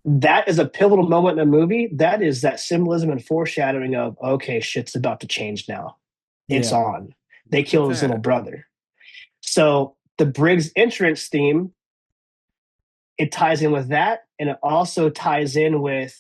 Speaker 3: That is a pivotal moment in the movie. That is that symbolism and foreshadowing of, okay, shit's about to change now. It's
Speaker 2: Yeah.
Speaker 3: on. They
Speaker 1: Look at
Speaker 3: killed his
Speaker 1: that.
Speaker 3: little brother. So the Briggs entrance theme, it ties in with that. And it also ties in with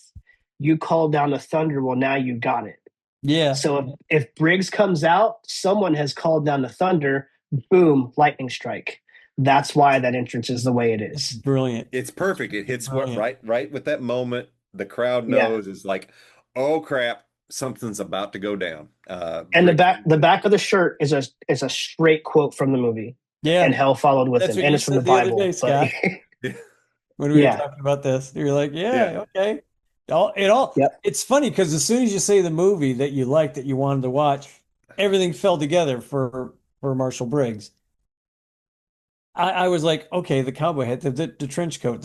Speaker 3: you called down the thunder. Well, now you got it.
Speaker 2: Yeah.
Speaker 3: So if Briggs comes out, someone has called down the thunder, boom, lightning strike. That's why that entrance is the way it
Speaker 2: It's
Speaker 3: is.
Speaker 2: brilliant.
Speaker 1: It's perfect. It hits what
Speaker 2: Brilliant.
Speaker 1: right with that moment. The crowd
Speaker 3: Yeah.
Speaker 1: knows is like, oh crap, something's about to go down.
Speaker 3: And the
Speaker 1: Briggs-
Speaker 3: back of the shirt is a straight quote from the movie.
Speaker 2: Yeah.
Speaker 3: And hell followed with
Speaker 2: That's
Speaker 3: him.
Speaker 2: what
Speaker 3: And
Speaker 2: you
Speaker 3: it's from the
Speaker 2: said the other
Speaker 3: Bible.
Speaker 2: day, Scott,
Speaker 1: Yeah.
Speaker 2: when we were
Speaker 3: Yeah.
Speaker 2: talking about this. You're like,
Speaker 1: Yeah.
Speaker 2: yeah, okay.
Speaker 3: Yep.
Speaker 2: It's funny because as soon as you say the movie that you liked that you wanted to watch, everything fell together for Marshall Briggs. I was like, okay, the cowboy hat, the trench coat,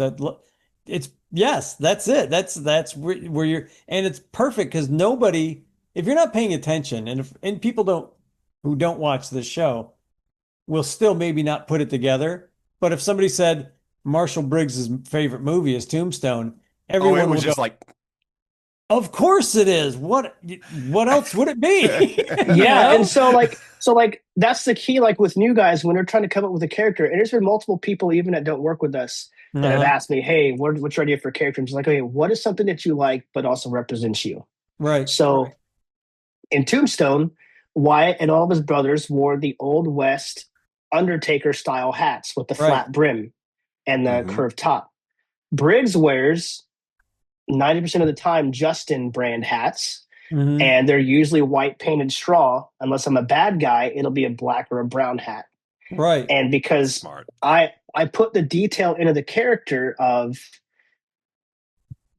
Speaker 2: it's yes, that's it. That's where you're, and it's perfect because nobody, if you're not paying attention, and people who don't watch this show will still maybe not put it together. But if somebody said Marshall Briggs's favorite movie is Tombstone,
Speaker 1: Oh, it
Speaker 2: everyone
Speaker 1: was
Speaker 2: will
Speaker 1: just
Speaker 2: go,
Speaker 1: like
Speaker 2: of course it is. What else would it be? You
Speaker 3: Yeah.
Speaker 2: know?
Speaker 3: And so that's the key, like with new guys, when they're trying to come up with a character, and there's been multiple people even that don't work with us that have
Speaker 2: Uh-huh.
Speaker 3: asked me, hey, what's your idea for a character? And it's like, okay, what is something that you like but also represents you?
Speaker 2: Right.
Speaker 3: So in Tombstone, Wyatt and all of his brothers wore the Old West Undertaker style hats with the
Speaker 2: Right.
Speaker 3: flat brim and the
Speaker 1: Mhm.
Speaker 3: curved top. Briggs wears 90% of the time Justin brand hats,
Speaker 2: Mhm.
Speaker 3: and they're usually white painted straw. Unless I'm a bad guy, it'll be a black or a brown hat.
Speaker 2: Right.
Speaker 3: And because
Speaker 1: smart.
Speaker 3: I put the detail into the character of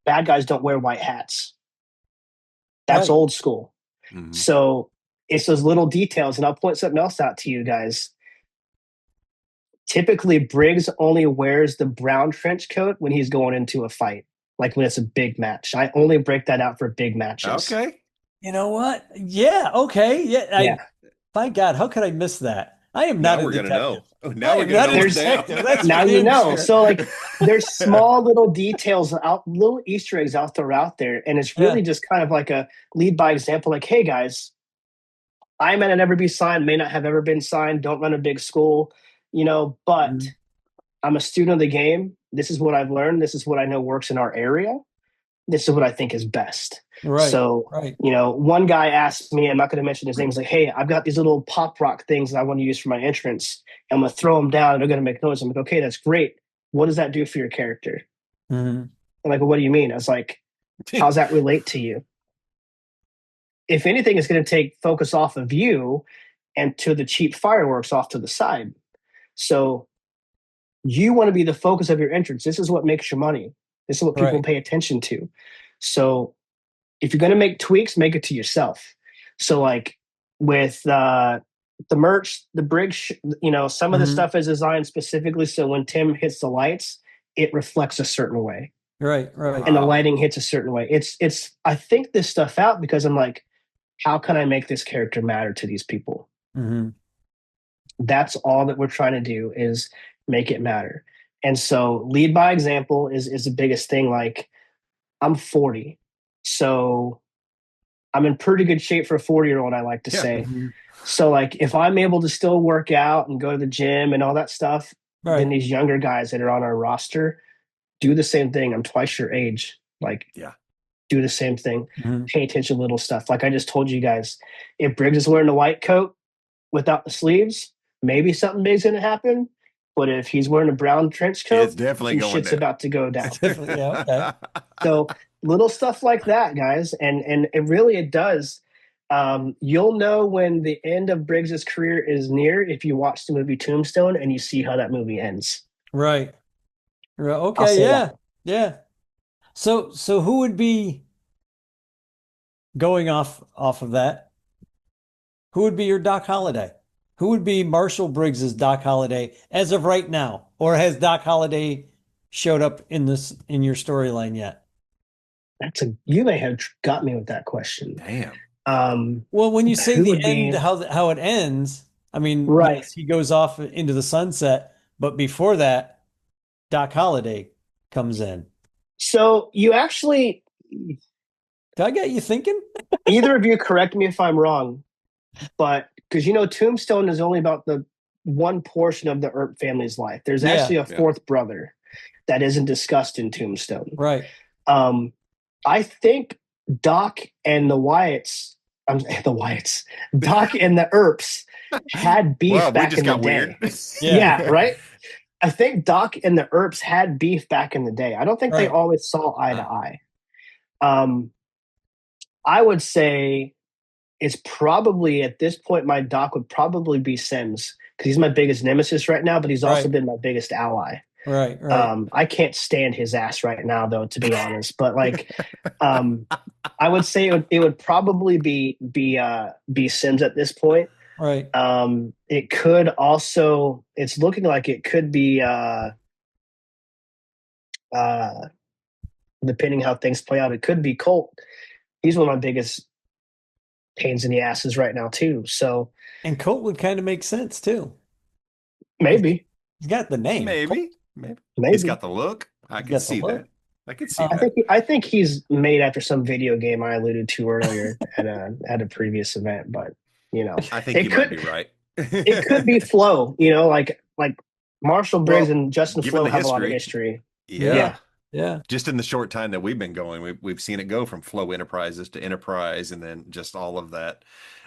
Speaker 3: bad guys don't wear white hats. That's
Speaker 2: Right.
Speaker 3: old school.
Speaker 1: Mhm.
Speaker 3: So it's those little details. And I'll point something else out to you guys. Typically, Briggs only wears the brown trench coat when he's going into a fight, like when it's a big match. I only break that out for big matches.
Speaker 1: Okay.
Speaker 2: You know what? Yeah. Okay. Yeah.
Speaker 3: Yeah.
Speaker 2: My God, how could I miss that? I am
Speaker 1: Now
Speaker 2: not a
Speaker 1: we're gonna
Speaker 2: detective.
Speaker 1: know. Now
Speaker 2: I
Speaker 1: we're
Speaker 2: am
Speaker 1: gonna
Speaker 2: not
Speaker 1: know
Speaker 2: a
Speaker 1: it's down.
Speaker 2: detective. That's
Speaker 3: Now
Speaker 2: for
Speaker 3: you
Speaker 2: damn
Speaker 3: know.
Speaker 2: sure.
Speaker 3: So like there's small little details out, little Easter eggs out there. And it's really just kind of like a lead by example, like, hey guys, I may not ever be signed, may not have ever been signed, don't run a big school, but
Speaker 2: Mhm.
Speaker 3: I'm a student of the game. This is what I've learned. This is what I know works in our area. This is what I think is best.
Speaker 2: Right.
Speaker 3: So,
Speaker 2: Right.
Speaker 3: one guy asked me, I'm not going to mention his name, he's like, hey, I've got these little pop rock things that I want to use for my entrance. I'm going to throw them down. They're going to make noise. I'm like, okay, that's great. What does that do for your character?
Speaker 2: Mhm.
Speaker 3: I'm like, well, what do you mean? I was like, how does that relate to you? If anything, it's going to take focus off of you and to the cheap fireworks off to the side. So you want to be the focus of your entrance. This is what makes your money. This is what people
Speaker 2: Right.
Speaker 3: pay attention to. So if you're going to make tweaks, make it to yourself. So like with the merch, the Briggs, some of the
Speaker 2: Mhm.
Speaker 3: stuff is designed specifically so when Tim hits the lights, it reflects a certain way,
Speaker 2: Right. Right.
Speaker 3: and the
Speaker 1: Wow.
Speaker 3: lighting hits a certain way. It's I think this stuff out because I'm like, how can I make this character matter to these people?
Speaker 2: Mhm.
Speaker 3: That's all that we're trying to do is make it matter. And so lead by example is the biggest thing. Like I'm 40, so I'm in pretty good shape for a 40-year-old, I like to
Speaker 1: Yeah.
Speaker 3: say.
Speaker 2: Mhm.
Speaker 3: So like if I'm able to still work out and go to the gym and all that stuff, then
Speaker 2: Right.
Speaker 3: these younger guys that are on our roster, do the same thing. I'm twice your age. Like,
Speaker 1: Yeah.
Speaker 3: do the same thing.
Speaker 2: Mhm.
Speaker 3: Pay attention to little stuff. Like I just told you guys, if Briggs is wearing a white coat without the sleeves, maybe something big's going to happen. But if he's wearing a brown trench coat,
Speaker 1: It's definitely
Speaker 3: some
Speaker 1: going
Speaker 3: shit's
Speaker 1: down.
Speaker 3: about to go down.
Speaker 2: Definitely, yeah, okay.
Speaker 3: So little stuff like that, guys, and it really it does. You'll know when the end of Briggs's career is near if you watch the movie Tombstone and you see how that movie ends.
Speaker 2: Right. Right.
Speaker 3: I'll
Speaker 2: Okay,
Speaker 3: say
Speaker 2: yeah.
Speaker 3: that.
Speaker 2: Yeah. So who would be going off of that? Who would be your Doc Holliday? Who would be Marshall Briggs's Doc Holliday as of right now? Or has Doc Holliday showed up in your storyline yet?
Speaker 3: You may have got me with that question.
Speaker 1: Damn.
Speaker 2: Well, when you say
Speaker 3: Who
Speaker 2: the
Speaker 3: would
Speaker 2: end,
Speaker 3: be
Speaker 2: how it ends, I mean,
Speaker 3: right?
Speaker 2: yes, he goes off into the sunset, but before that, Doc Holliday comes in.
Speaker 3: So you actually,
Speaker 2: Did I get you thinking?
Speaker 3: either of you correct me if I'm wrong, but because Tombstone is only about the one portion of the Earp family's life. There's
Speaker 2: Yeah.
Speaker 3: actually a fourth brother that isn't discussed in Tombstone.
Speaker 2: Right.
Speaker 3: I think Doc and the Wyatts, Doc and the Earps had beef
Speaker 1: Well, we
Speaker 3: back
Speaker 1: just
Speaker 3: in the
Speaker 1: got
Speaker 3: day.
Speaker 1: weird.
Speaker 3: Yeah, right. I think Doc and the Earps had beef back in the day. I don't think they
Speaker 2: Right.
Speaker 3: always saw eye to eye. I would say it's probably at this point my Doc would probably be Sims because he's my biggest nemesis right now, but he's also
Speaker 2: Right.
Speaker 3: been my biggest ally.
Speaker 2: Right. Right.
Speaker 3: I can't stand his ass right now, though, to be honest. But like, I would say it would probably be Sims at this point.
Speaker 2: Right.
Speaker 3: It could also. It's looking like it could be. Depending how things play out, it could be Colt. He's one of my biggest pains in the asses right now too. So
Speaker 2: And Colt would kind of make sense too.
Speaker 3: maybe,
Speaker 2: He's got the name.
Speaker 1: Maybe.
Speaker 3: maybe
Speaker 1: He's got the look. I
Speaker 2: He's
Speaker 1: can
Speaker 2: got the
Speaker 1: see
Speaker 2: look.
Speaker 1: that. I can see
Speaker 2: Uh,
Speaker 1: that.
Speaker 3: I think he's made after some video game I alluded to earlier at a previous event, but
Speaker 1: I think
Speaker 3: it
Speaker 1: you
Speaker 3: could
Speaker 1: might be right.
Speaker 3: it could be Flo. Like Marshall Briggs
Speaker 1: Well,
Speaker 3: and Justin
Speaker 1: given
Speaker 3: Flo
Speaker 1: the
Speaker 3: have a lot of
Speaker 1: history.
Speaker 3: history.
Speaker 1: Yeah.
Speaker 3: Yeah.
Speaker 2: Yeah.
Speaker 1: Just in the short time that we've been going, we've seen it go from Flow Enterprises to Enterprise, and then just all of that.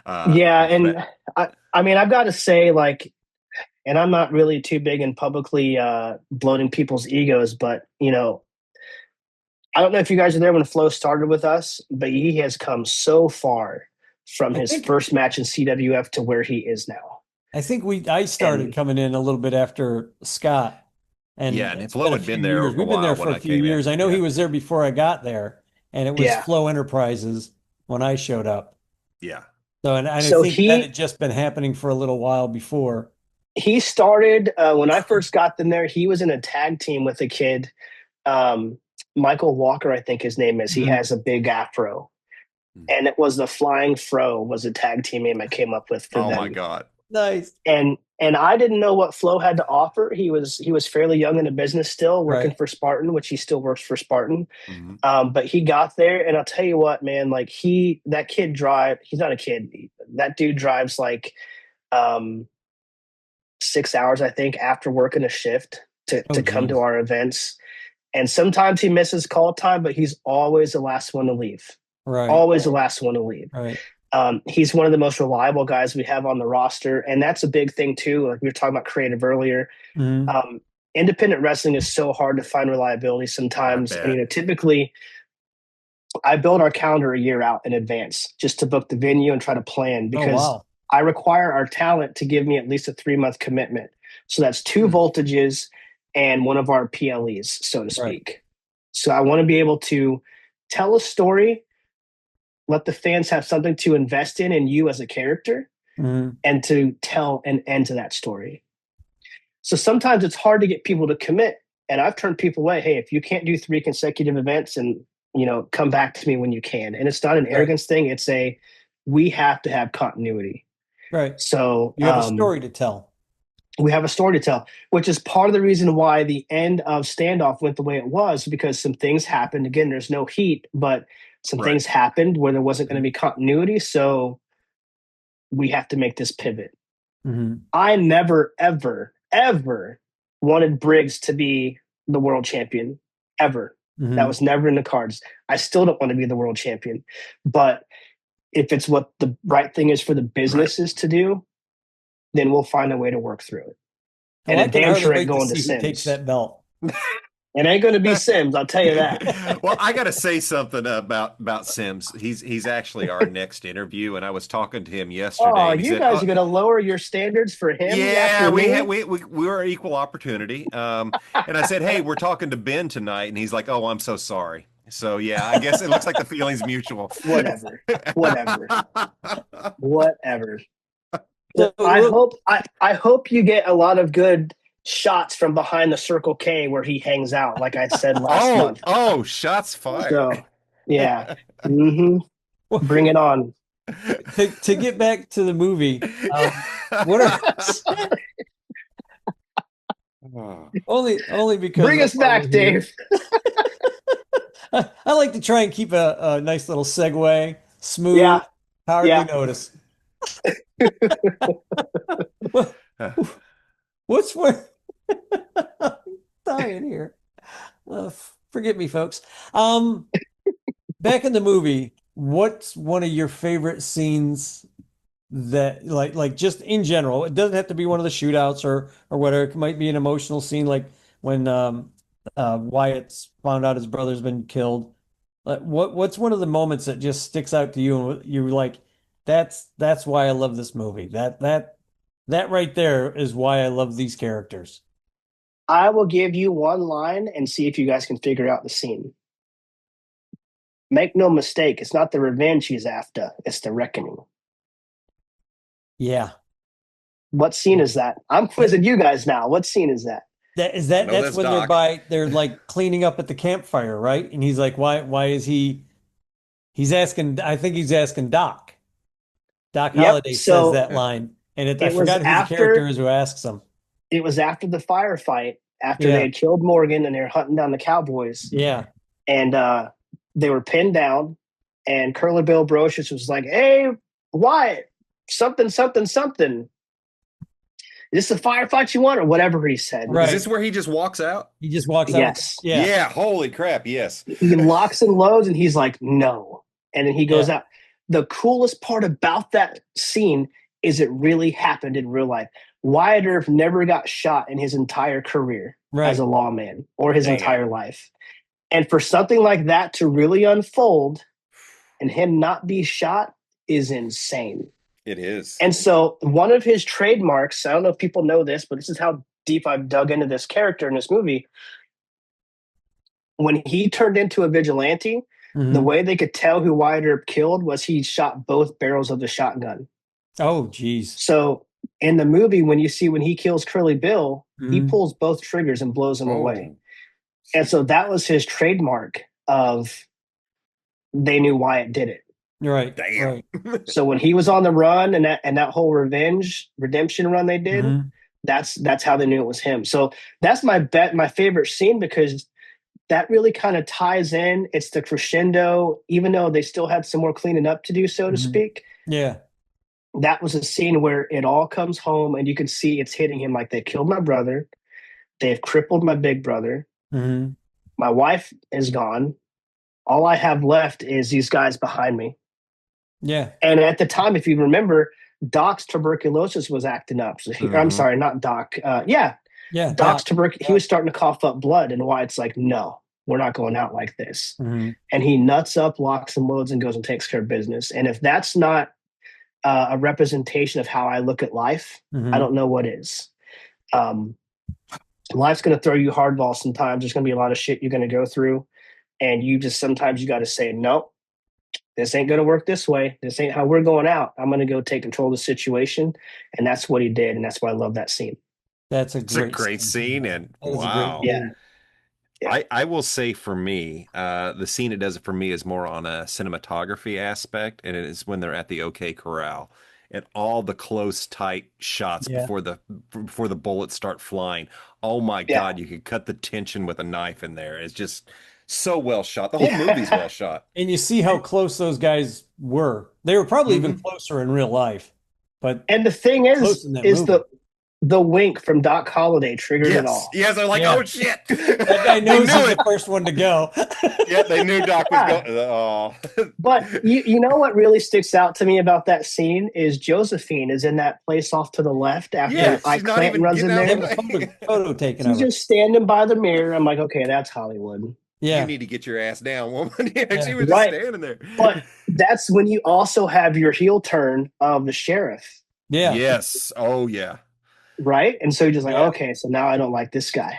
Speaker 3: Yeah, and
Speaker 1: but-
Speaker 3: I mean I've got to say and I'm not really too big in publicly bloating people's egos, but I don't know if you guys are there when Flo started with us, but he has come so far from
Speaker 2: I
Speaker 3: his
Speaker 2: think-
Speaker 3: first match in CWF to where he is now.
Speaker 2: I think I started
Speaker 3: And-
Speaker 2: coming in a little bit after Scott. And
Speaker 1: Yeah, and
Speaker 2: it's
Speaker 1: Flo
Speaker 2: been a
Speaker 1: had been
Speaker 2: few
Speaker 1: there
Speaker 2: years.
Speaker 1: a
Speaker 2: We've been there
Speaker 1: while
Speaker 2: for
Speaker 1: when
Speaker 2: a
Speaker 1: I
Speaker 2: few
Speaker 1: came in.
Speaker 2: years. I know
Speaker 1: Yeah.
Speaker 2: he was there before I got there, and it was
Speaker 3: Yeah.
Speaker 2: Flow Enterprises when I showed up.
Speaker 1: Yeah.
Speaker 2: So, and I
Speaker 3: So
Speaker 2: think that had just been happening for a little while before.
Speaker 3: He started when I first got them there. He was in a tag team with a kid, Michael Walker, I think his name is. He
Speaker 2: Mhm.
Speaker 3: has a big afro, and it was the Flying Fro was a tag team name I came up with for
Speaker 1: Oh
Speaker 3: them.
Speaker 1: my God.
Speaker 2: Nice.
Speaker 3: And I didn't know what Flo had to offer. He was fairly young in the business still, working
Speaker 2: Right.
Speaker 3: for Spartan, which he still works for Spartan.
Speaker 1: Mhm.
Speaker 3: But he got there, and I'll tell you what, man, like that kid he's not a kid. That dude drives like 6 hours, I think, after working a shift to come
Speaker 2: geez.
Speaker 3: to our events. And sometimes he misses call time, but he's always the last one to leave.
Speaker 2: Right.
Speaker 3: Always the last one to leave.
Speaker 2: Right.
Speaker 3: He's one of the most reliable guys we have on the roster, and that's a big thing too. Like we were talking about creative earlier.
Speaker 2: Mhm.
Speaker 3: Independent wrestling is so hard to find reliability sometimes,
Speaker 1: I
Speaker 3: and
Speaker 1: bet.
Speaker 3: typically, I build our calendar a year out in advance just to book the venue and try to plan
Speaker 2: Oh,
Speaker 3: because
Speaker 2: wow.
Speaker 3: I require our talent to give me at least a 3-month commitment. So that's 2 voltages and one of our PLEs, so to speak. So I want to be able to tell a story, let the fans have something to invest in you as a character,
Speaker 2: Mhm.
Speaker 3: and to tell an end to that story. So sometimes it's hard to get people to commit. And I've turned people away. Hey, if you can't do 3 consecutive events and, come back to me when you can. And it's not an arrogance thing. It's we have to have continuity.
Speaker 2: Right.
Speaker 3: So
Speaker 2: You have a story to tell.
Speaker 3: we have a story to tell, which is part of the reason why the end of Standoff went the way it was, because some things happened. Again, there's no heat, but some things happened where there wasn't going to be continuity. So we have to make this pivot.
Speaker 2: Mhm.
Speaker 3: I never, ever, ever wanted Briggs to be the world champion. ever.
Speaker 2: Mhm.
Speaker 3: That was never in the cards. I still don't want to be the world champion. But if it's what the right thing is for the businesses to do, then we'll find a way to work through it.
Speaker 2: Well,
Speaker 3: And
Speaker 2: I
Speaker 3: it
Speaker 2: can
Speaker 3: damn
Speaker 2: hardly
Speaker 3: sure ain't
Speaker 2: wait to
Speaker 3: going to
Speaker 2: see who takes
Speaker 3: Sims.
Speaker 2: that belt.
Speaker 3: It ain't going to be Sims, I'll tell you that.
Speaker 1: Well, I got to say something about Sims. He's actually our next interview, and I was talking to him yesterday,
Speaker 3: Oh,
Speaker 1: and he
Speaker 3: you
Speaker 1: said,
Speaker 3: guys are going to lower your standards for him
Speaker 1: "Yeah,
Speaker 3: after
Speaker 1: we
Speaker 3: me?
Speaker 1: had we were equal opportunity." And I said, "Hey, we're talking to Ben tonight," and he's like, "Oh, I'm so sorry." So yeah, I guess it looks like the feeling's mutual.
Speaker 3: Whatever. Whatever. Whatever.
Speaker 2: So,
Speaker 3: I hope you get a lot of good shots from behind the Circle K where he hangs out, like I said last month.
Speaker 1: Oh, shots fired.
Speaker 3: So, yeah. hmm Bring it on.
Speaker 2: to get back to the movie, what are only because
Speaker 3: Bring us
Speaker 2: while we're
Speaker 3: back,
Speaker 2: here,
Speaker 3: Dave.
Speaker 2: I like to try and keep a nice little segue, smooth,
Speaker 3: Yeah.
Speaker 2: hardly
Speaker 3: Yeah.
Speaker 2: notice. What's where I'm dying here? Forgive me, folks. Back in the movie, what's one of your favorite scenes that like just in general? It doesn't have to be one of the shootouts or whatever. It might be an emotional scene like when Wyatt's found out his brother's been killed. Like what's one of the moments that just sticks out to you and you're like, that's why I love this movie. That right there is why I love these characters.
Speaker 3: I will give you one line and see if you guys can figure out the scene. Make no mistake, it's not the revenge he's after, it's the reckoning.
Speaker 2: Yeah.
Speaker 3: What scene is that? I'm quizzing you guys now. What scene is that?
Speaker 1: No,
Speaker 2: That's
Speaker 1: that's
Speaker 2: when
Speaker 1: Doc.
Speaker 2: they're like cleaning up at the campfire, right? And he's like, why is he's asking, I think he's asking Doc. Doc
Speaker 3: Yep.
Speaker 2: Holliday says
Speaker 3: So
Speaker 2: that line. And I
Speaker 3: it was
Speaker 2: forgot who the character is who asks him.
Speaker 3: it was after the firefight, after they
Speaker 2: Yeah.
Speaker 3: had killed Morgan and they were hunting down the cowboys.
Speaker 2: Yeah.
Speaker 3: And they were pinned down, and Curly Bill Brocious was like, "Hey, Wyatt, something, something, something. Is this the firefight you want?" or whatever he said.
Speaker 2: Right.
Speaker 1: Is this where he just walks out?
Speaker 2: He just walks out.
Speaker 3: Yes.
Speaker 2: Yeah.
Speaker 1: Yeah, holy crap, yes.
Speaker 3: He locks and loads, and he's like, "No," and then he goes
Speaker 2: Yeah.
Speaker 3: out. The coolest part about that scene is it really happened in real life. Wyatt Earp never got shot in his entire career
Speaker 2: Right.
Speaker 3: as a lawman or his
Speaker 1: Damn.
Speaker 3: entire life. And for something like that to really unfold and him not be shot is insane.
Speaker 1: It is.
Speaker 3: And so one of his trademarks, I don't know if people know this, but this is how deep I've dug into this character in this movie. When he turned into a vigilante, the
Speaker 2: Mhm.
Speaker 3: way they could tell who Wyatt Earp killed was he shot both barrels of the shotgun.
Speaker 2: Oh, geez.
Speaker 3: So in the movie, when he kills Curly Bill, he
Speaker 2: Mhm.
Speaker 3: pulls both triggers and blows him away.
Speaker 1: Oh,
Speaker 3: And so that was his trademark of they knew Wyatt did it.
Speaker 2: Right.
Speaker 1: damn.
Speaker 2: Right.
Speaker 3: So when he was on the run and that whole redemption run they did,
Speaker 2: Mhm.
Speaker 3: that's how they knew it was him. So that's my favorite scene because that really kind of ties in. It's the crescendo, even though they still had some more cleaning up to do, so to
Speaker 2: Mhm.
Speaker 3: speak.
Speaker 2: Yeah.
Speaker 3: That was a scene where it all comes home and you can see it's hitting him like they killed my brother, they've crippled my big brother,
Speaker 2: Mhm.
Speaker 3: my wife is gone. All I have left is these guys behind me.
Speaker 2: Yeah.
Speaker 3: And at the time, if you remember, Doc's tuberculosis was acting up. So I'm
Speaker 1: Mhm.
Speaker 3: sorry, not Doc.
Speaker 2: Yeah.
Speaker 3: Doc's
Speaker 2: Doc.
Speaker 3: he was starting to cough up blood, and Wyatt's like, "No, we're not going out like this."
Speaker 2: Mhm.
Speaker 3: And he nuts up, locks and loads, and goes and takes care of business. And if that's not a representation of how I look at life,
Speaker 2: Mhm.
Speaker 3: I don't know what is. Um, Life's going to throw you hardball sometimes. There's going to be a lot of shit you're going to go through, and you just sometimes you got to say, "No, this ain't going to work this way. This ain't how we're going out. I'm going to go take control of the situation." And that's what he did. And that's why I love that scene.
Speaker 2: That's a
Speaker 1: It's a
Speaker 2: great
Speaker 1: great scene, and
Speaker 2: That is a great
Speaker 1: wow.
Speaker 3: Yeah.
Speaker 2: scene.
Speaker 3: Yeah.
Speaker 1: I will say for me, the scene it does it for me is more on a cinematography aspect, and it is when they're at the OK Corral and all the close, tight shots
Speaker 2: Yeah.
Speaker 1: before the bullets start flying. Oh my
Speaker 3: Yeah.
Speaker 1: God, you could cut the tension with a knife in there. It's just so well shot. The whole movie's well shot.
Speaker 2: And you see how close those guys were. They were probably even
Speaker 1: Mhm.
Speaker 2: closer in real life, but
Speaker 3: And the thing
Speaker 2: close
Speaker 3: is,
Speaker 2: in that
Speaker 3: is
Speaker 2: movie.
Speaker 3: the wink from Doc Holliday triggered it
Speaker 1: Yes.
Speaker 3: all.
Speaker 1: Yes. They're like,
Speaker 2: Yeah.
Speaker 1: oh shit.
Speaker 2: That guy
Speaker 1: They
Speaker 2: knows
Speaker 1: knew
Speaker 2: he's
Speaker 1: it.
Speaker 2: the first one to go.
Speaker 1: Yeah, they knew Doc was
Speaker 3: Yeah.
Speaker 1: going. Oh.
Speaker 3: But you know what really sticks out to me about that scene is Josephine is in that place off to the left after
Speaker 1: Yeah,
Speaker 3: Ike
Speaker 1: she's not
Speaker 3: Clanton
Speaker 1: even
Speaker 3: runs
Speaker 1: getting
Speaker 3: in
Speaker 1: out
Speaker 2: They
Speaker 1: of
Speaker 3: there.
Speaker 2: have a
Speaker 1: the way.
Speaker 2: photo taken
Speaker 3: She's
Speaker 2: of her.
Speaker 3: just standing by the mirror. I'm like, okay, that's Hollywood.
Speaker 1: You
Speaker 2: Yeah.
Speaker 1: need to get your ass down, woman. Yeah,
Speaker 2: Yeah.
Speaker 1: she was just
Speaker 3: Right.
Speaker 1: standing there.
Speaker 3: But that's when you also have your heel turn of the sheriff,
Speaker 2: Yeah.
Speaker 1: Yes. Oh yeah.
Speaker 3: right? And so you're just like,
Speaker 2: Yeah.
Speaker 3: okay, so now I don't like this guy.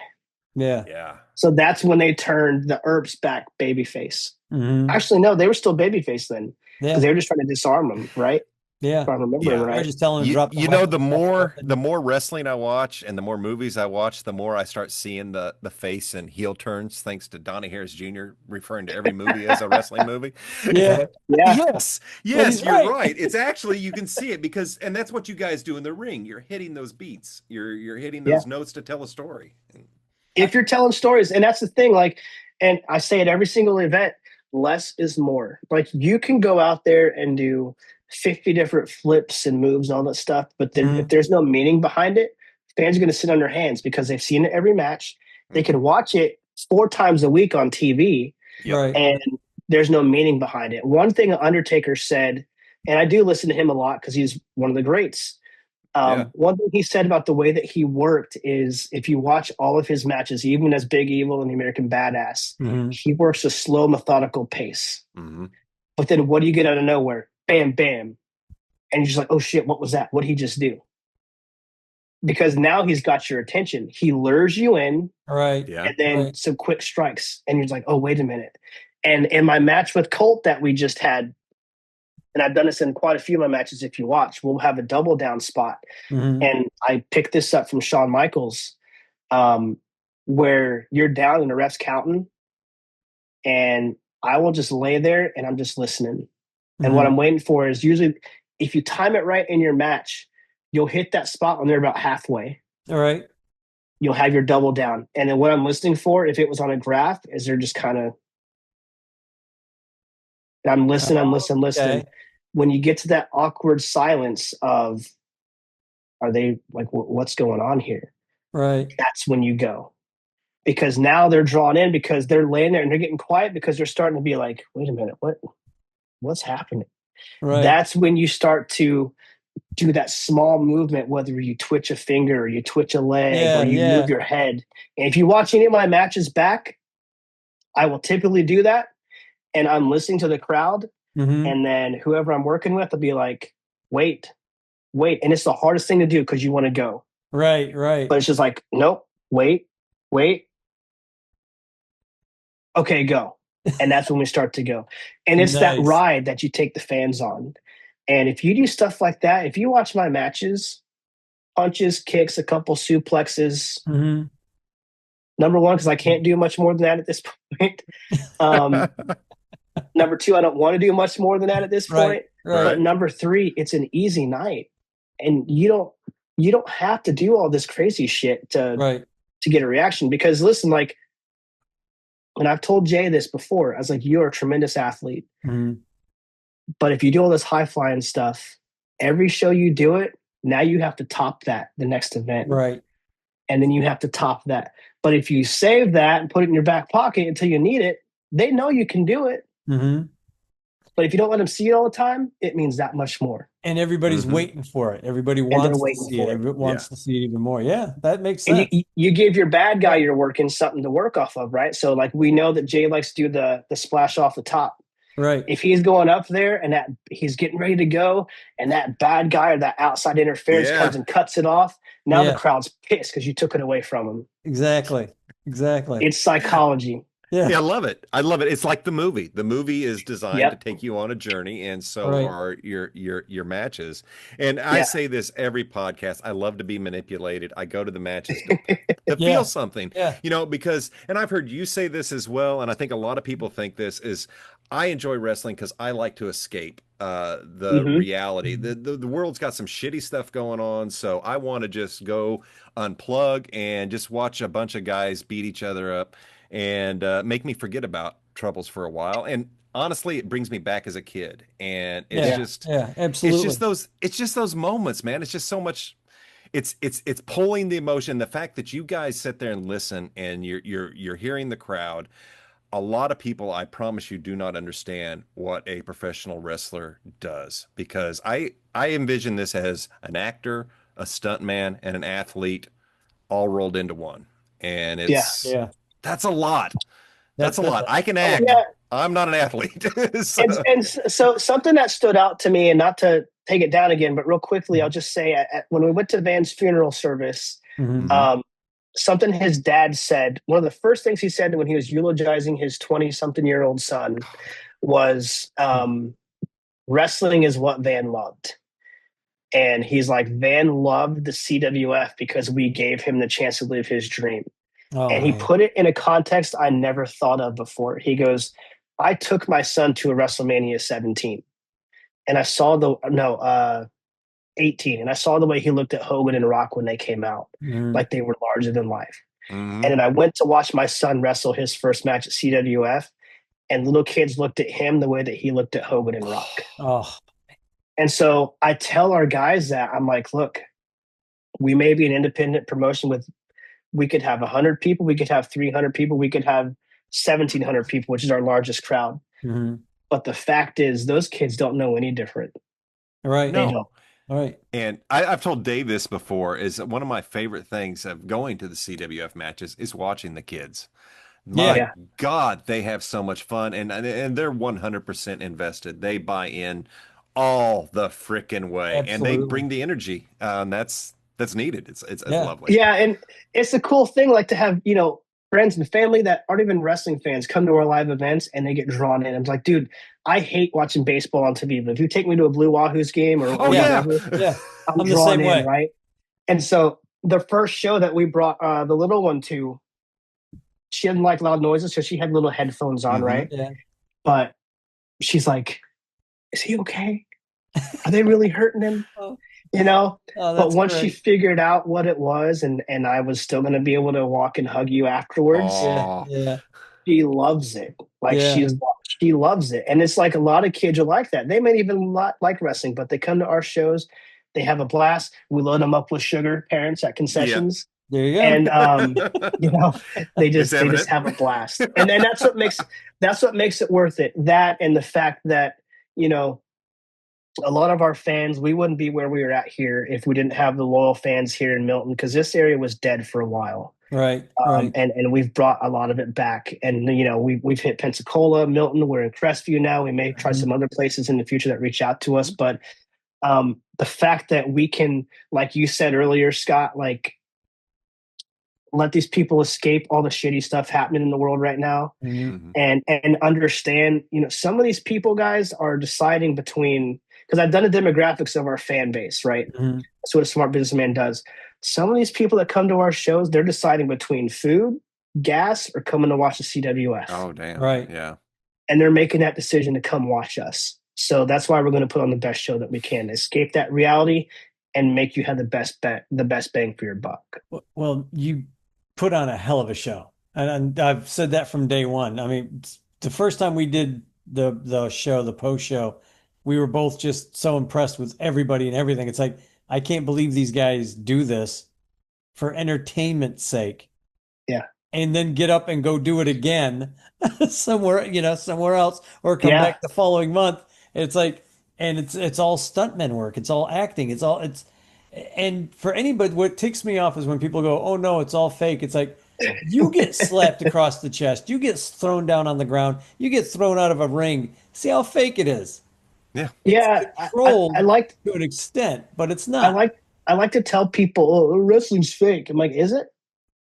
Speaker 2: Yeah.
Speaker 1: Yeah.
Speaker 3: So that's when they turned the Earps back babyface.
Speaker 2: Mhm.
Speaker 3: Actually, no, they were still babyface then because
Speaker 2: Yeah.
Speaker 3: they were just trying to disarm him, right?
Speaker 2: Yeah.
Speaker 3: If I'm remembering
Speaker 1: Yeah.
Speaker 2: They're
Speaker 3: right.
Speaker 2: just telling him to
Speaker 1: You,
Speaker 2: drop the
Speaker 1: you know,
Speaker 2: weapon.
Speaker 1: the more wrestling I watch and the more movies I watch, the more I start seeing the face and heel turns, thanks to Donnie Harris Jr. referring to every movie as a wrestling movie.
Speaker 2: Yeah.
Speaker 3: Yeah.
Speaker 1: Yes,
Speaker 2: But
Speaker 1: yes,
Speaker 2: he's
Speaker 1: you're
Speaker 2: right.
Speaker 1: right. It's actually you can see it because, and that's what you guys do in the ring. You're hitting those beats. You're hitting those notes to tell a story.
Speaker 3: If you're telling stories, and that's the thing, like, and I say at every single event, less is more. Like, you can go out there and do 50 different flips and moves and all that stuff, but then if there's no meaning behind it, fans are going to sit on their hands because they've seen it every match. They can watch it 4 times a week on TV,
Speaker 1: Yep.
Speaker 2: Right.
Speaker 3: and there's no meaning behind it. One thing Undertaker said, and I do listen to him a lot because he's one of the greats.
Speaker 1: Yeah.
Speaker 3: One thing he said about the way that he worked is if you watch all of his matches, even as Big Evil and the American Badass,
Speaker 2: Mhm.
Speaker 3: he works a slow, methodical pace.
Speaker 1: Mm-hmm.
Speaker 3: But then what do you get out of nowhere? Bam, bam. And you're just like, oh shit, what was that? What did he just do? Because now he's got your attention. He lures you in
Speaker 2: Right.
Speaker 1: Yeah.
Speaker 3: and then
Speaker 2: Right.
Speaker 3: some quick strikes. And you're just like, oh, wait a minute. And in my match with Colt that we just had, and I've done this in quite a few of my matches, if you watch, we'll have a double down spot.
Speaker 2: Mhm.
Speaker 3: And I picked this up from Shawn Michaels, where you're down and the ref's counting, and I will just lay there and I'm just listening. And what
Speaker 2: Mhm.
Speaker 3: I'm waiting for is usually if you time it right in your match, you'll hit that spot when they're about halfway.
Speaker 2: All right.
Speaker 3: You'll have your double down. And then what I'm listening for, if it was on a graph, is they're just kind of, I'm listening.
Speaker 2: Okay.
Speaker 3: When you get to that awkward silence of, are they like, what's going on here?
Speaker 2: Right.
Speaker 3: That's when you go. Because now they're drawn in because they're laying there and they're getting quiet because they're starting to be like, wait a minute, what's happening?
Speaker 2: Right.
Speaker 3: That's when you start to do that small movement, whether you twitch a finger or you twitch a leg
Speaker 2: Yeah,
Speaker 3: or you
Speaker 2: yeah.
Speaker 3: move your head. And if you watch any of my matches back, I will typically do that. And I'm listening to the crowd.
Speaker 2: Mhm.
Speaker 3: And then whoever I'm working with will be like, wait. And it's the hardest thing to do because you want to go.
Speaker 2: Right. Right.
Speaker 3: But it's just like, nope, wait. Okay, go. And that's when we start to go. And it's that
Speaker 2: Nice.
Speaker 3: ride that you take the fans on. And if you do stuff like that, if you watch my matches, punches, kicks, a couple suplexes,
Speaker 2: Mhm.
Speaker 3: number one, because I can't do much more than that at this point. Number two, I don't want to do much more than that at this point.
Speaker 2: Right.
Speaker 3: But number three, it's an easy night. And you don't have to do all this crazy shit
Speaker 2: Right.
Speaker 3: to get a reaction. Because listen, like, and I've told Jay this before, I was like, you're a tremendous athlete.
Speaker 2: Mhm.
Speaker 3: But if you do all this high flying stuff, every show you do it, now you have to top that the next event.
Speaker 2: Right.
Speaker 3: And then you have to top that. But if you save that and put it in your back pocket until you need it, they know you can do it.
Speaker 2: Mhm.
Speaker 3: But if you don't let them see it all the time, it means that much more.
Speaker 2: And everybody's
Speaker 1: Mhm.
Speaker 2: waiting for it. Everybody
Speaker 3: they're
Speaker 2: wants to
Speaker 3: waiting
Speaker 2: see
Speaker 3: for
Speaker 2: it.
Speaker 3: it.
Speaker 2: Everyone wants to see it even more. Yeah, that makes
Speaker 3: And
Speaker 2: sense.
Speaker 3: you give your bad guy you're working something to work off of, right? So like we know that Jay likes to do the splash off the top.
Speaker 2: Right.
Speaker 3: If he's going up there and that he's getting ready to go and that bad guy or that outside interference
Speaker 1: Yeah.
Speaker 3: comes and cuts it off, now
Speaker 2: Yeah.
Speaker 3: the crowd's pissed because you took it away from him.
Speaker 2: Exactly.
Speaker 3: It's psychology.
Speaker 2: Yeah.
Speaker 1: Yeah, I love it. I love it. It's like the movie. The movie is designed
Speaker 3: Yep.
Speaker 1: to take you on a journey, and so
Speaker 2: Right.
Speaker 1: are your matches. And I
Speaker 3: Yeah.
Speaker 1: say this every podcast. I love to be manipulated. I go to the matches to
Speaker 2: Yeah.
Speaker 1: feel something.
Speaker 2: Yeah.
Speaker 1: Because, and I've heard you say this as well, and I think a lot of people think this is, I enjoy wrestling because I like to escape the
Speaker 3: Mhm.
Speaker 1: reality. The world's got some shitty stuff going on, so I want to just go unplug and just watch a bunch of guys beat each other up and make me forget about troubles for a while. And honestly, it brings me back as a kid. And it's
Speaker 2: Yeah.
Speaker 1: just
Speaker 2: Yeah. Absolutely.
Speaker 1: it's just those moments, man. It's just so much. it's pulling the emotion. The fact that you guys sit there and listen and you're hearing the crowd. A lot of people, I promise you, do not understand what a professional wrestler does, because I envision this as an actor, a stuntman, and an athlete all rolled into one. And
Speaker 3: Yeah.
Speaker 2: Yeah.
Speaker 1: that's a lot. That's a
Speaker 2: That's
Speaker 1: lot. I can act.
Speaker 3: Yeah.
Speaker 1: I'm not an athlete. So,
Speaker 3: And so something that stood out to me, and not to take it down again, but real quickly, I'll just say when we went to Van's funeral service,
Speaker 2: Mhm.
Speaker 3: um, something his dad said, one of the first things he said when he was eulogizing his 20-something-year-old son was, wrestling is what Van loved. And he's like, Van loved the CWF because we gave him the chance to live his dream.
Speaker 2: Oh,
Speaker 3: And he
Speaker 2: man.
Speaker 3: put it in a context I never thought of before. He goes, I took my son to a WrestleMania 17, and I saw 18, and I saw the way he looked at Hogan and Rock when they came out,
Speaker 2: Mhm.
Speaker 3: like they were larger than life.
Speaker 1: mhm.
Speaker 3: And then I went to watch my son wrestle his first match at CWF, and little kids looked at him the way that he looked at Hogan and Rock.
Speaker 2: Oh,
Speaker 3: And so I tell our guys that, I'm like, look, we may be an independent promotion we could have 100 people, we could have 300 people, we could have 1,700 people, which is our largest crowd.
Speaker 2: mhm.
Speaker 3: But the fact is, those kids don't know any different.
Speaker 2: Right.
Speaker 3: They
Speaker 1: No.
Speaker 3: don't.
Speaker 2: All right.
Speaker 1: And I've told Dave this before, is one of my favorite things of going to the CWF matches is watching the kids. My
Speaker 3: Yeah.
Speaker 1: God, they have so much fun, and they're 100% invested. They buy in all the freaking way, and they
Speaker 2: Absolutely.
Speaker 1: bring the energy. That's needed. It's
Speaker 2: Yeah.
Speaker 1: lovely.
Speaker 3: Yeah, and it's a cool thing, like to have, friends and family that aren't even wrestling fans come to our live events and they get drawn in. I'm like, dude, I hate watching baseball on TV, but if you take me to a Blue Wahoos game or
Speaker 1: Oh yeah.
Speaker 3: whatever,
Speaker 2: Yeah.
Speaker 3: I'm
Speaker 2: I'm the
Speaker 3: drawn
Speaker 2: same
Speaker 3: in,
Speaker 2: way.
Speaker 3: right? And so the first show that we brought the little one to, she didn't like loud noises, so she had little headphones on,
Speaker 1: Mhm.
Speaker 3: right?
Speaker 2: Yeah.
Speaker 3: But she's like, is he okay? Are they really hurting him?
Speaker 2: Oh,
Speaker 3: Oh,
Speaker 2: that's
Speaker 3: but once she
Speaker 2: great.
Speaker 3: figured out what it was, and I was still going to be able to walk and hug you afterwards,
Speaker 2: Yeah.
Speaker 1: Oh,
Speaker 2: Yeah.
Speaker 3: she loves it. Like
Speaker 2: Yeah.
Speaker 3: she loves it. And it's like a lot of kids are like that. They may even not like wrestling, but they come to our shows, they have a blast. We load them up with sugar, parents at concessions.
Speaker 2: There you go.
Speaker 3: And you know, they
Speaker 1: It's
Speaker 3: just
Speaker 1: evident.
Speaker 3: have a blast. And that's what makes it worth it. That, and the fact that, a lot of our fans, we wouldn't be where we are at here if we didn't have the loyal fans here in Milton, because this area was dead for a while.
Speaker 2: Right. Right.
Speaker 3: And we've brought a lot of it back. And we've hit Pensacola, Milton. We're in Crestview now. We may try some other places in the future that reach out to us. But the fact that we can, like you said earlier, Scott, like let these people escape all the shitty stuff happening in the world right now,
Speaker 2: Mhm.
Speaker 1: Mhm.
Speaker 3: and understand, some of these people, guys, are deciding between, because I've done the demographics of our fan base, right?
Speaker 2: Mhm.
Speaker 3: That's what a smart businessman does. Some of these people that come to our shows, they're deciding between food, gas, or coming to watch the CWF.
Speaker 1: Oh damn.
Speaker 2: Right.
Speaker 1: Yeah.
Speaker 3: And they're making that decision to come watch us. So that's why we're going to put on the best show that we can, escape that reality and make you have the best bang for your buck.
Speaker 2: Well, you put on a hell of a show, and I've said that from day one. I mean, the first time we did the show, the post show, we were both just so impressed with everybody and everything. It's like, I can't believe these guys do this for entertainment's sake.
Speaker 3: Yeah.
Speaker 2: And then get up and go do it again somewhere else, or come
Speaker 3: Yeah.
Speaker 2: back the following month. It's like, and it's all stuntman work. It's all acting. And for anybody, what ticks me off is when people go, "Oh no, it's all fake." It's like, you get slapped across the chest, you get thrown down on the ground, you get thrown out of a ring. See how fake it is.
Speaker 1: Yeah.
Speaker 3: Yeah.
Speaker 2: Controlled
Speaker 3: I like
Speaker 2: to an extent, but it's
Speaker 3: I
Speaker 2: not.
Speaker 3: like to tell people, oh, wrestling's fake. I'm like, is it?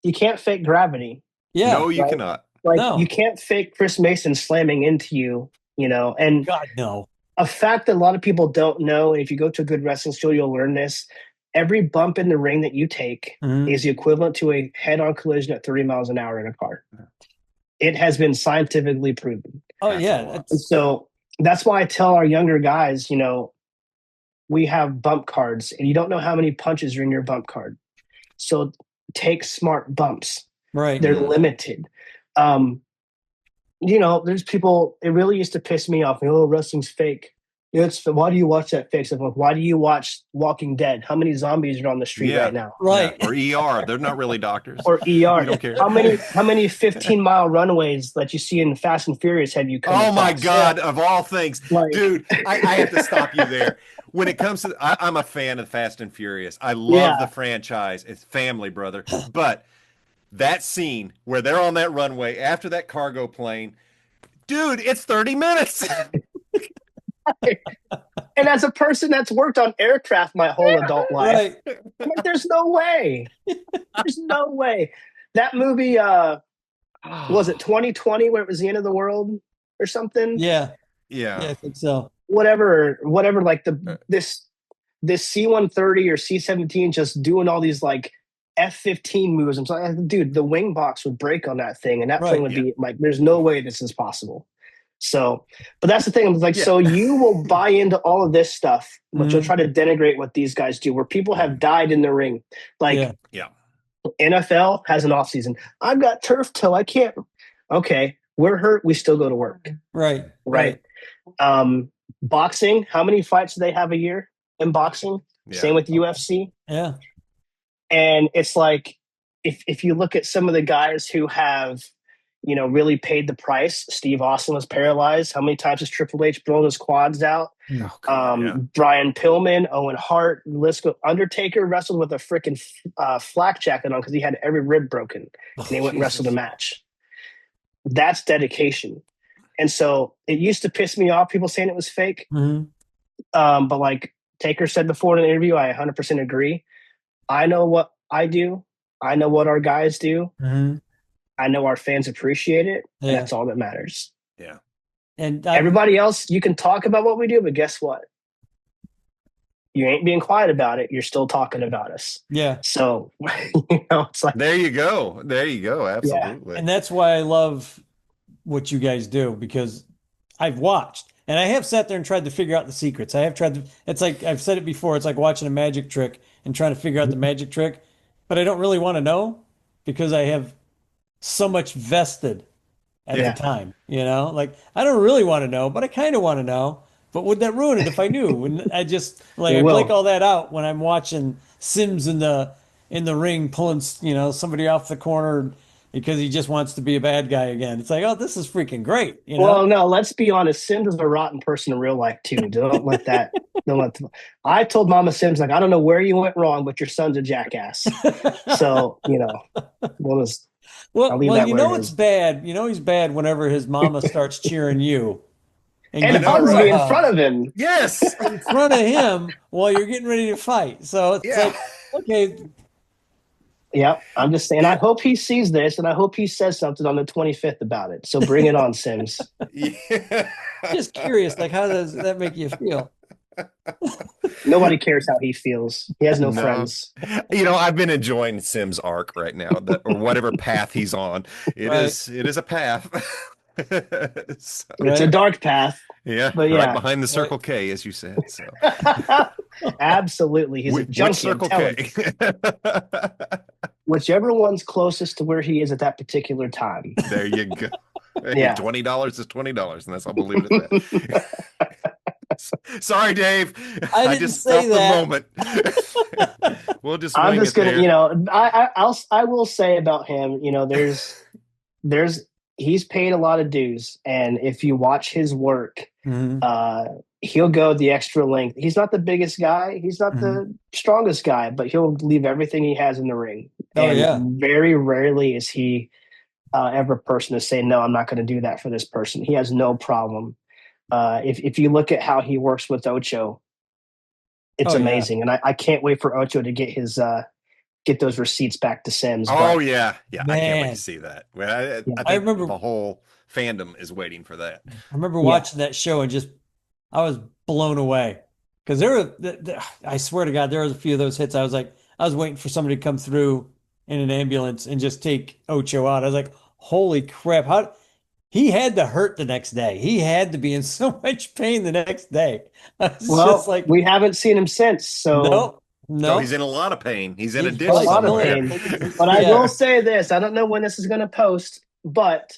Speaker 3: You can't fake gravity.
Speaker 2: Yeah.
Speaker 1: No, you
Speaker 3: Right.
Speaker 1: cannot.
Speaker 3: Like,
Speaker 2: No.
Speaker 3: you can't fake Chris Mason slamming into you, and
Speaker 2: God, no.
Speaker 3: a fact that a lot of people don't know, and if you go to a good wrestling show, you'll learn this. Every bump in the ring that you take
Speaker 2: Mhm.
Speaker 3: is the equivalent to a head-on collision at 30 miles an hour in a car. It has been scientifically proven.
Speaker 2: Oh
Speaker 1: That's a
Speaker 2: yeah.
Speaker 1: lot.
Speaker 3: And so that's why I tell our younger guys, we have bump cards, and you don't know how many punches are in your bump card. So take smart bumps.
Speaker 2: Right.
Speaker 3: They're
Speaker 1: Mhm.
Speaker 3: limited. There's people, it really used to piss me off. Oh, wrestling's fake. Why do you watch that fix? I'm like, why do you watch Walking Dead? How many zombies are on the street
Speaker 1: Yeah.
Speaker 3: right now?
Speaker 2: Right.
Speaker 1: Yeah. Or ER. They're not really doctors.
Speaker 3: Or ER.
Speaker 1: We don't care.
Speaker 3: How many 15-mile runways that you see in Fast and Furious have you come
Speaker 1: Oh my
Speaker 3: across?
Speaker 1: God, of all things.
Speaker 3: Like-
Speaker 1: Dude, I have to stop you there. When it comes to, I'm a fan of Fast and Furious. I love the franchise. It's family, brother. But that scene where they're on that runway after that cargo plane, dude, it's 30 minutes.
Speaker 3: And as a person that's worked on aircraft my whole adult life,
Speaker 2: Right.
Speaker 3: I'm like, there's no way. There's no way. That movie, was it 2020 where it was the end of the world or something?
Speaker 2: Yeah.
Speaker 1: Yeah.
Speaker 2: Yeah, I think so.
Speaker 3: Whatever, like this C-130 or C-17 just doing all these like F-15 moves. I'm like, dude, the wing box would break on that thing, and that
Speaker 2: Right,
Speaker 3: thing would be like, there's no way this is possible. So, but that's the thing. I'm like,
Speaker 1: Yeah.
Speaker 3: so you will buy into all of this stuff, but you'll
Speaker 2: Mhm.
Speaker 3: try to denigrate what these guys do, where people have died in the ring. Like,
Speaker 2: Yeah.
Speaker 1: Yeah.
Speaker 3: NFL has an off season. I've got turf toe. I can't. Okay, we're hurt. We still go to work.
Speaker 2: Right.
Speaker 3: Right. Boxing. How many fights do they have a year in boxing?
Speaker 1: Yeah.
Speaker 3: Same with UFC.
Speaker 2: Yeah.
Speaker 3: And it's like, if you look at some of the guys who have, really paid the price. Steve Austin was paralyzed. How many times has Triple H blown his quads out?
Speaker 1: Oh, God, yeah.
Speaker 3: Brian Pillman, Owen Hart, Undertaker wrestled with a freaking flak jacket on because he had every rib broken, and he went and wrestled a match. That's dedication. And so it used to piss me off, people saying it was fake.
Speaker 2: Mhm.
Speaker 3: But like Taker said before in an interview, I 100% agree. I know what I do. I know what our guys do.
Speaker 2: Mhm.
Speaker 3: I know our fans appreciate it.
Speaker 2: Yeah.
Speaker 3: And that's all that matters.
Speaker 1: Yeah.
Speaker 2: And
Speaker 3: Everybody else, you can talk about what we do, but guess what? You ain't being quiet about it. You're still talking about us.
Speaker 2: yeah.
Speaker 3: So, it's like,
Speaker 1: There you go. There you go. Absolutely.
Speaker 2: And that's why I love what you guys do, because I've watched and I have sat there and tried to figure out the secrets. I have tried to, it's like, I've said it before, it's like watching a magic trick and trying to figure out the magic trick, but I don't really want to know because I have so much vested at
Speaker 1: Yeah.
Speaker 2: the time, like I don't really want to know, but I kind of want to know. But would that ruin it if I knew? Wouldn't I just like
Speaker 3: It
Speaker 2: I
Speaker 3: will.
Speaker 2: blank all that out when I'm watching Sims in the ring pulling somebody off the corner because he just wants to be a bad guy again. It's like, oh, this is freaking great,
Speaker 3: Well, no, let's be honest. Sims is a rotten person in real life too. Don't let that. I told Mama Sims, like, I don't know where you went wrong, but your son's a jackass. So we'll just. I'll leave that where it
Speaker 2: it's
Speaker 3: is.
Speaker 2: bad. He's bad whenever his mama starts cheering you.
Speaker 3: And
Speaker 2: you
Speaker 3: hugs
Speaker 1: right?
Speaker 3: me in front of him.
Speaker 1: Yes.
Speaker 2: in front of him while you're getting ready to fight. So it's
Speaker 1: Yeah.
Speaker 2: like, okay,
Speaker 3: Yeah, I'm just saying. I hope he sees this, and I hope he says something on the 25th about it. So bring it on, Sims.
Speaker 1: Yeah.
Speaker 2: just curious, like how does that make you feel?
Speaker 3: Nobody cares how he feels. He has no
Speaker 1: No.
Speaker 3: friends.
Speaker 1: I've been enjoying Sim's arc right now, or whatever path he's on. It
Speaker 2: Right.
Speaker 1: is a path. So,
Speaker 3: It's a dark path.
Speaker 1: yeah,
Speaker 3: But
Speaker 1: right
Speaker 3: yeah.
Speaker 1: behind the Circle K, as you said. So,
Speaker 3: Absolutely. He's a
Speaker 1: which
Speaker 3: junkie. I'm
Speaker 1: Circle
Speaker 3: telling
Speaker 1: K?
Speaker 3: you. Whichever one's closest to where he is at that particular time.
Speaker 1: There you go. Hey,
Speaker 3: Yeah.
Speaker 1: $20 is $20, and that's I'll believe it at that. Sorry, Dave.
Speaker 2: I didn't
Speaker 1: just
Speaker 2: say
Speaker 1: felt
Speaker 2: that.
Speaker 1: the moment. We'll just.
Speaker 3: I'm
Speaker 1: wing
Speaker 3: just
Speaker 1: it
Speaker 3: gonna,
Speaker 1: there.
Speaker 3: I will say about him, there's he's paid a lot of dues, and if you watch his work,
Speaker 2: Mhm.
Speaker 3: he'll go the extra length. He's not the biggest guy, he's not the strongest guy, but he'll leave everything he has in the ring.
Speaker 2: Oh,
Speaker 3: And
Speaker 2: yeah.
Speaker 3: very rarely is he ever a person to say, no, I'm not going to do that for this person. He has no problem. If you look at how he works with Ocho, it's
Speaker 2: Oh, yeah.
Speaker 3: amazing, and I can't wait for Ocho to get his get those receipts back to Sims.
Speaker 1: Oh
Speaker 3: but
Speaker 1: yeah. I can't wait
Speaker 2: Man.
Speaker 1: to see that. Well, I think
Speaker 2: I remember-
Speaker 1: the whole fandom is waiting for that.
Speaker 2: I remember watching that show and I was blown away because I swear to God, there was a few of those hits. I was waiting for somebody to come through in an ambulance and just take Ocho out. I was like, holy crap. He had to hurt the next day. He had to be in so much pain the next day. I was just like,
Speaker 3: we haven't seen him since. So
Speaker 2: no.
Speaker 1: He's in a lot of pain. He's in a
Speaker 2: He's
Speaker 1: ditch
Speaker 3: a lot of
Speaker 1: somewhere.
Speaker 3: pain. But I will say this: I don't know when this is going to post, but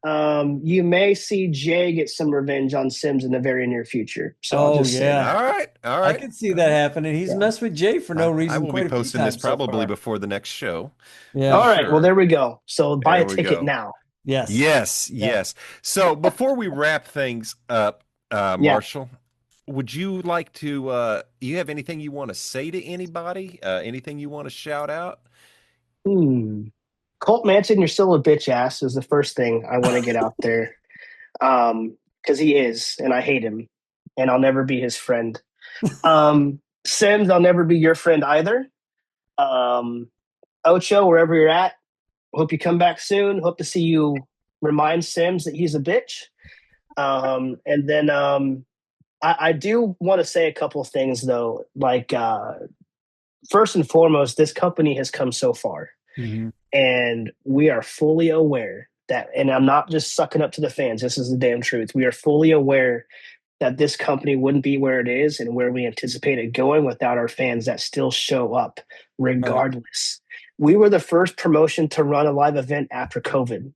Speaker 3: You may see Jay get some revenge on Sims in the very near future. So I'll
Speaker 2: Oh
Speaker 3: just say
Speaker 2: yeah,
Speaker 3: that.
Speaker 1: All right, all
Speaker 2: I
Speaker 1: right.
Speaker 2: could see that happening. He's
Speaker 3: Yeah.
Speaker 2: messed with Jay for no
Speaker 1: I
Speaker 2: reason
Speaker 1: will be
Speaker 2: quite a few
Speaker 1: posting this
Speaker 2: times so
Speaker 1: probably
Speaker 2: far.
Speaker 1: before the next show, for
Speaker 2: Yeah.
Speaker 3: All right. Well,
Speaker 1: sure.
Speaker 3: there we go. So buy a
Speaker 1: There we
Speaker 3: ticket
Speaker 1: go.
Speaker 3: now.
Speaker 2: Yes.
Speaker 1: Yes,
Speaker 2: Yeah.
Speaker 1: yes. So before we wrap things up,
Speaker 3: Yeah.
Speaker 1: Marshall, would you like to you have anything you want to say to anybody? Anything you want to shout out?
Speaker 3: Hmm. Colt Manson, you're still a bitch ass is the first thing I want to get out there. Because he is, and I hate him, and I'll never be his friend. Sims, I'll never be your friend either. Um, Ocho, wherever you're at, hope you come back soon. Hope to see you remind Sims that he's a bitch. And then I do want to say a couple of things though. Like first and foremost, this company has come so far,
Speaker 2: Mhm.
Speaker 3: and we are fully aware that. And I'm not just sucking up to the fans. This is the damn truth. We are fully aware that this company wouldn't be where it is and where we anticipate it going without our fans that still show up
Speaker 2: Right.
Speaker 3: regardless. We were the first promotion to run a live event after COVID.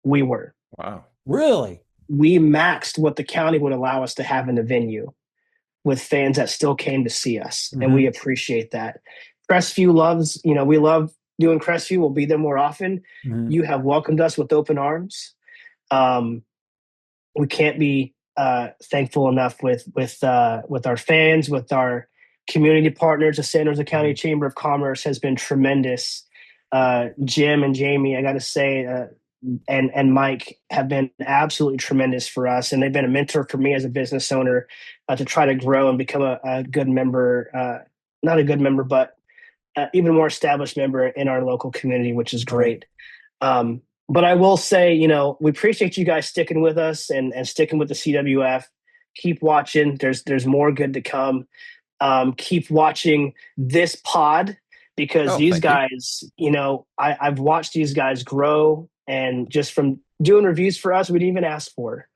Speaker 3: We were.
Speaker 1: Wow.
Speaker 2: Really?
Speaker 3: We maxed what the county would allow us to have in the venue with fans that still came to see us. And we
Speaker 2: Mhm.
Speaker 3: appreciate that. Crestview loves, we love doing Crestview. We'll be there more often.
Speaker 2: Mhm.
Speaker 3: You have welcomed us with open arms. Um, we can't be thankful enough with our fans, with our community partners. The San Jose County
Speaker 2: Mhm.
Speaker 3: Chamber of Commerce has been tremendous. Jim and Jamie, I got to say, and Mike have been absolutely tremendous for us, and they've been a mentor for me as a business owner to try to grow and become a good member. Not a good member, but even more established member in our local community, which is
Speaker 2: Right.
Speaker 3: great. But I will say, we appreciate you guys sticking with us and sticking with the CWF. Keep watching. There's more good to come. Keep watching this pod because
Speaker 1: Oh,
Speaker 3: these
Speaker 1: thank you.
Speaker 3: guys, I've watched these guys grow and just from doing reviews for us, we'd even ask for.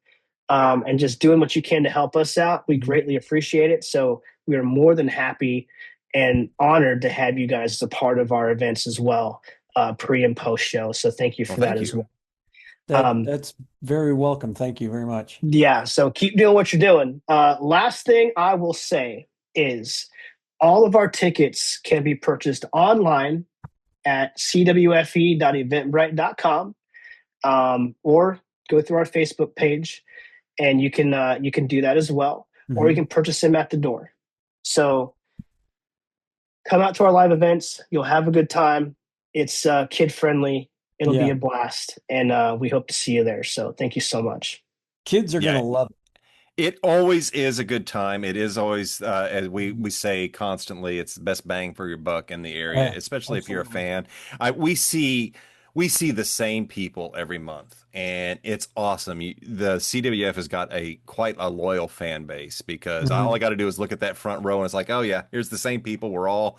Speaker 3: And just doing what you can to help us out. We
Speaker 2: Mhm.
Speaker 3: greatly appreciate it. So we are more than happy and honored to have you guys as a part of our events as well, pre and post show. So thank you
Speaker 1: Well,
Speaker 3: for that
Speaker 1: thank
Speaker 3: as
Speaker 1: you.
Speaker 3: well. Um,
Speaker 2: That's very welcome. Thank you very much.
Speaker 3: yeah, so keep doing what you're doing. Last thing I will say is all of our tickets can be purchased online at cwfe.eventbrite.com or go through our Facebook page and you can do that as well, or you
Speaker 2: Mhm.
Speaker 3: can purchase them at the door. So come out to our live events. You'll have a good time. It's kid friendly. It'll be
Speaker 2: Yeah.
Speaker 3: a blast, and we hope to see you there. So thank you so much.
Speaker 2: Kids are
Speaker 1: Yeah,
Speaker 2: gonna love
Speaker 1: it always is a good time. It is always, as
Speaker 2: it.
Speaker 1: we say constantly, it's the best bang for your buck in the area,
Speaker 2: Yeah,
Speaker 1: especially if you're a
Speaker 2: absolutely.
Speaker 1: fan. We see the same people every month, and it's awesome. The CWF has got quite a loyal fan base because all I
Speaker 2: Mhm.
Speaker 1: got to do is look at that front row, and it's like, oh yeah, here's the same people.
Speaker 3: Yeah.
Speaker 1: We're all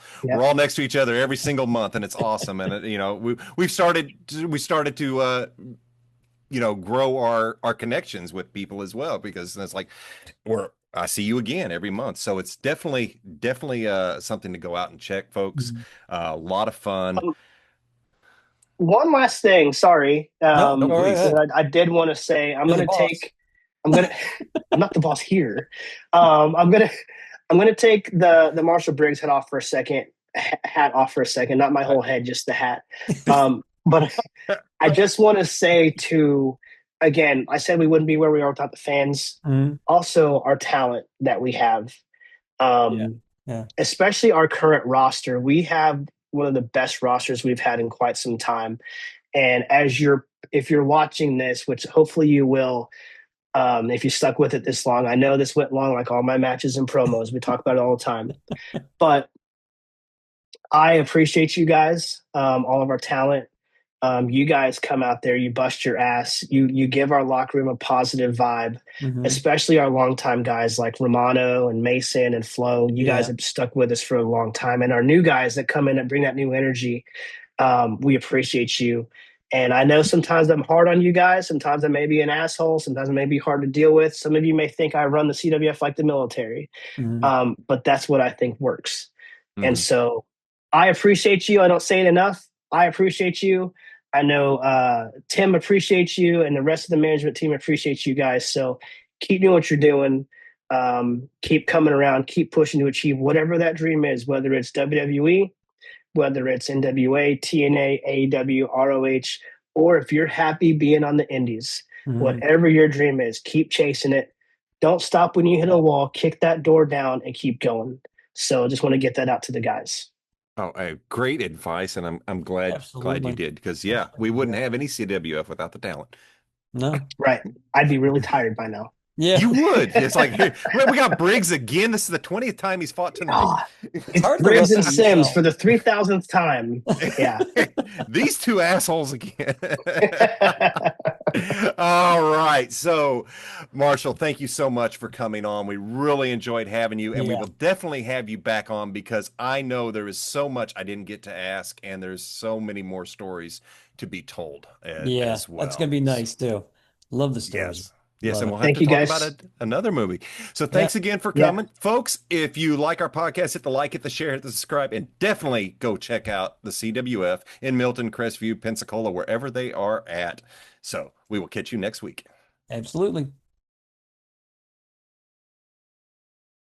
Speaker 1: next to each other every single month, and it's awesome. And we started to grow our connections with people as well because it's like I see you again every month. So it's definitely something to go out and check, folks.
Speaker 2: Mhm.
Speaker 1: A lot of fun.
Speaker 3: Um, One last thing, sorry,
Speaker 2: No,
Speaker 1: No,
Speaker 2: go right
Speaker 1: please.
Speaker 2: ahead.
Speaker 3: that I did want to say.
Speaker 2: You're the boss.
Speaker 3: I'm gonna, I'm not the boss here. I'm gonna take the Marshall Briggs hat off for a second, not my
Speaker 2: Right.
Speaker 3: whole head, just the hat. But I just want to say again, I said we wouldn't be where we are without the fans.
Speaker 2: Mhm.
Speaker 3: Also, our talent that we have,
Speaker 2: Yeah.
Speaker 3: um,
Speaker 2: Yeah.
Speaker 3: especially our current roster. We have one of the best rosters we've had in quite some time. And if you're watching this, which hopefully you will, if you stuck with it this long, I know this went long, like all my matches and promos. We talk about it all the time, but I appreciate you guys, all of our talent. You guys come out there, you bust your ass, you give our locker room a positive vibe,
Speaker 2: Mhm.
Speaker 3: especially our longtime guys like Romano and Mason and Flo. You guys
Speaker 2: Yeah.
Speaker 3: have stuck with us for a long time, and our new guys that come in and bring that new energy. We appreciate you. And I know sometimes I'm hard on you guys. Sometimes I may be an asshole. Sometimes I may be hard to deal with. Some of you may think I run the CWF like the military,
Speaker 2: Mhm.
Speaker 3: but that's what I think works. And
Speaker 1: Mhm.
Speaker 3: so I appreciate you. I don't say it enough. I appreciate you. I know Tim appreciates you, and the rest of the management team appreciates you guys. So keep doing what you're doing. Keep coming around. Keep pushing to achieve whatever that dream is, whether it's WWE, whether it's NWA, TNA, AEW, ROH, or if you're happy being on the indies, whatever your dream is, keep chasing it. Don't stop when you hit a wall. Kick that door down and keep going. So just want to get that out to the guys.
Speaker 1: Oh, great advice, and I'm glad you
Speaker 2: Absolutely.
Speaker 1: did, because yeah, we wouldn't have any CWF without the talent.
Speaker 2: No.
Speaker 3: Right. I'd be really tired by now.
Speaker 2: Yeah.
Speaker 1: You would. It's like, hey, we got Briggs again. This is the 20th time he's fought tonight.
Speaker 3: Oh,
Speaker 2: It's hard to
Speaker 3: Briggs and
Speaker 2: wrestle
Speaker 3: Sims
Speaker 2: yourself.
Speaker 3: for the 3,000th time. Yeah.
Speaker 1: These two assholes again. All right. So, Marshall, thank you so much for coming on. We really enjoyed having you, and we
Speaker 2: Yeah.
Speaker 1: will definitely have you back on, because I know there is so much I didn't get to ask, and there's so many more stories to be told
Speaker 2: Yeah,
Speaker 1: as well.
Speaker 2: that's gonna be nice too. Love the stories.
Speaker 1: Yes. Yes,
Speaker 2: Love
Speaker 1: and
Speaker 2: it.
Speaker 1: we'll have
Speaker 3: Thank
Speaker 1: to
Speaker 3: you,
Speaker 1: talk
Speaker 3: guys.
Speaker 1: about another movie. So thanks again for
Speaker 3: Yeah.
Speaker 1: coming. Folks, if you like our podcast, hit the like, hit the share, hit the subscribe, and definitely go check out the CWF in Milton, Crestview, Pensacola, wherever they are at. So we will catch you next week.
Speaker 2: Absolutely.